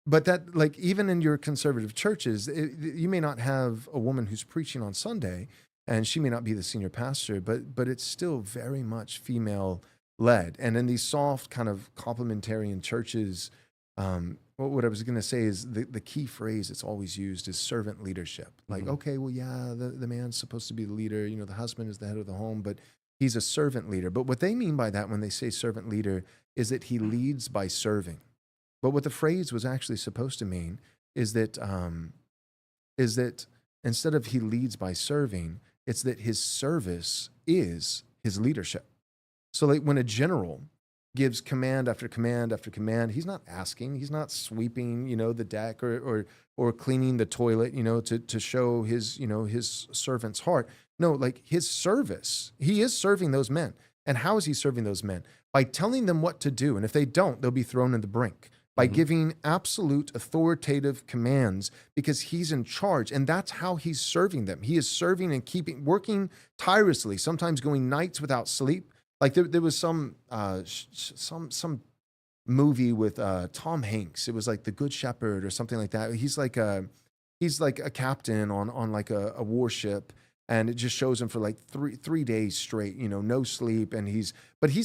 But that, like, even in your conservative churches, you may not have a woman who's preaching on Sunday, and she may not be the senior pastor, but it's still very much female led. And in these soft kind of complementarian churches, what I was going to say is the key phrase that's always used is servant leadership. Like, okay, well, yeah, the man's supposed to be the leader, the husband is the head of the home, but he's a servant leader. But what they mean by that when they say servant leader is that he leads by serving. But what the phrase was actually supposed to mean is that instead of he leads by serving, it's that his service is his leadership. So like when a general gives command after command after command, he's not asking, he's not sweeping, the deck or cleaning the toilet, to show his, his servant's heart. No, like his service, he is serving those men. And how is he serving those men? By telling them what to do. And if they don't, they'll be thrown in the brink. by giving absolute authoritative commands because he's in charge. And that's how he's serving them. He is serving and working tirelessly, sometimes going nights without sleep. Like there was some movie with Tom Hanks. It was like The Good Shepherd or something like that. He's like a captain on like a warship, and it just shows him for like three days straight, no sleep. And he's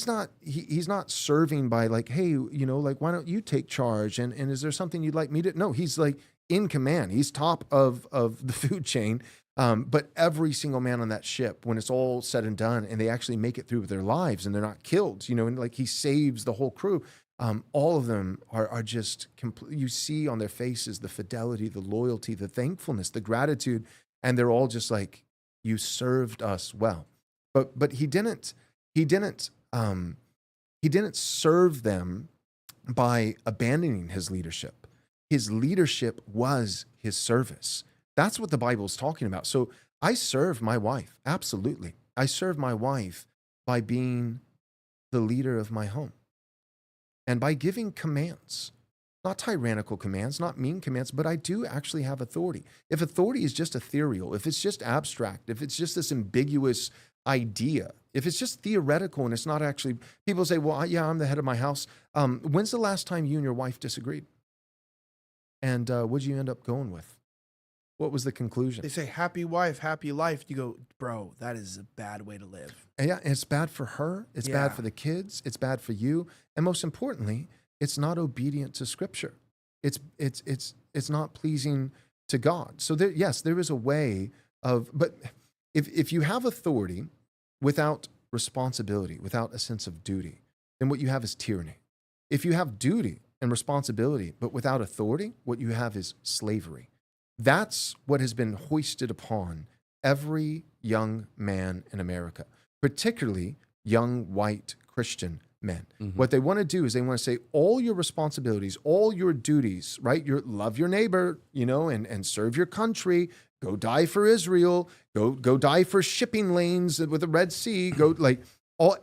not serving by like, hey, like, why don't you take charge? And is there something you'd like me to? No, he's like in command. He's top of the food chain. But every single man on that ship, when it's all said and done, and they actually make it through with their lives and they're not killed, and like he saves the whole crew. All of them are just you see on their faces the fidelity, the loyalty, the thankfulness, the gratitude, and they're all just like, you served us well. But he didn't serve them by abandoning his leadership. His leadership was his service. That's what the Bible is talking about. So I serve my wife, absolutely. I serve my wife by being the leader of my home and by giving commands, not tyrannical commands, not mean commands, but I do actually have authority. If authority is just ethereal, if it's just abstract, if it's just this ambiguous idea, if it's just theoretical and it's not actually, people say, well, yeah, I'm the head of my house. When's the last time you and your wife disagreed? And what'd you end up going with? What was the conclusion? They say happy wife, happy life. You go, bro, that is a bad way to live. And yeah, it's bad for her. It's bad for the kids. It's bad for you. And most importantly, it's not obedient to Scripture. It's not pleasing to God. So there is a way of, but if you have authority without responsibility, without a sense of duty, then what you have is tyranny. If you have duty and responsibility, but without authority, what you have is slavery. That's what has been hoisted upon every young man in America, particularly young white Christian men. What they want to do is they want to say all your responsibilities, all your duties, right? Love your neighbor, and serve your country, go die for Israel, go die for shipping lanes with the Red Sea,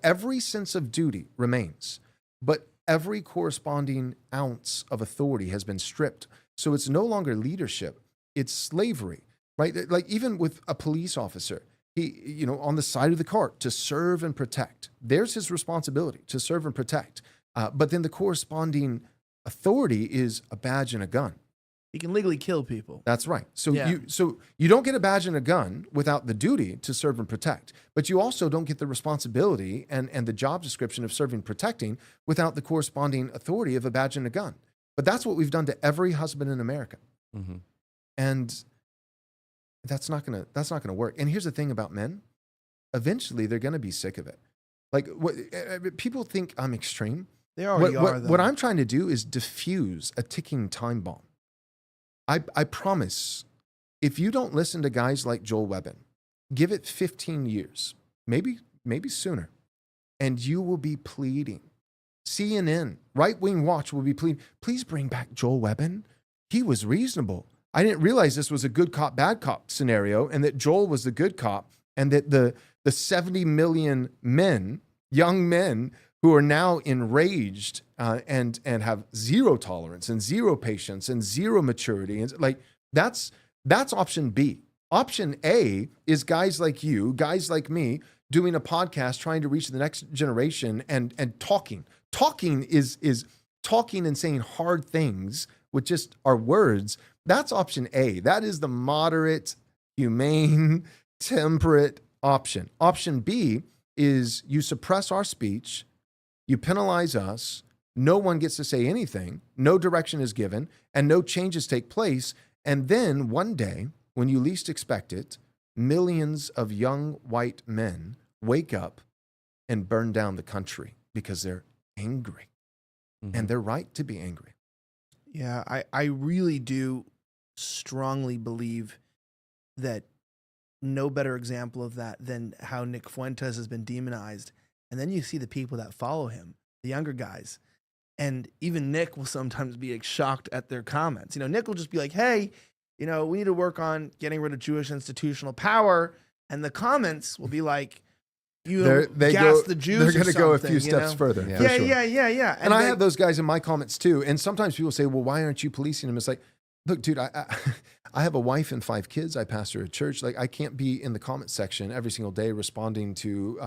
every sense of duty remains. But every corresponding ounce of authority has been stripped. So it's no longer leadership. It's slavery, right? Like even with a police officer, he, on the side of the cart to serve and protect. There's his responsibility to serve and protect. But then the corresponding authority is a badge and a gun. He can legally kill people. That's right. So you don't get a badge and a gun without the duty to serve and protect. But you also don't get the responsibility and the job description of serving and protecting without the corresponding authority of a badge and a gun. But that's what we've done to every husband in America. Mm-hmm. And that's not gonna work. And here's the thing about men: eventually, they're gonna be sick of it. Like people think I'm extreme. They already are. What I'm trying to do is diffuse a ticking time bomb. I promise, if you don't listen to guys like Joel Webbon, give it 15 years, maybe sooner, and you will be pleading. CNN, Right Wing Watch will be pleading. Please bring back Joel Webbon. He was reasonable. I didn't realize this was a good cop, bad cop scenario, and that Joel was the good cop, and that the 70 million men, young men, who are now enraged and have zero tolerance and zero patience and zero maturity, and that's option B. Option A is guys like you, guys like me, doing a podcast trying to reach the next generation and talking. Talking is talking and saying hard things with just our words. That's option A. That is the moderate, humane, temperate option. Option B is you suppress our speech, you penalize us, no one gets to say anything, no direction is given, and no changes take place. And then one day, when you least expect it, millions of young white men wake up and burn down the country because they're angry. Mm-hmm. And they're right to be angry. Yeah, I really do strongly believe that no better example of that than how Nick Fuentes has been demonized. And then you see the people that follow him, the younger guys. And even Nick will sometimes be shocked at their comments. Nick will just be like, hey, we need to work on getting rid of Jewish institutional power. And the comments will be like, They gas go, the Jews. They're going to go a few steps further. Yeah. for Yeah, sure. yeah. And I have those guys in my comments too. And sometimes people say, well, why aren't you policing them? It's like, look, dude, I have a wife and 5 kids. I pastor a church. Like, I can't be in the comment section every single day responding to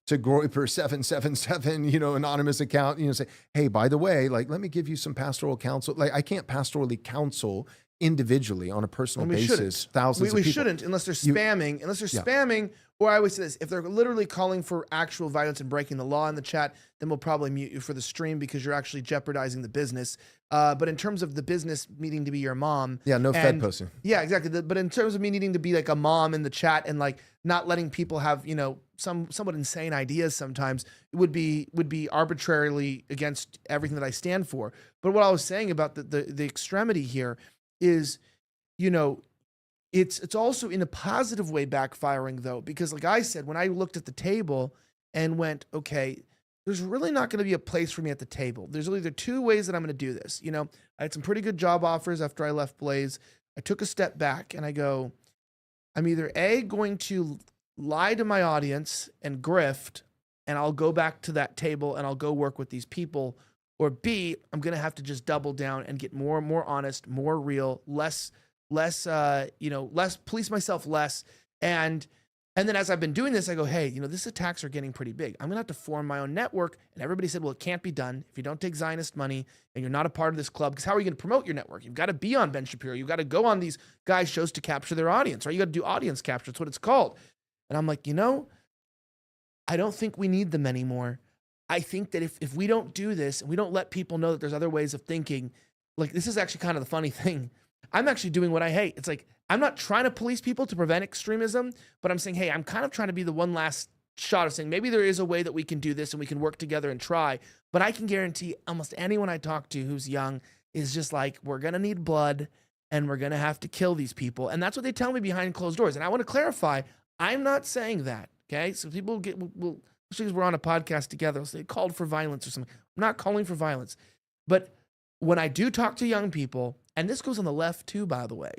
Groiper 777, anonymous account, say, hey, by the way, like, let me give you some pastoral counsel. Like, I can't pastorally counsel individually on a personal basis thousands of we people. shouldn't unless they're spamming. Spamming, or I always say this: if they're literally calling for actual violence and breaking the law in the chat, then we'll probably mute you for the stream because you're actually jeopardizing the business. But in terms of the business needing to be your mom, no Fed posting. Yeah, exactly. But in terms of me needing to be like a mom in the chat and like not letting people have somewhat insane ideas, sometimes it would be arbitrarily against everything that I stand for. But what I was saying about the extremity here is, it's also in a positive way backfiring though, because like I said, when I looked at the table and went, okay, there's really not going to be a place for me at the table. There's either 2 ways that I'm going to do this. I had some pretty good job offers after I left Blaze. I took a step back and I go, I'm either A, going to lie to my audience and grift, and I'll go back to that table and I'll go work with these people, or B, I'm going to have to just double down and get more and more honest, more real, less police myself less. And then as I've been doing this, I go, hey, these attacks are getting pretty big. I'm going to have to form my own network. And everybody said, well, it can't be done if you don't take Zionist money and you're not a part of this club, because how are you going to promote your network? You've got to be on Ben Shapiro. You've got to go on these guys' shows to capture their audience, right? You got to do audience capture. That's what it's called. And I'm like, I don't think we need them anymore. I think that if we don't do this and we don't let people know that there's other ways of thinking, like, this is actually kind of the funny thing. I'm actually doing what I hate. It's like, I'm not trying to police people to prevent extremism, but I'm saying, hey, I'm kind of trying to be the one last shot of saying, maybe there is a way that we can do this and we can work together and try. But I can guarantee almost anyone I talk to who's young is just like, we're going to need blood and we're going to have to kill these people. And that's what they tell me behind closed doors. And I want to clarify, I'm not saying that. Okay. So people especially because we're on a podcast together, so they called for violence or something. I'm not calling for violence. But when I do talk to young people, and this goes on the left too, by the way,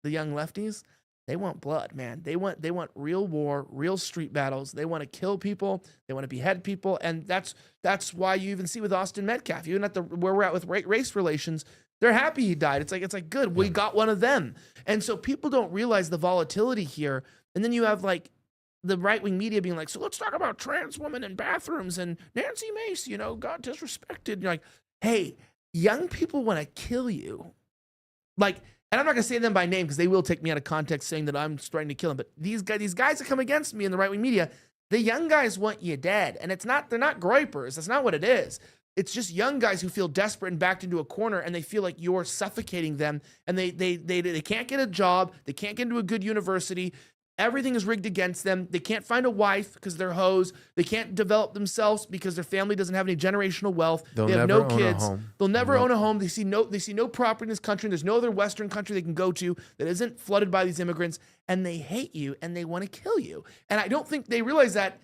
the young lefties, they want blood, man. They want real war, real street battles. They want to kill people. They want to behead people. And that's why you even see with Austin Metcalf, even at where we're at with race relations, they're happy he died. It's like good, we got one of them. And so people don't realize the volatility here. And then you have like the right-wing media being like, so let's talk about trans women in bathrooms and Nancy Mace, got disrespected. And you're like, hey, young people want to kill you. Like, and I'm not going to say them by name because they will take me out of context saying that I'm trying to kill them. But these guys that come against me in the right-wing media, the young guys want you dead. And they're not groypers. That's not what it is. It's just young guys who feel desperate and backed into a corner, and they feel like you're suffocating them. And they can't get a job. They can't get into a good university. Everything is rigged against them. They can't find a wife because they're hoes. They can't develop themselves because their family doesn't have any generational wealth. They have no kids. They'll never own a home. They see no property in this country. There's no other Western country they can go to that isn't flooded by these immigrants, and they hate you and they want to kill you. And I don't think they realize that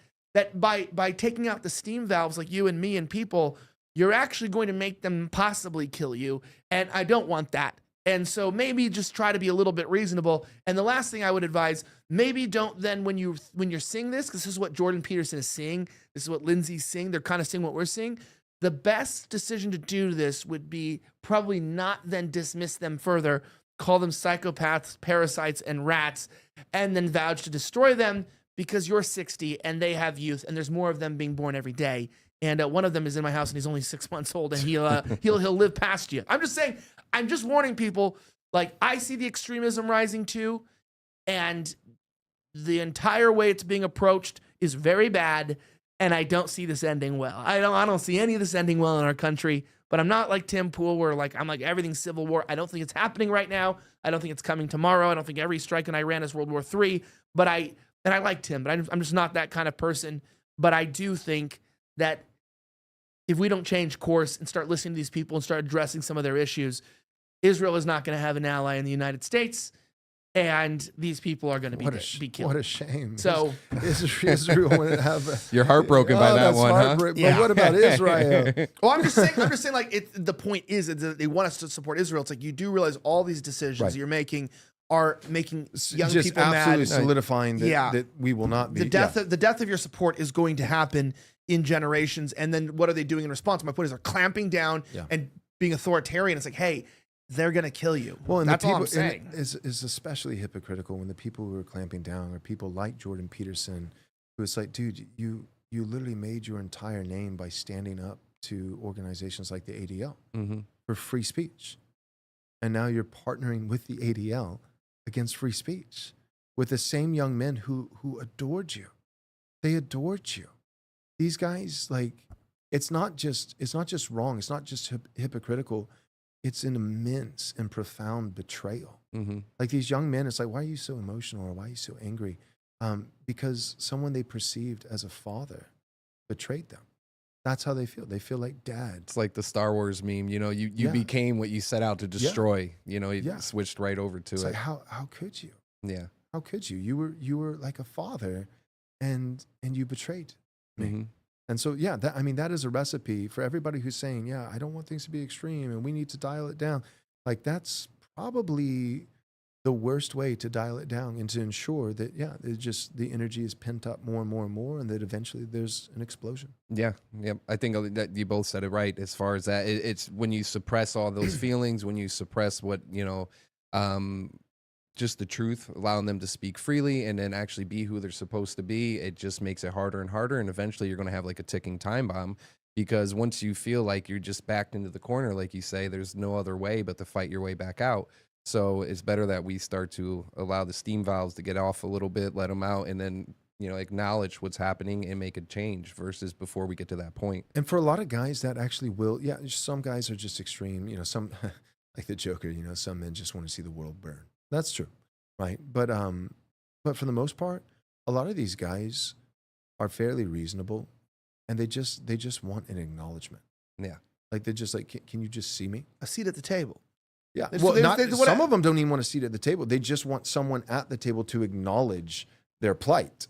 by taking out the steam valves like you and me and people, you're actually going to make them possibly kill you. And I don't want that. And so maybe just try to be a little bit reasonable. And the last thing I would advise, maybe don't then when you're seeing this, because this is what Jordan Peterson is seeing, this is what Lindsay's seeing, they're kind of seeing what we're seeing. The best decision to do this would be probably not then dismiss them further, call them psychopaths, parasites, and rats, and then vouch to destroy them because you're 60 and they have youth and there's more of them being born every day. And one of them is in my house and he's only 6 months old and he'll live past you. I'm just saying, I'm just warning people, like, I see the extremism rising too, and the entire way it's being approached is very bad, and I don't see this ending well. I don't see any of this ending well in our country, but I'm not like Tim Pool where I'm like everything's civil war. I don't think it's happening right now. I don't think it's coming tomorrow. I don't think every strike in Iran is World War III, but I like Tim, but I'm just not that kind of person. But I do think that if we don't change course and start listening to these people and start addressing some of their issues, Israel is not going to have an ally in the United States, and these people are going to be killed. What a shame. So Israel wouldn't have. You're heartbroken by that one, huh? But what about Israel? Well, I'm just saying, like, the point is that they want us to support Israel. It's like you do realize all these decisions Right. you're making are making young just people absolutely mad. solidifying that, Yeah. that we will not be. The death of your support is going to happen in generations. And then what are they doing in response? My point is they're clamping down Yeah. and being authoritarian. It's like, hey, they're going to kill you. Well, and that's the people, all I'm saying. is especially hypocritical when the people who are clamping down are people like Jordan Peterson, who is like, dude, you literally made your entire name by standing up to organizations like the ADL for free speech. And now you're partnering with the ADL against free speech with the same young men who adored you. They adored you. These guys, like, it's not just wrong. It's not just hypocritical. It's an immense and profound betrayal. Like these young men, it's like, why are you so emotional or why are you so angry? Because someone they perceived as a father betrayed them. That's how they feel. They feel like dad. It's like the Star Wars meme, you know, you became what you set out to destroy. You know, you switched right over to It's it. like, how could you? Yeah. How could you? You were like a father, and you betrayed me. And so, yeah, that is a recipe for everybody who's saying, yeah, I don't want things to be extreme and we need to dial it down. Like that's probably the worst way to dial it down and to ensure that, the energy is pent up more and more and more, and that eventually there's an explosion. Yeah. I think that you both said it right as far as that. It's when you suppress all those feelings, when you suppress what, just the truth, allowing them to speak freely and then actually be who they're supposed to be, it just makes it harder and harder. And eventually you're going to have like a ticking time bomb, because once you feel like you're just backed into the corner, like you say, there's no other way but to fight your way back out. So it's better that we start to allow the steam valves to get off a little bit, let them out, and then, acknowledge what's happening and make a change versus before we get to that point. And for a lot of guys, that actually will, some guys are just extreme, some, like the Joker, some men just want to see the world burn. That's true, right? But for the most part, a lot of these guys are fairly reasonable, and they just want an acknowledgement. Yeah. Like they're just like, can you just see me? A seat at the table. Yeah. There's- Well, there's- some of them don't even want a seat at the table. They just want someone at the table to acknowledge their plight,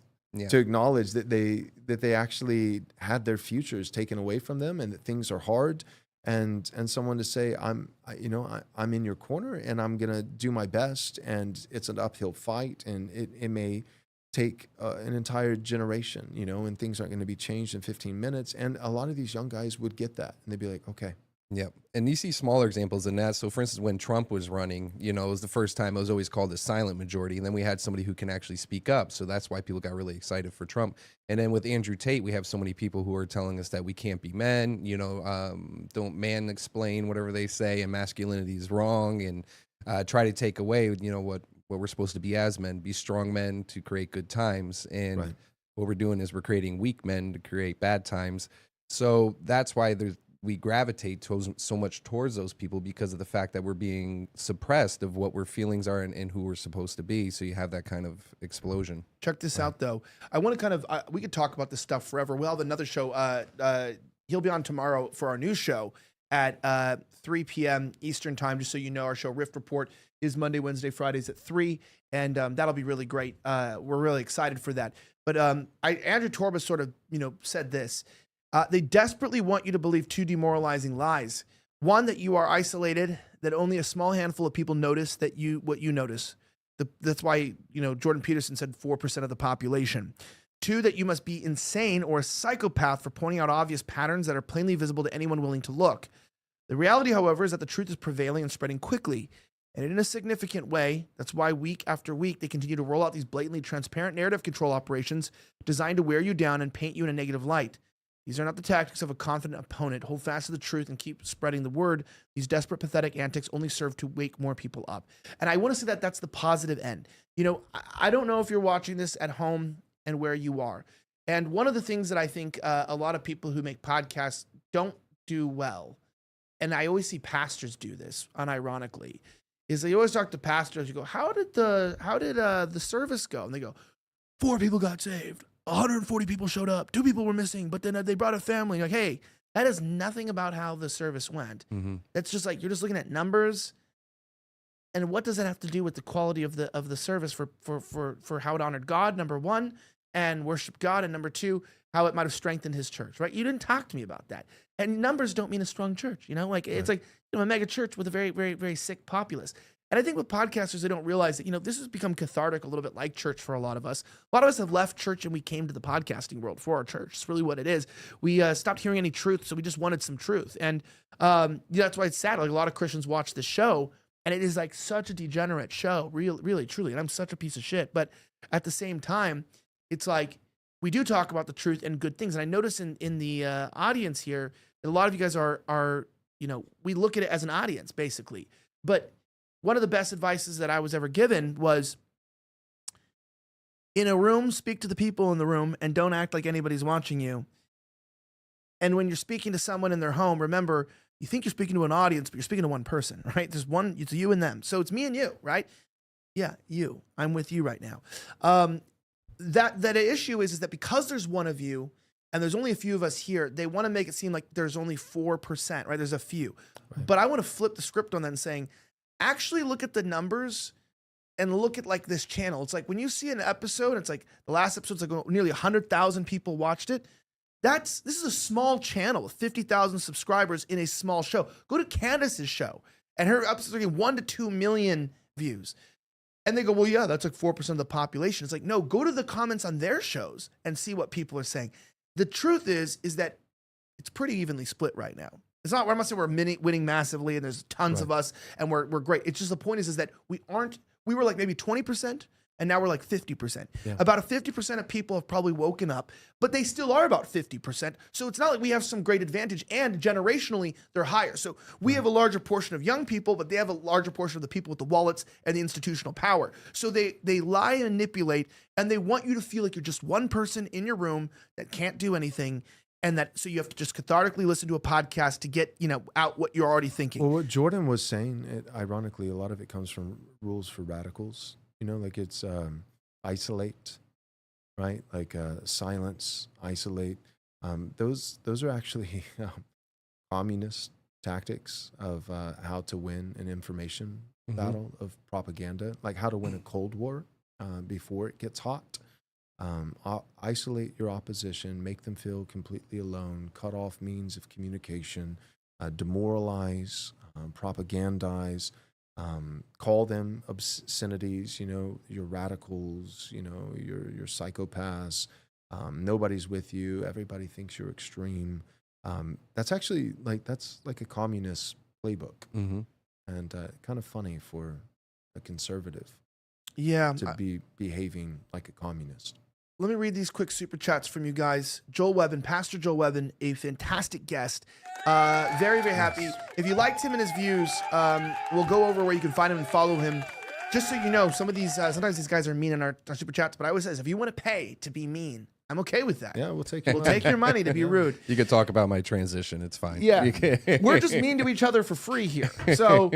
to acknowledge that they actually had their futures taken away from them and that things are hard, and someone to say, I'm in your corner and I'm gonna do my best, and it's an uphill fight, and it may take an entire generation, and things aren't going to be changed in 15 minutes. And a lot of these young guys would get that, and they'd be like, okay. Yep. And you see smaller examples in that. So, for instance, when Trump was running, it was the first time it was always called a silent majority. And then we had somebody who can actually speak up. So that's why people got really excited for Trump. And then with Andrew Tate, we have so many people who are telling us that we can't be men, don't man explain whatever they say, and masculinity is wrong, and try to take away, what we're supposed to be as men, be strong men to create good times. And what we're doing is we're creating weak men to create bad times. So that's why we gravitate so much towards those people, because of the fact that we're being suppressed of what our feelings are and who we're supposed to be. So you have that kind of explosion. Check this out, though. I want to we could talk about this stuff forever. We'll have another show. He'll be on tomorrow for our news show at 3 p.m. Eastern time. Just so you know, our show Rift Report is Monday, Wednesday, Fridays at 3, and that'll be really great. We're really excited for that. But Andrew Torba sort of, said this. They desperately want you to believe two demoralizing lies. One, that you are isolated, that only a small handful of people notice what you notice. That's why, Jordan Peterson said 4% of the population. Two, that you must be insane or a psychopath for pointing out obvious patterns that are plainly visible to anyone willing to look. The reality, however, is that the truth is prevailing and spreading quickly, and in a significant way. That's why week after week, they continue to roll out these blatantly transparent narrative control operations designed to wear you down and paint you in a negative light. These are not the tactics of a confident opponent. Hold fast to the truth and keep spreading the word. These desperate, pathetic antics only serve to wake more people up. And I want to say that that's the positive end. I don't know if you're watching this at home and where you are. And one of the things that I think a lot of people who make podcasts don't do well, and I always see pastors do this unironically, is they always talk to pastors. You go, how did the service go? And they go, 4 people got saved. 140 people showed up. 2 people were missing, but then they brought a family. Like, hey, that is nothing about how the service went. That's just like, you're just looking at numbers. And what does that have to do with the quality of the service for how it honored God, number one, and worshiped God, and number two, how it might have strengthened his church, right? You didn't talk to me about that. And numbers don't mean a strong church, It's like, a mega church with a very, very, very sick populace. And I think with podcasters, they don't realize that, this has become cathartic, a little bit like church for a lot of us. A lot of us have left church and we came to the podcasting world for our church. It's really what it is. We stopped hearing any truth, so we just wanted some truth. And that's why it's sad. Like, a lot of Christians watch this show, and it is like such a degenerate show, really, truly. And I'm such a piece of shit. But at the same time, it's like we do talk about the truth and good things. And I notice in the audience here, that a lot of you guys are we look at it as an audience, basically. But one of the best advices that I was ever given was, in a room, speak to the people in the room and don't act like anybody's watching you. And when you're speaking to someone in their home, remember, you think you're speaking to an audience, but you're speaking to one person, right? There's one, it's you and them. So it's me and you, right? Yeah, you. I'm with you right now. That issue is that because there's one of you and there's only a few of us here, they want to make it seem like there's only 4%, right? There's a few. Right. But I want to flip the script on that and saying, actually look at the numbers and look at like this channel. It's like when you see an episode, it's like the last episode's like nearly 100,000 people watched it. This is a small channel with 50,000 subscribers in a small show. Go to Candace's show and her episodes are getting 1 to 2 million views. And they go, well, yeah, that's like 4% of the population. It's like, no, go to the comments on their shows and see what people are saying. The truth is that it's pretty evenly split right now. It's not, I'm not saying we're winning massively and there's tons of us and we're great. It's just the point is that we were like maybe 20% and now we're like 50%. Yeah. About 50% of people have probably woken up, but they still are about 50%. So it's not like we have some great advantage, and generationally they're higher. So we have a larger portion of young people, but they have a larger portion of the people with the wallets and the institutional power. So they lie and manipulate, and they want you to feel like you're just one person in your room that can't do anything. And so you have to just cathartically listen to a podcast to get, out what you're already thinking. Well, what Jordan was saying, ironically, a lot of it comes from Rules for Radicals. Like it's isolate, right? Like silence, isolate. Those are actually communist tactics of how to win an information battle, of propaganda, like how to win a Cold War before it gets hot. Isolate your opposition, make them feel completely alone, cut off means of communication, demoralize, propagandize, call them obscenities, you're radicals, you're psychopaths, nobody's with you, everybody thinks you're extreme. That's actually that's like a communist playbook, and kind of funny for a conservative to be behaving like a communist. Let me read these quick super chats from you guys. Joel Webbon, Pastor Joel Webbon, a fantastic guest. Very, very happy. If you liked him and his views, we'll go over where you can find him and follow him. Just so you know, some of these, sometimes these guys are mean in our super chats, but I always say, if you want to pay to be mean, I'm okay with that. Yeah, we'll take your money to be rude. You could talk about my transition. It's fine. Yeah. We're just mean to each other for free here. So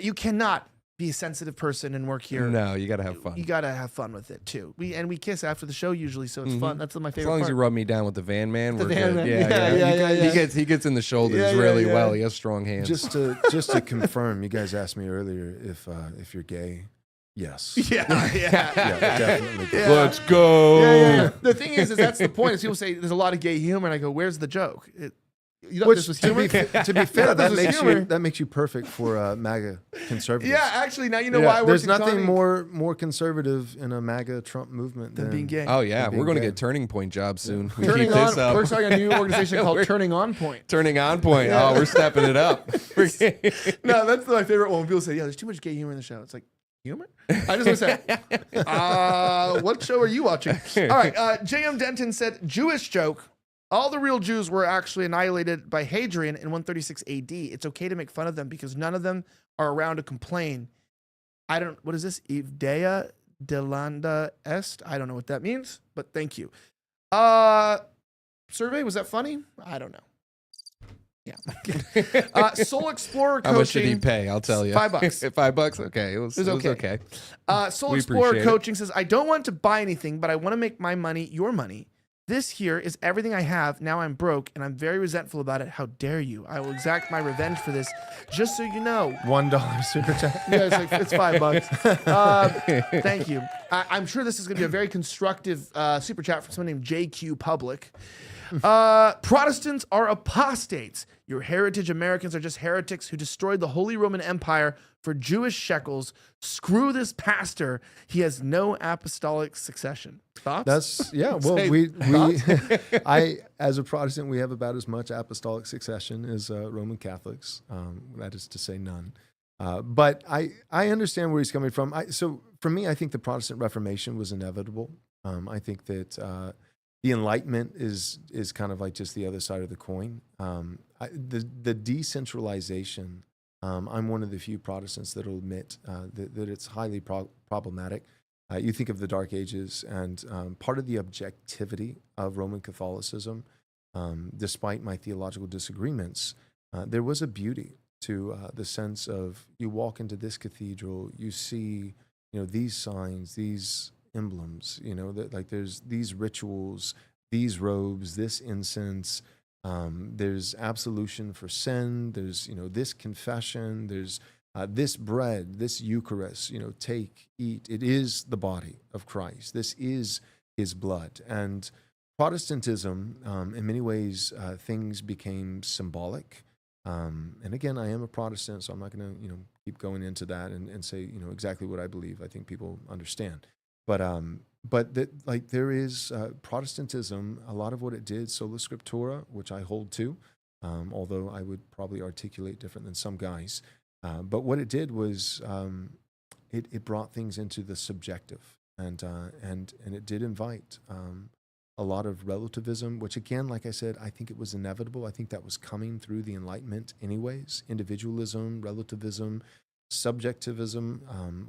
you cannot be a sensitive person and work here. No, you got to have fun. You got to have fun with it too. We kiss after the show usually, so it's fun. That's my favorite part. As long as you rub me down with the Van Man, we're good. Man. Yeah. He gets in the shoulders really well. He has strong hands. Just to confirm, you guys asked me earlier if you're gay. Yes. Yeah, definitely. Yeah. Let's go. Yeah. The thing is that's the point. Is people say there's a lot of gay humor, and I go, "Where's the joke?" Which, to be fair, that makes you perfect for MAGA conservatives. Yeah, actually, now you know why. There's nothing more conservative in a MAGA Trump movement than being gay. Oh yeah, we're going to get Turning Point jobs soon. We Turning keep this up. We're starting a new organization called Turning On Point. Turning On Point. Yeah. Oh, we're stepping it up. No, that's my favorite one. When people say, "Yeah, there's too much gay humor in the show." It's like, humor? I just want to say, what show are you watching? All right, J.M. Denton said, Jewish joke. All the real Jews were actually annihilated by Hadrian in 136 AD. It's okay to make fun of them because none of them are around to complain. What is this? Idea delanda est? I don't know what that means, but thank you. Survey, was that funny? I don't know. Yeah. Soul Explorer Coaching. How much did he pay? I'll tell you. $5. $5? Okay. It was okay. Soul Explorer Coaching says, I don't want to buy anything, but I want to make my money your money. This here is everything I have. Now I'm broke, and I'm very resentful about it. How dare you? I will exact my revenge for this, just so you know. $1 super chat. Yeah, it's $5. Thank you. I'm sure this is going to be a very constructive super chat from someone named JQ Public. Protestants are apostates. Your heritage Americans are just heretics who destroyed the Holy Roman Empire for Jewish shekels. Screw this pastor. He has no apostolic succession. Thoughts? That's yeah. Well, Say we I as a Protestant, we have about as much apostolic succession as Roman Catholics. That is to say, none. But I understand where he's coming from. So for me, I think the Protestant Reformation was inevitable. I think that the Enlightenment is kind of like just the other side of the coin. The decentralization. I'm one of the few Protestants that will admit that it's highly problematic. You think of the Dark Ages, and part of the objectivity of Roman Catholicism, despite my theological disagreements, there was a beauty to the sense of you walk into this cathedral, you see, these signs, these emblems, that like there's these rituals, these robes, this incense. There's absolution for sin. There's this confession. There's this bread, this Eucharist. Take, eat. It is the body of Christ. This is His blood. And Protestantism, in many ways, things became symbolic. And again, I am a Protestant, so I'm not going to keep going into that and say exactly what I believe. I think people understand. But that there is Protestantism. A lot of what it did, sola scriptura, which I hold to, although I would probably articulate different than some guys. But what it did was it brought things into the subjective, and it did invite a lot of relativism, which again, like I said, I think it was inevitable. I think that was coming through the Enlightenment, anyways. Individualism, relativism, subjectivism,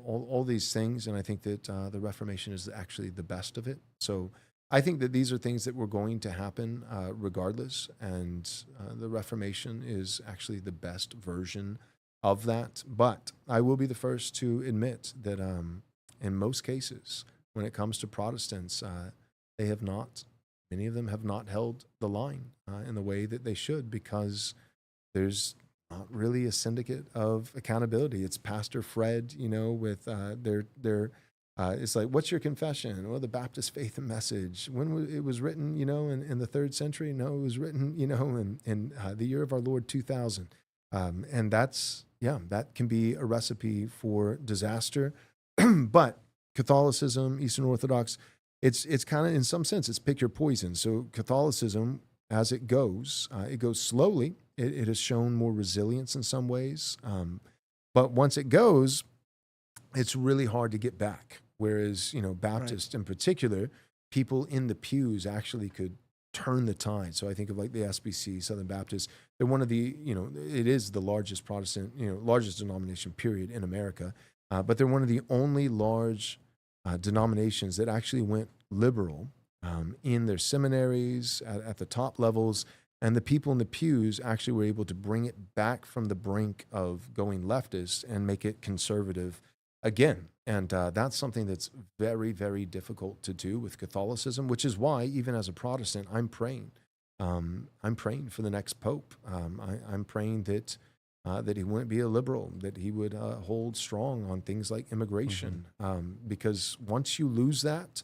all these things, and I think that the Reformation is actually the best of it. So I think that these are things that were going to happen regardless, and the Reformation is actually the best version of that. But I will be the first to admit that in most cases, when it comes to Protestants, many of them have not held the line in the way that they should, because there's not really a syndicate of accountability. It's Pastor Fred, with their it's like, what's your confession? Well, the Baptist Faith and Message. When it was written, in the 3rd century? No, it was written, in the year of our Lord 2000. And that can be a recipe for disaster. But Catholicism, Eastern Orthodox, it's kind of, in some sense, it's pick your poison. So Catholicism, as it goes slowly. It has shown more resilience in some ways. But once it goes, it's really hard to get back. Whereas, Baptist in particular, people in the pews actually could turn the tide. So I think of like the SBC, Southern Baptist. They're one of the, it is the largest Protestant, largest denomination period in America. But they're one of the only large denominations that actually went liberal in their seminaries at the top levels. And the people in the pews actually were able to bring it back from the brink of going leftist and make it conservative again. And that's something that's very, very difficult to do with Catholicism, which is why, even as a Protestant, I'm praying. I'm praying for the next pope. I'm praying that he wouldn't be a liberal, that he would hold strong on things like immigration. Because once you lose that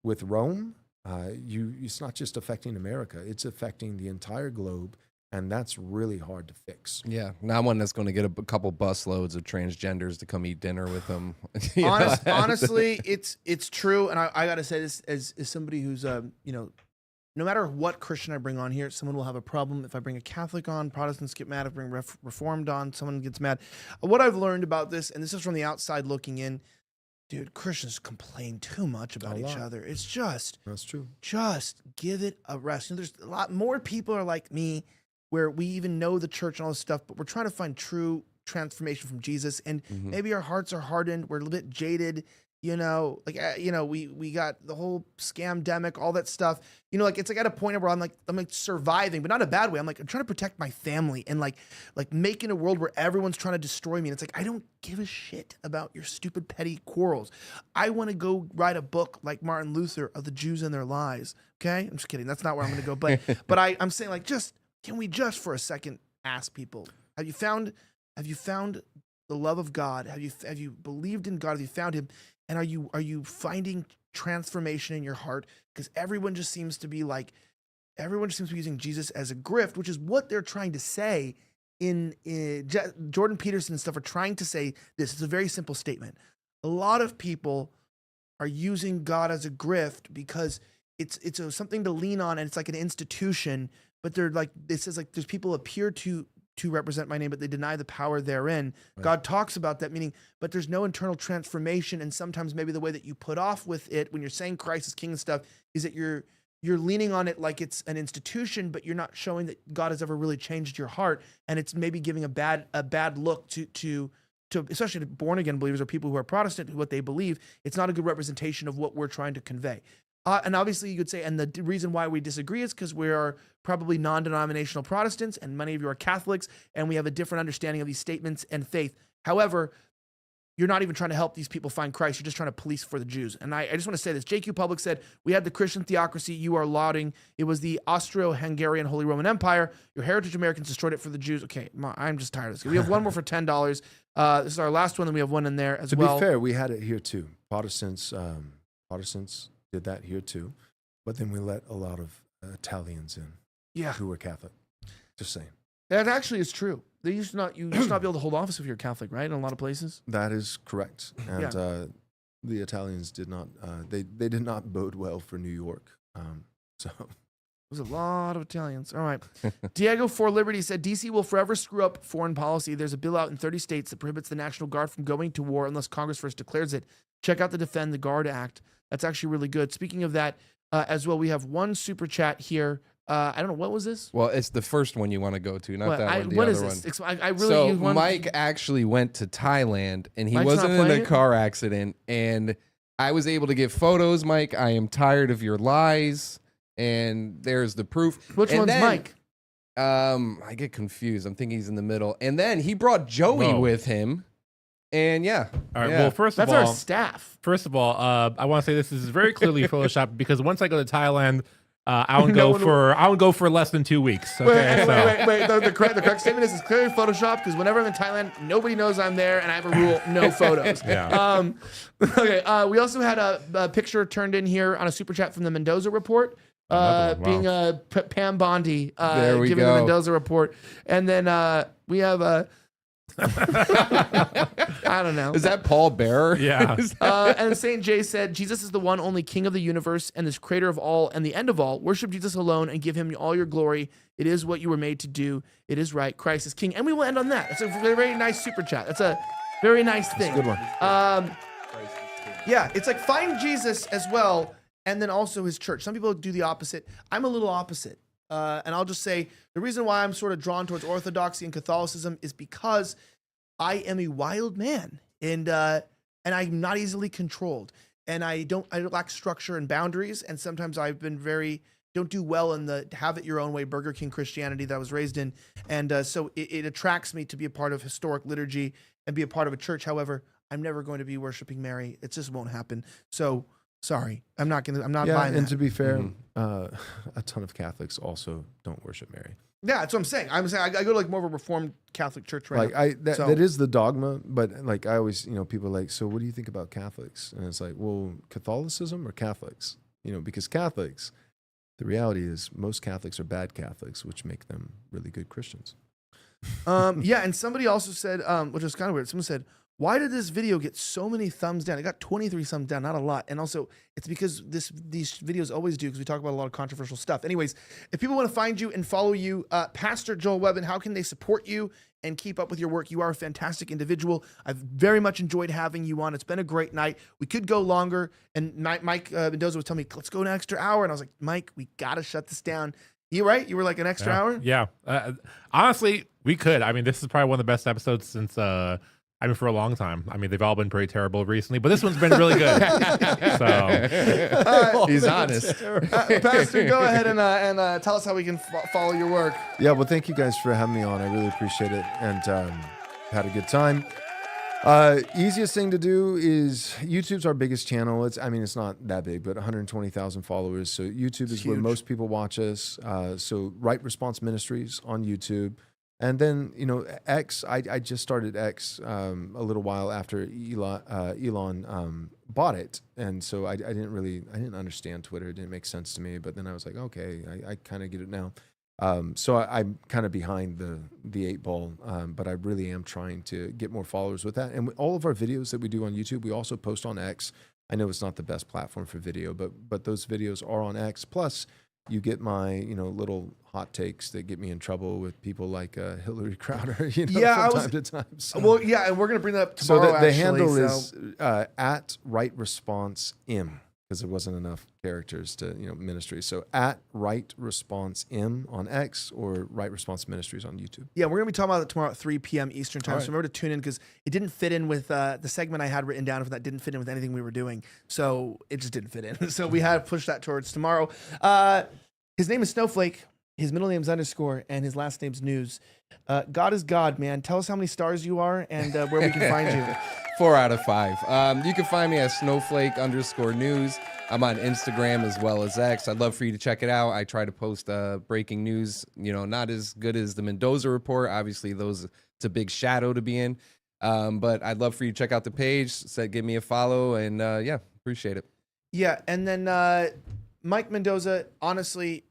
with Rome, it's not just affecting America, it's affecting the entire globe, and that's really hard to fix. Yeah, not one that's going to get a couple bus loads of transgenders to come eat dinner with them. Honestly, it's true, and I got to say this as somebody who's no matter what Christian I bring on here, someone will have a problem. If I bring a Catholic on, Protestants get mad. If I bring Reformed on, someone gets mad. What I've learned about this, and this is from the outside looking in, dude, Christians complain too much about each other. It's just, that's true. Just give it a rest. There's a lot more people are like me, where we even know the church and all this stuff, but we're trying to find true transformation from Jesus. And maybe our hearts are hardened. We're a little bit jaded. We got the whole scamdemic, all that stuff. It's like at a point where I'm like surviving, but not in a bad way. I'm trying to protect my family and like making a world where everyone's trying to destroy me. And it's like, I don't give a shit about your stupid petty quarrels. I want to go write a book like Martin Luther of the Jews and their lies. Okay, I'm just kidding. That's not where I'm going to go. But I'm saying can we just for a second ask people, have you found the love of God? Have you believed in God? Have you found Him? And are you finding transformation in your heart? Because everyone just seems to be like everyone seems to be using Jesus as a grift, which is what they're trying to say. Jordan Peterson and stuff are trying to say this. It's a very simple statement. A lot of people are using God as a grift because it's something to lean on, and it's like an institution. But they're like, it says like there's people appear to represent my name, but they deny the power therein. Right. God talks about that, meaning, but there's no internal transformation. And sometimes maybe the way that you put off with it when you're saying Christ is king and stuff is that you're leaning on it like it's an institution, but you're not showing that God has ever really changed your heart. And it's maybe giving a bad look to especially to born again believers or people who are Protestant, what they believe. It's not a good representation of what we're trying to convey. And obviously you could say, and the reason why we disagree is because we are probably non-denominational Protestants and many of you are Catholics, and we have a different understanding of these statements and faith. However, you're not even trying to help these people find Christ. You're just trying to police for the Jews. And I just want to say this. JQ Public said, we had the Christian theocracy you are lauding. It was the Austro-Hungarian Holy Roman Empire. Your heritage Americans destroyed it for the Jews. Okay, I'm just tired of this. We have one more for $10. This is our last one, and we have one in there as well. To be fair, we had it here too. Protestants did that here too. But then we let a lot of Italians in who were Catholic. Just saying. That actually is true. They used to not be able to hold office if you're Catholic, right? In a lot of places. That is correct. And the Italians did not. They did not bode well for New York. So there's a lot of Italians. All right. Diego for Liberty said DC will forever screw up foreign policy. There's a bill out in 30 states that prohibits the National Guard from going to war unless Congress first declares it. Check out the Defend the Guard Act. That's actually really good. Speaking of that, as well, we have one super chat here. I don't know, what was this? Well, it's the first one you want to go to, not that one. The what other is this? One. I really Mike actually went to Thailand, and he Mike's wasn't in a car accident, and I was able to get photos. Mike, I am tired of your lies, and there's the proof. Which one's Mike? I get confused. I'm thinking he's in the middle, and then he brought Joey with him. And all right. Well, first of all, that's our staff. First of all, I want to say this is very clearly Photoshopped because once I go to Thailand, I would go for less than 2 weeks. Okay, wait. The correct statement is it's clearly Photoshop because whenever I'm in Thailand, nobody knows I'm there, and I have a rule: no photos. Yeah. Okay. We also had a picture turned in here on a super chat from the Mendoza report. Being Pam Bondi giving the Mendoza report, and then we have I don't know. Is that Paul Bearer? Yeah. And St. J said, Jesus is the one only king of the universe and this creator of all and the end of all. Worship Jesus alone and give him all your glory. It is what you were made to do. It is right. Christ is king. And we will end on that. It's a very, very nice super chat. That's a very nice thing. Good one. Yeah, it's like find Jesus as well and then also his church. Some people do the opposite. I'm a little opposite. And I'll just say the reason why I'm sort of drawn towards Orthodoxy and Catholicism is because I am a wild man and I'm not easily controlled, and I lack structure and boundaries. And sometimes I've been don't do well in the have it your own way Burger King Christianity that I was raised in. And so it attracts me to be a part of historic liturgy and be a part of a church. However, I'm never going to be worshiping Mary. It just won't happen. So sorry, I'm not buying that. And to be fair, a ton of Catholics also don't worship Mary. Yeah, that's what I'm saying. I go to like more of a Reformed Catholic church right now. That is the dogma, but like I always, people are like, so what do you think about Catholics? And it's like, well, Catholicism or Catholics? Because Catholics, the reality is most Catholics are bad Catholics, which make them really good Christians. Yeah, and somebody also said, which was kind of weird. Someone said, why did this video get so many thumbs down? It got 23 thumbs down, not a lot. And also, it's because these videos always do, because we talk about a lot of controversial stuff. Anyways, if people want to find you and follow you, Pastor Joel Webbon, how can they support you and keep up with your work? You are a fantastic individual. I've very much enjoyed having you on. It's been a great night. We could go longer. And Mike Mendoza was telling me, let's go an extra hour. And I was like, Mike, we got to shut this down. You right? You were like an extra hour? Yeah. Honestly, we could. I mean, this is probably one of the best episodes since... for a long time. I mean, they've all been pretty terrible recently, but this one's been really good. So he's honest. Pastor, go ahead and tell us how we can follow your work. Yeah, well, thank you guys for having me on. I really appreciate it, and had a good time. Easiest thing to do is YouTube's our biggest channel. It's not that big, but 120,000 followers. So YouTube is where most people watch us. So Right Response Ministries on YouTube. And then, X, I just started X a little while after Elon bought it, and so I didn't understand Twitter. It didn't make sense to me. But then I was like, okay, I kind of get it now. So I'm kind of behind the 8 ball, but I really am trying to get more followers with that. And all of our videos that we do on YouTube, we also post on X. I know it's not the best platform for video, but those videos are on X. Plus, you get my little hot takes that get me in trouble with people like Hillary Crowder, Yeah, from time to time. So. Well, yeah, and we're gonna bring that up tomorrow. So the handle is at Right Response M, because there wasn't enough characters to ministry. So at Right Response M on X, or Right Response Ministries on YouTube. Yeah, we're gonna be talking about it tomorrow at 3 p.m. Eastern time. All So right. remember to tune in, because it didn't fit in with the segment I had written down for that. Didn't fit in with anything we were doing, so it just didn't fit in. So we had to push that towards tomorrow. His name is Snowflake. His middle name's _, and his last name's News. God is God, man. Tell us how many stars you are and where we can find you. 4 out of 5. You can find me at snowflake_news. I'm on Instagram as well as X. I'd love for you to check it out. I try to post breaking news, not as good as the Mendoza report. Obviously, it's a big shadow to be in. But I'd love for you to check out the page. Give me a follow, and yeah, appreciate it. Yeah, and then Mike Mendoza, honestly,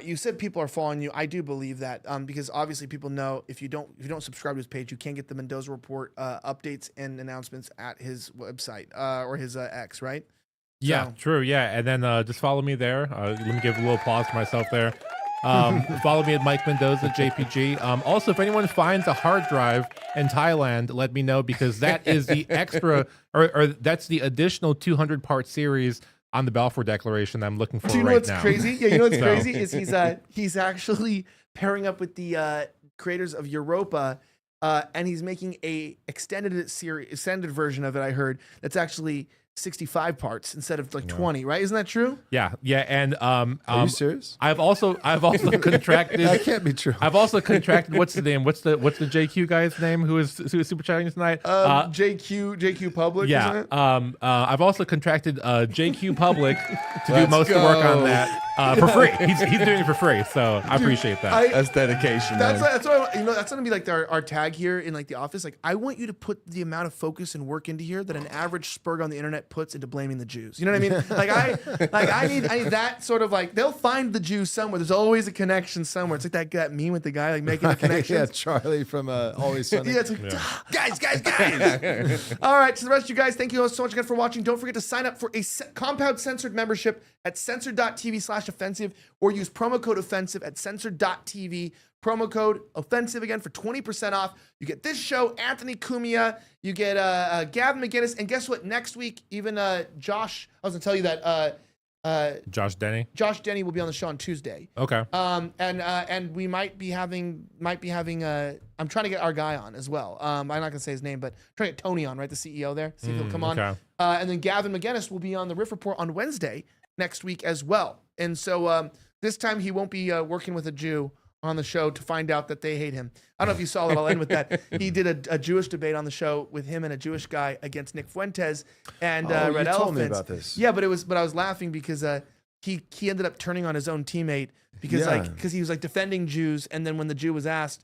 you said people are following you. I do believe that, because obviously people know if you don't subscribe to his page, you can't get the Mendoza report updates and announcements at his website or his X, right? Yeah, So- true. Yeah, and then just follow me there. Let me give a little applause for myself there. Follow me at Mike Mendoza JPG. Also, if anyone finds a hard drive in Thailand, let me know, because that is the extra, or that's the additional 200-part series on the Balfour Declaration that I'm looking for Do you know right what's now. crazy? Yeah, you know what's So- crazy is he's actually pairing up with the creators of Europa, and he's making a extended version of it. I heard that's actually 65 parts instead of like 20, right? Isn't that true? Yeah, and Are you serious? I've also contracted. That can't be true. I've also contracted. What's the name? What's the JQ guy's name? Who is super chatting tonight? JQ Public. Isn't Yeah. it? I've also contracted JQ Public to do Let's most of the work on go. that for free. He's doing it for free, so I appreciate that. That's dedication, That's man. what that's gonna be like our tag here in like the office. Like, I want you to put the amount of focus and work into here that an average spurg on the internet puts into blaming the Jews. You know what I mean? I need that sort of like, they'll find the Jews somewhere. There's always a connection somewhere. It's like that meme with the guy like making the connections. Yeah, Charlie from Always Sunny. Yeah, it's like, guys. All right, to the rest of you guys, thank you so much again for watching. Don't forget to sign up for a Compound Censored membership at censored.tv/offensive, or use promo code offensive at censored.tv. Promo code offensive again for 20% off. You get this show, Anthony Cumia. You get Gavin McGinnis, and guess what? Next week, even Josh. I was gonna tell you that Josh Denny. Josh Denny will be on the show on Tuesday. Okay. And we might be having. I'm trying to get our guy on as well. I'm not gonna say his name, but I'm trying to get Tony on, right? The CEO there. See if he'll come on. okay. And then Gavin McGinnis will be on the Riff Report on Wednesday next week as well. And so this time he won't be working with a Jew on the show to find out that they hate him. I don't know if you saw that. I'll end with that. He did a Jewish debate on the show with him and a Jewish guy against Nick Fuentes and Red you Elephants. told me about this. Yeah, but I was laughing because he ended up turning on his own teammate because Yeah. because he was like defending Jews, and then when the Jew was asked,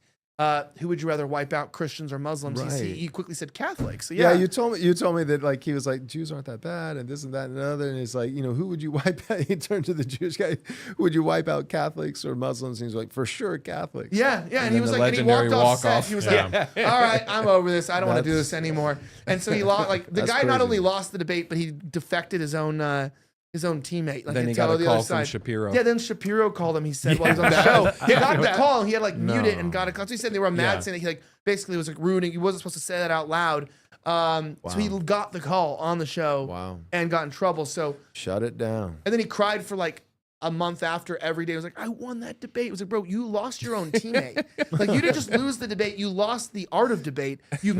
who would you rather wipe out, Christians or Muslims? Right. He quickly said Catholics. So Yeah, yeah, you told me that, like, he was like, Jews aren't that bad, and this and that and the other, and it's like, who would you wipe out? He turned to the Jewish guy, would you wipe out Catholics or Muslims? And he's like, for sure, Catholics. Yeah, and he then was the like, and he walked legendary off set. walk-off. He was Yeah. like, all right, I'm over this. I don't want to do That's- this anymore. And so he lost. Like, the That's guy not crazy. only lost the debate, but he defected his own teammate. Like, Then to he tell got a the call other from side. Shapiro. Yeah, then Shapiro called him. He said while he was on the show, he got the call. And he had like No. mute it and got a call. So he said they were mad, Yeah. saying that he like basically was like ruining. He wasn't supposed to say that out loud. So he got the call on the show. Wow. And got in trouble. So Shut it down. and then he cried for like a month after every day. He was like, I won that debate. It was like, bro, you lost your own teammate. Like, you didn't just lose the debate, you lost the art of debate. You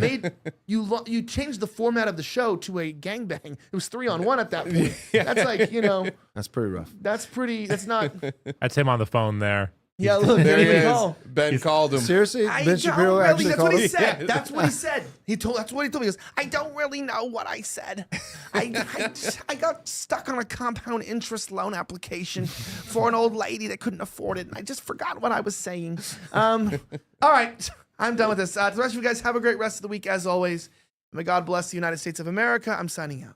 you changed the format of the show to a gangbang. It was 3-on-1 at that point. That's like, That's pretty rough. that's not. That's him on the phone there. Yeah, look, There he there you is. go. Ben called him. Seriously? I Ben don't Shapiro really, actually that's called what he him? said. That's what he said. That's what he told me. He goes, I don't really know what I said. I got stuck on a compound interest loan application for an old lady that couldn't afford it, and I just forgot what I was saying. All right, I'm done with this. The rest of you guys have a great rest of the week, as always. May God bless the United States of America. I'm signing out.